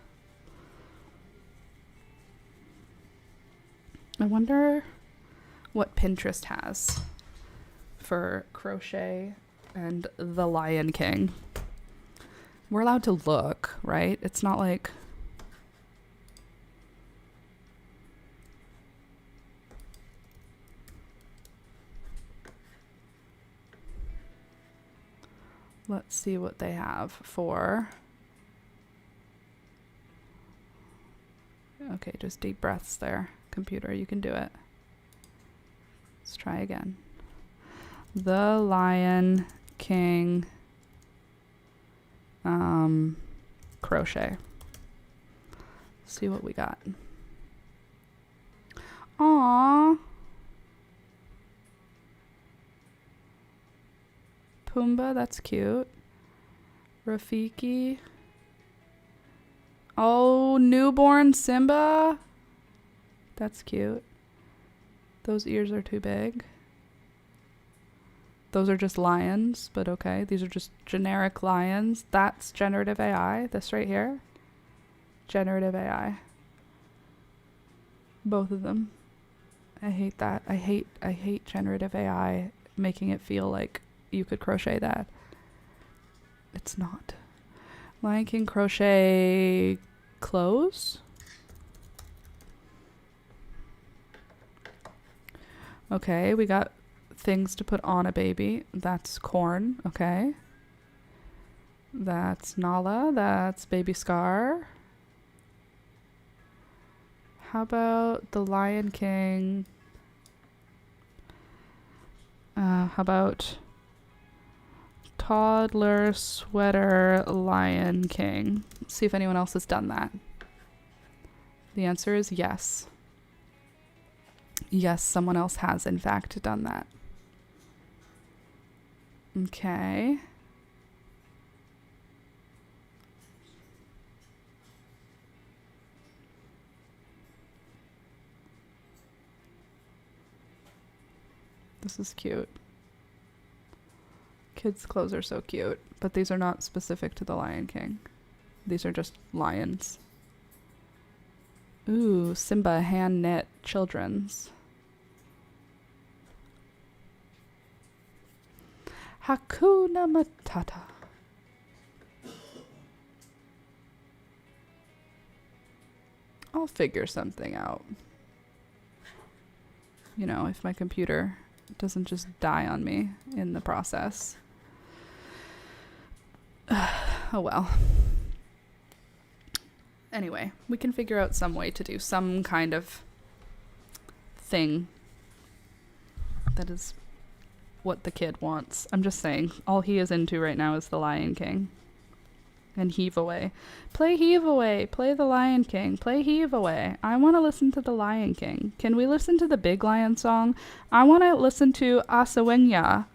I wonder what Pinterest has for crochet and the Lion King. We're allowed to look, right? It's not like... Let's see what they have for... Okay, just deep breaths there. Computer, you can do it. Let's try again. The Lion King crochet. See what we got. Aww. Pumbaa, that's cute. Rafiki. Oh, newborn Simba. That's cute. Those ears are too big. Those are just lions, but okay. These are just generic lions. That's generative AI. This right here. Generative AI. Both of them. I hate that. I hate generative AI making it feel like you could crochet that. It's not. Lion King crochet clothes. Okay, we got things to put on a baby. That's corn. Okay. That's Nala. That's baby Scar. How about the Lion King? How about toddler sweater Lion King? Let's see if anyone else has done that. The answer is yes. Yes, someone else has in fact done that. Okay. This is cute. Kids' clothes are so cute, but these are not specific to the Lion King. These are just lions. Ooh, Simba hand knit children's. Hakuna Matata. I'll figure something out. You know, if my computer doesn't just die on me in the process. Oh well. Anyway, we can figure out some way to do some kind of thing that is what the kid wants. I'm just saying, all he is into right now is the Lion King. And Heave Away. Play Heave Away. Play the Lion King. Play Heave Away. I want to listen to the Lion King. Can we listen to the Big Lion song? I want to listen to Asawenya.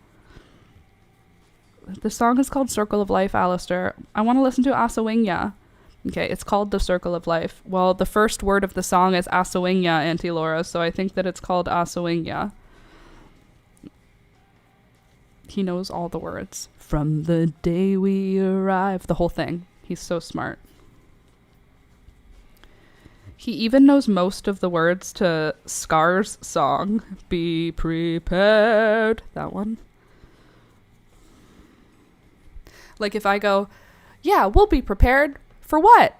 The song is called Circle of Life, Alistair. I want to listen to Asawenya. Okay, it's called The Circle of Life. Well, the first word of the song is Asawenya, Auntie Laura, so I think that it's called Asawenya. He knows all the words. From the day we arrive. The whole thing. He's so smart. He even knows most of the words to Scar's song. Be prepared. That one. Like if I go, yeah, we'll be prepared. For what?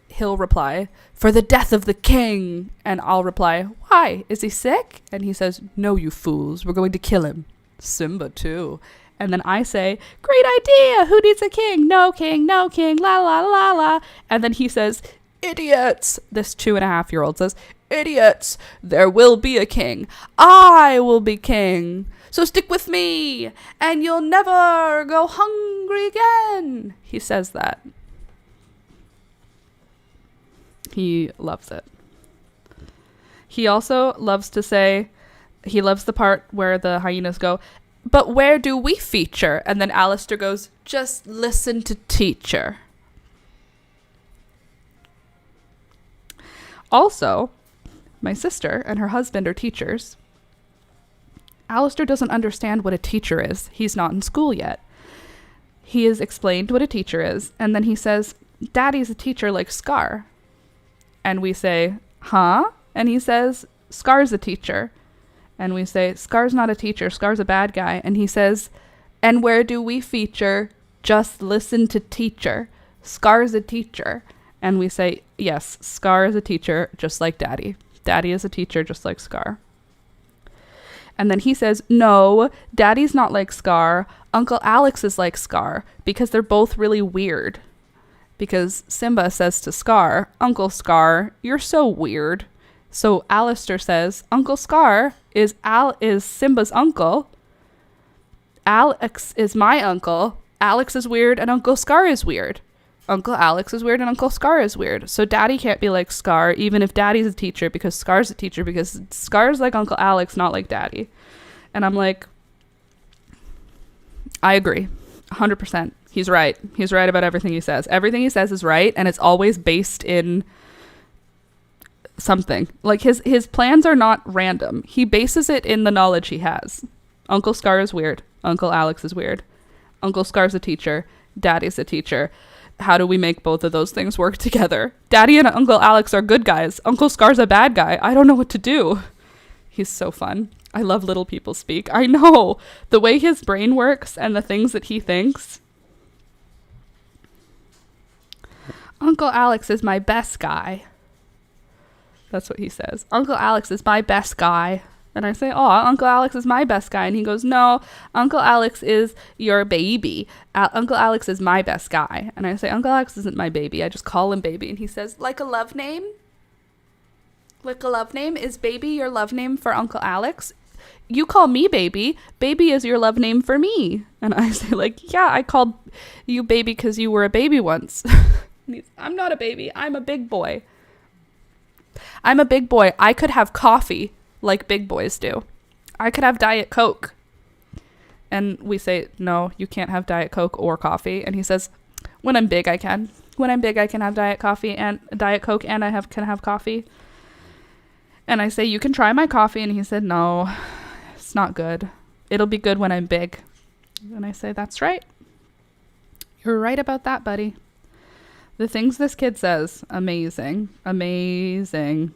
He'll reply, for the death of the king. And I'll reply, why? Is he sick? And he says, no, you fools. We're going to kill him. Simba too. And then I say, great idea. Who needs a king? No king, no king. La la la la. And then he says, idiots. This 2.5-year-old says, idiots. There will be a king. I will be king. So stick with me and you'll never go hungry again. He says that. He loves it. He also loves to say, he loves the part where the hyenas go, but where do we feature? And then Alistair goes, just listen to teacher. Also, my sister and her husband are teachers. Alistair doesn't understand what a teacher is. He's not in school yet. He has explained what a teacher is, and then he says, Daddy's a teacher like Scar. And we say, huh? And he says, Scar's a teacher. And we say, Scar's not a teacher. Scar's a bad guy. And he says, and where do we feature? Just listen to teacher. Scar's a teacher. And we say, yes, Scar is a teacher just like Daddy. Daddy is a teacher just like Scar. And then he says, no, Daddy's not like Scar. Uncle Alex is like Scar because they're both really weird. Because Simba says to Scar, Uncle Scar, you're so weird. So Alistair says, Uncle Scar is Simba's uncle. Alex is my uncle. Alex is weird and Uncle Scar is weird. Uncle Alex is weird and Uncle Scar is weird. So Daddy can't be like Scar, even if Daddy's a teacher, because Scar's a teacher, because Scar's like Uncle Alex, not like Daddy. And I'm like, I agree. 100%. He's right. He's right about everything he says. Everything he says is right, and it's always based in something. Like his plans are not random. He bases it in the knowledge he has. Uncle Scar is weird. Uncle Alex is weird. Uncle Scar's a teacher. Daddy's a teacher. How do we make both of those things work together? Daddy and Uncle Alex are good guys. Uncle Scar's a bad guy. I don't know what to do. He's so fun. I love little people speak. I know. The way his brain works and the things that he thinks. Uncle Alex is my best guy. That's what he says. Uncle Alex is my best guy. And I say, oh, Uncle Alex is my best guy. And he goes, no, Uncle Alex is your baby. Uncle Alex is my best guy. And I say, Uncle Alex isn't my baby. I just call him baby. And he says, like a love name? Like a love name? Is baby your love name for Uncle Alex? You call me baby. Baby is your love name for me. And I say, like, yeah, I called you baby because you were a baby once. I'm not a baby. I'm a big boy. I'm a big boy. I could have coffee like big boys do. I could have Diet Coke. And we say, no, you can't have Diet Coke or coffee. And he says, when I'm big, I can. When I'm big, I can have Diet Coffee and Diet Coke, and can have coffee. And I say, you can try my coffee. And he said, no, it's not good. it'll be good when I'm big. And I say, that's right. You're right about that, buddy. The things this kid says, amazing. Amazing.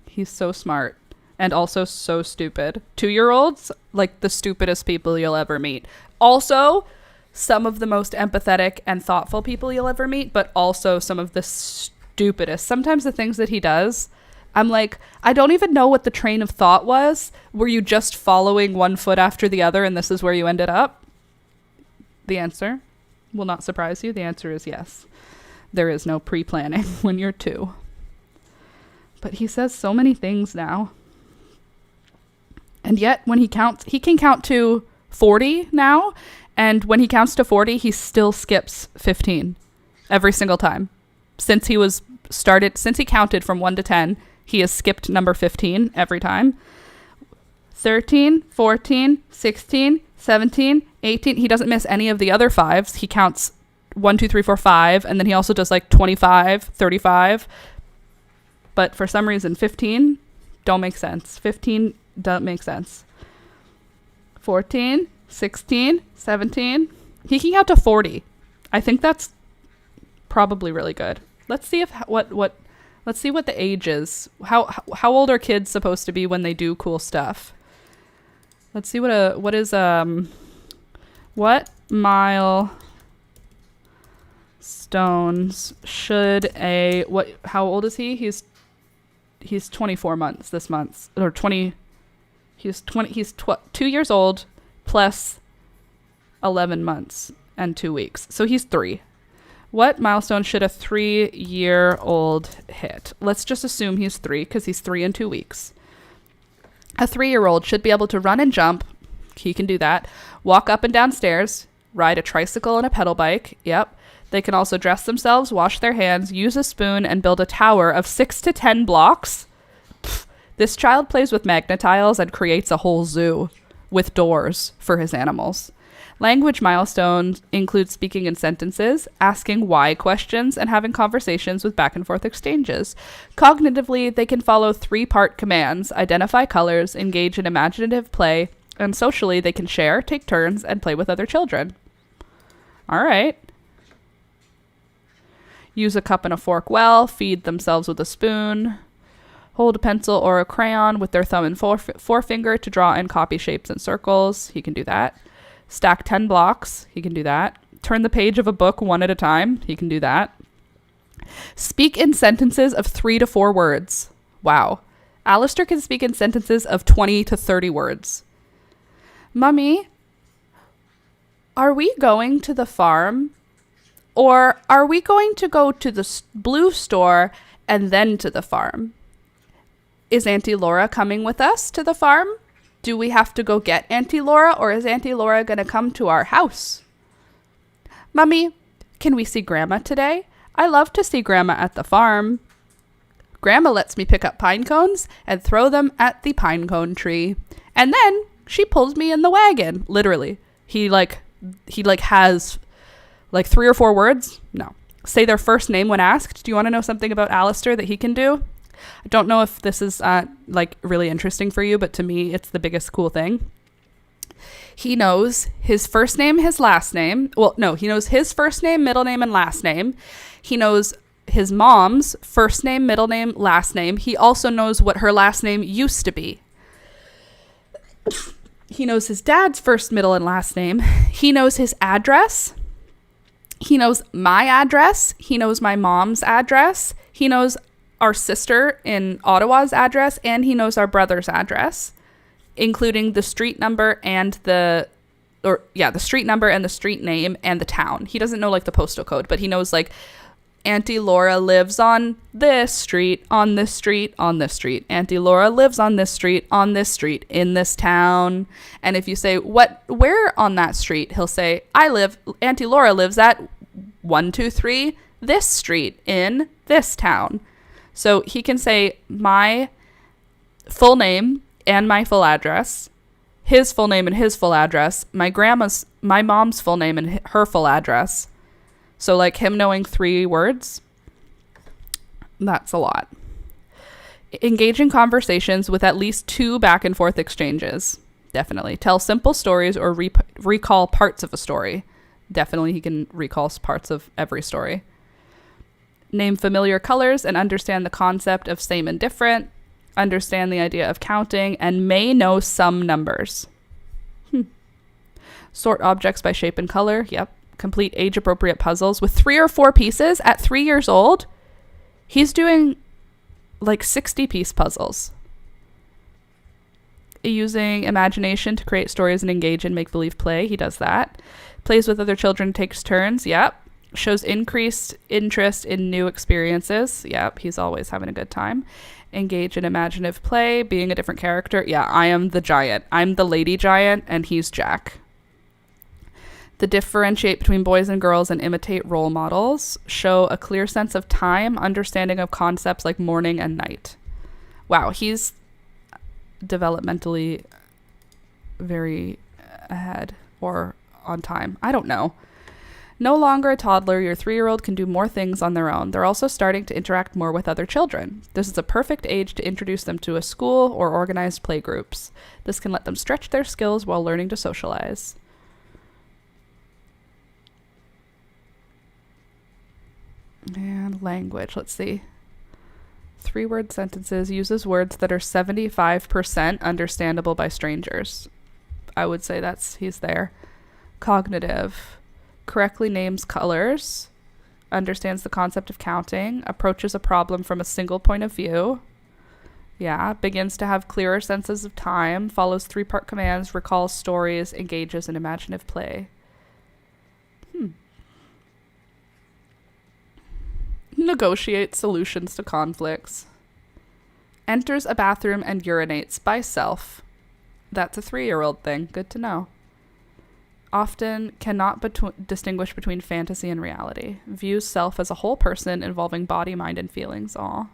He's so smart and also so stupid. 2-year-olds, like the stupidest people you'll ever meet. Also, some of the most empathetic and thoughtful people you'll ever meet, but also some of the stupidest. Sometimes the things that he does, I'm like, I don't even know what the train of thought was. Were you just following one foot after the other and this is where you ended up? The answer will not surprise you. The answer is yes. There is no pre-planning when you're 2. But he says so many things now. And yet when he counts, he can count to 40 now. And when he counts to 40, he still skips 15 every single time. Since he counted from 1 to 10, he has skipped number 15 every time. 13, 14, 16, 17, 18. He doesn't miss any of the other 5s. He counts 1, 2, 3, 4, 5. And then he also does like 25, 35. But for some reason, 15 don't make sense. 15 doesn't make sense. 14, 16, 17. He can count to 40. I think that's probably really good. Let's see if let's see what the age is. How old are kids supposed to be when they do cool stuff? Let's see what milestones should how old is he? He's 24 months this month, or 20. He's 2 years old plus 11 months and 2 weeks. So he's 3. What milestone should a 3-year-old hit? Let's just assume he's 3 because he's 3 in 2 weeks. A 3-year-old should be able to run and jump. He can do that. Walk up and down stairs. Ride a tricycle and a pedal bike. Yep. They can also dress themselves, wash their hands, use a spoon, and build a tower of 6 to 10 blocks. Pfft. This child plays with magnetiles and creates a whole zoo with doors for his animals. Language milestones include speaking in sentences, asking why questions, and having conversations with back and forth exchanges. Cognitively, they can follow 3-part commands, identify colors, engage in imaginative play, and socially, they can share, take turns, and play with other children. All right. Use a cup and a fork well, feed themselves with a spoon, hold a pencil or a crayon with their thumb and forefinger to draw in copy shapes and circles. He can do that. Stack 10 blocks. He can do that. Turn the page of a book one at a time. He can do that. Speak in sentences of 3 to 4 words. Wow. Alistair can speak in sentences of 20 to 30 words. Mummy, are we going to the farm? Or are we going to go to the blue store and then to the farm? Is Auntie Laura coming with us to the farm? Do we have to go get Auntie Laura, or is Auntie Laura going to come to our house? Mummy, can we see Grandma today? I love to see Grandma at the farm. Grandma lets me pick up pine cones and throw them at the pine cone tree. And then she pulls me in the wagon. Literally. He has 3 or 4 words. No. Say their first name when asked. Do you want to know something about Alistair that he can do? I don't know if this is really interesting for you, but to me, it's the biggest cool thing. He knows his first name, his last name. Well, no, he knows his first name, middle name, and last name. He knows his mom's first name, middle name, last name. He also knows what her last name used to be. He knows his dad's first, middle, and last name. He knows his address. He knows my address. He knows my mom's address. He knows our sister in Ottawa's address, and he knows our brother's address, including the street number and the street number and the street name and the town. He doesn't know the postal code, but he knows Auntie Laura lives on this street, on this street, on this street. Auntie Laura lives on this street, in this town. And if you say, where on that street? He'll say, Auntie Laura lives at 123 this street in this town. So he can say my full name and my full address, his full name and his full address, my mom's full name and her full address. So him knowing 3 words, that's a lot. Engage in conversations with at least 2 back and forth exchanges. Definitely. Tell simple stories or recall parts of a story. Definitely he can recall parts of every story. Name familiar colors and understand the concept of same and different. Understand the idea of counting and may know some numbers. Sort objects by shape and color. Yep. Complete age-appropriate puzzles with 3 or 4 pieces at 3 years old. He's doing like 60-piece puzzles. Using imagination to create stories and engage in make-believe play. He does that. Plays with other children, takes turns. Yep. Shows increased interest in new experiences. Yep. He's always having a good time. Engage in imaginative play, being a different character. Yeah, I am the giant. I'm the lady giant, and he's Jack. The differentiate between boys and girls and imitate role models. Show a clear sense of time, understanding of concepts like morning and night. Wow, he's developmentally very ahead or on time. I don't know. No longer a toddler, your 3-year-old can do more things on their own. They're also starting to interact more with other children. This is a perfect age to introduce them to a school or organized play groups. This can let them stretch their skills while learning to socialize. And language, let's see. 3-word sentences, uses words that are 75% understandable by strangers. I would say he's there. Cognitive, correctly names colors, understands the concept of counting, approaches a problem from a single point of view. Yeah, begins to have clearer senses of time, follows 3-part commands, recalls stories, engages in imaginative play. Negotiates solutions to conflicts. Enters a bathroom and urinates by self. That's a 3-year-old thing. Good to know. Often cannot distinguish between fantasy and reality. Views self as a whole person involving body, mind, and feelings. Aw.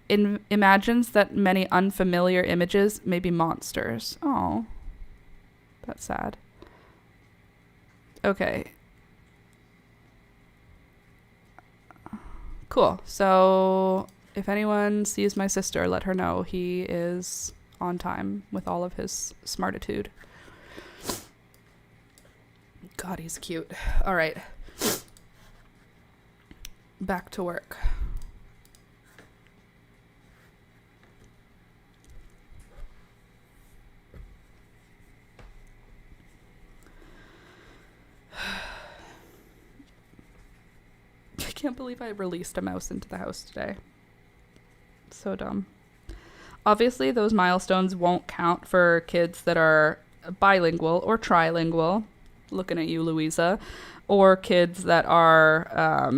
Imagines that many unfamiliar images may be monsters. Oh, that's sad. Okay. Cool. So if anyone sees my sister, let her know he is on time with all of his smartitude. God, he's cute. All right. Back to work. I can't believe I released a mouse into the house today. So dumb. Obviously, those milestones won't count for kids that are bilingual or trilingual. Looking at you, Louisa. Or kids that are...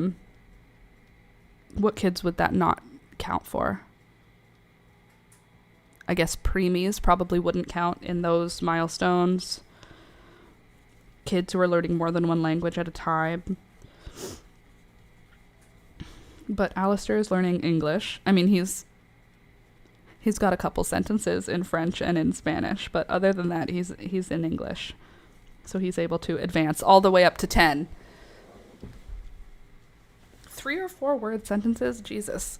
what kids would that not count for? I guess preemies probably wouldn't count in those milestones. Kids who are learning more than one language at a time. But Alistair is learning English. I mean, he's got a couple sentences in French and in Spanish, but other than that, he's in English. So he's able to advance all the way up to 10. 3 or 4 word sentences? Jesus.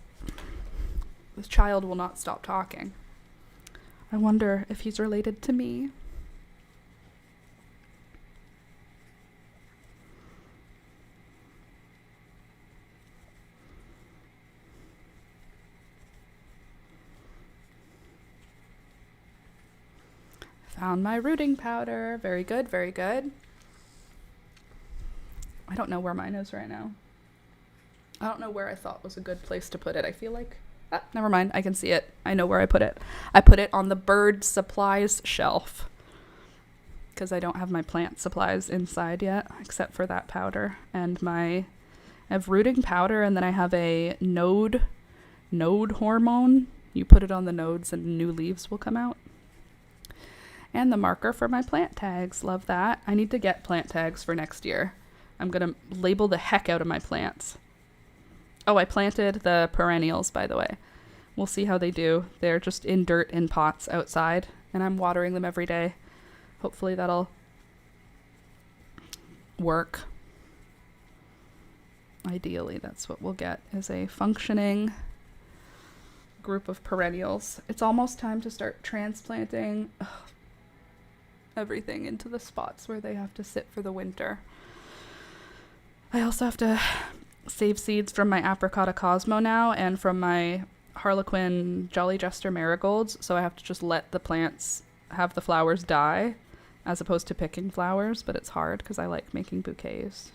This child will not stop talking. I wonder if he's related to me. Found my rooting powder. Very good, very good. I don't know where mine is right now. I don't know where I thought was a good place to put it. I feel like... never mind. I can see it. I know where I put it. I put it on the bird supplies shelf. Because I don't have my plant supplies inside yet, except for that powder. And I have rooting powder, and then I have a node hormone. You put it on the nodes and new leaves will come out. And the marker for my plant tags. Love that. I need to get plant tags for next year. I'm going to label the heck out of my plants. Oh, I planted the perennials, by the way. We'll see how they do. They're just in dirt in pots outside, and I'm watering them every day. Hopefully that'll work. Ideally, that's what we'll get, is a functioning group of perennials. It's almost time to start transplanting. Ugh, everything into the spots where they have to sit for the winter. I also have to save seeds from my Apricota Cosmo now and from my Harlequin Jolly Jester marigolds, so I have to just let the plants have the flowers die as opposed to picking flowers, but it's hard because I like making bouquets.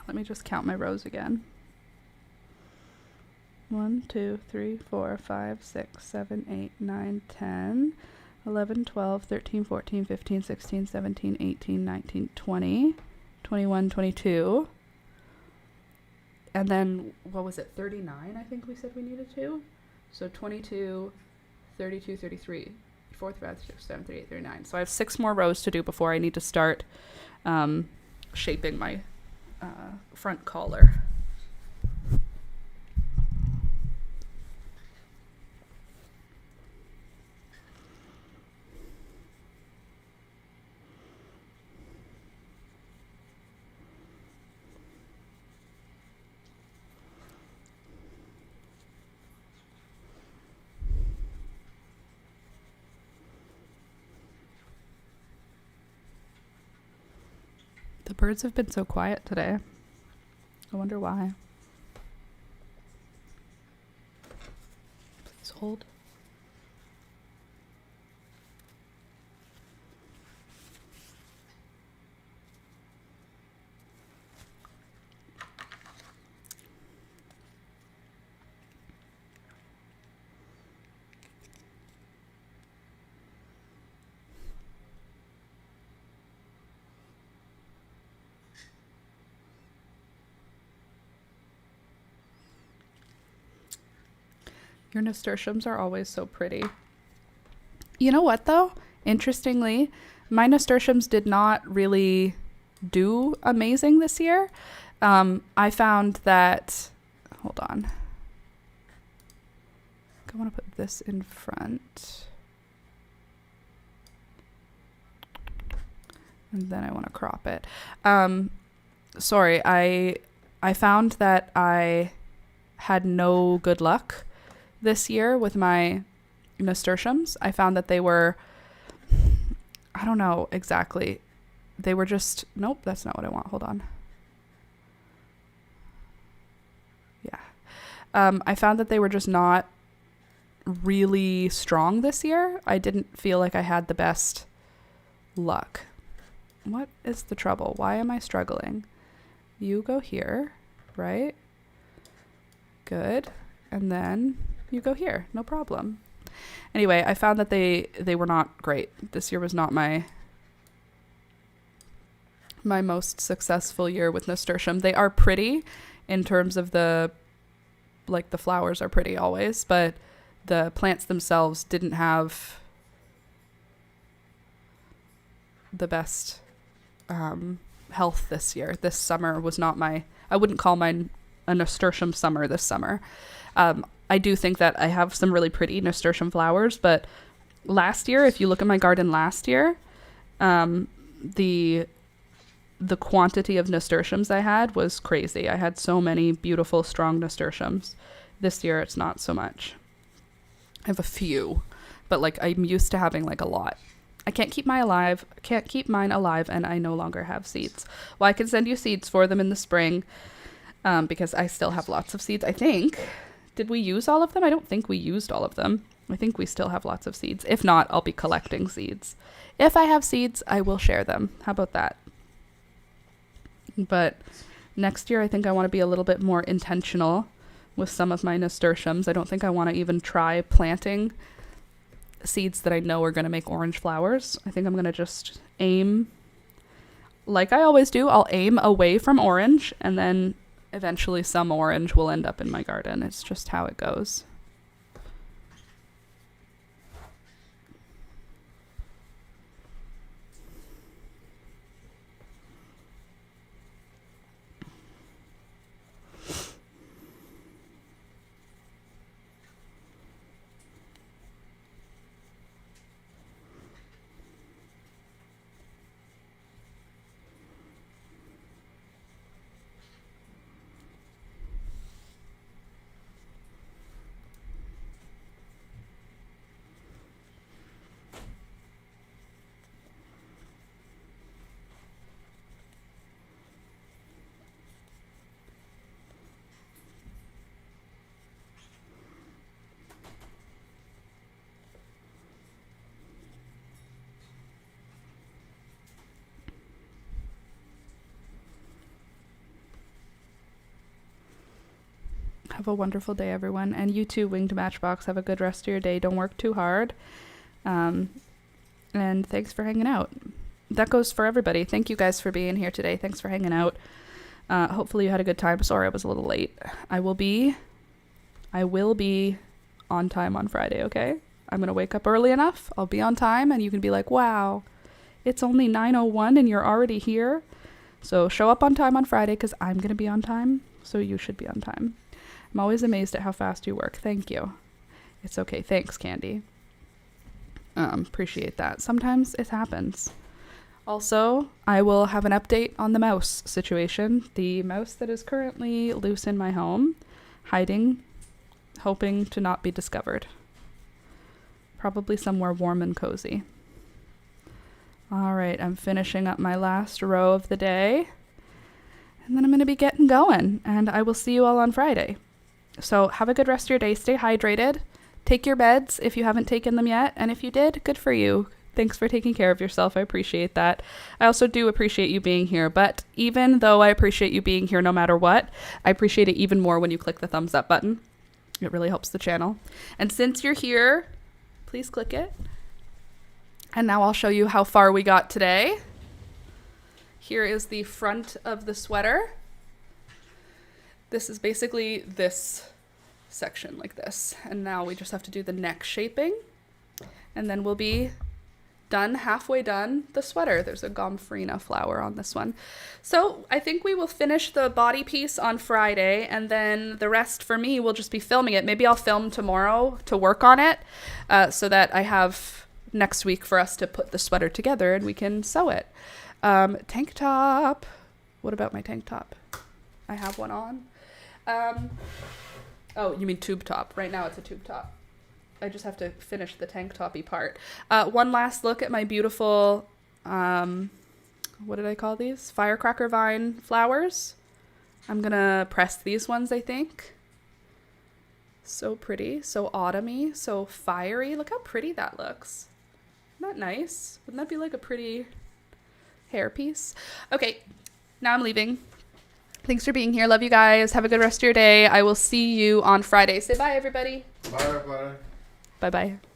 Let me just count my rows again. 1, 2, 3, 4, 5, 6, 7, 8, 9, 10, 11, 12, 13, 14, 15, 16, 17, 18, 19, 20, 21, 22. And then, what was it, 39 I think we said we needed to? So 22, 32, 33, 4, 5, 6, 7, 38, 39. So I have 6 more rows to do before I need to start shaping my front collar. The birds have been so quiet today. I wonder why. Please hold. Your nasturtiums are always so pretty. You know what, though? Interestingly, my nasturtiums did not really do amazing this year. I found that... Hold on. I want to put this in front. And then I want to crop it. Sorry, I found that I had no good luck this year with my nasturtiums. I found that they were, I don't know exactly. They were just, nope, that's not what I want. Hold on. Yeah. I found that they were just not really strong this year. I didn't feel like I had the best luck. What is the trouble? Why am I struggling? You go here, right? Good. And then you go here, no problem. Anyway, I found that they were not great. This year was not my most successful year with nasturtium. They are pretty in terms of the flowers are pretty always, but the plants themselves didn't have the best health this year. This summer was not I wouldn't call mine a nasturtium summer this summer. I do think that I have some really pretty nasturtium flowers, but last year, if you look at my garden last year, the quantity of nasturtiums I had was crazy. I had so many beautiful, strong nasturtiums. This year, it's not so much. I have a few, but I'm used to having a lot. I can't keep mine alive, and I no longer have seeds. Well, I can send you seeds for them in the spring, because I still have lots of seeds, I think. Did we use all of them? I don't think we used all of them. I think we still have lots of seeds. If not, I'll be collecting seeds. If I have seeds, I will share them. How about that? But next year, I think I want to be a little bit more intentional with some of my nasturtiums. I don't think I want to even try planting seeds that I know are going to make orange flowers. I think I'm going to just aim, like I always do, I'll aim away from orange, and then eventually some orange will end up in my garden. It's just how it goes. Have a wonderful day, everyone. And you too, Winged Matchbox. Have a good rest of your day. Don't work too hard. And thanks for hanging out. That goes for everybody. Thank you guys for being here today. Thanks for hanging out. Hopefully you had a good time. Sorry I was a little late. I will be on time on Friday, okay? I'm going to wake up early enough. I'll be on time, and you can be like, wow, it's only 9:01 and you're already here. So show up on time on Friday because I'm going to be on time, so you should be on time. I'm always amazed at how fast you work. Thank you. It's okay. Thanks, Candy. Appreciate that. Sometimes it happens. Also, I will have an update on the mouse situation. The mouse that is currently loose in my home, hiding, hoping to not be discovered. Probably somewhere warm and cozy. All right, I'm finishing up my last row of the day. And then I'm going to be getting going. And I will see you all on Friday. So have a good rest of your day. Stay hydrated. Take your meds if you haven't taken them yet. And if you did, good for you. Thanks for taking care of yourself. I appreciate that. I also do appreciate you being here. But even though I appreciate you being here no matter what, I appreciate it even more when you click the thumbs up button. It really helps the channel. And since you're here, please click it. And now I'll show you how far we got today. Here is the front of the sweater. This is basically this section like this. And now we just have to do the neck shaping. And then we'll be done, halfway done the sweater. There's a gomphrena flower on this one. So I think we will finish the body piece on Friday, and then the rest for me will just be filming it. Maybe I'll film tomorrow to work on it so that I have next week for us to put the sweater together and we can sew it. Tank top. What about my tank top? I have one on. Oh, you mean tube top. Right now it's a tube top. I just have to finish the tank toppy part. One last look at my beautiful, what did I call these? Firecracker vine flowers. I'm gonna press these ones, I think. So pretty, so autumny, so fiery. Look how pretty that looks. Isn't that nice? Wouldn't that be like a pretty hairpiece? Okay, now I'm leaving. Thanks for being here. Love you guys. Have a good rest of your day. I will see you on Friday. Say bye, everybody. Bye, everybody. Bye-bye.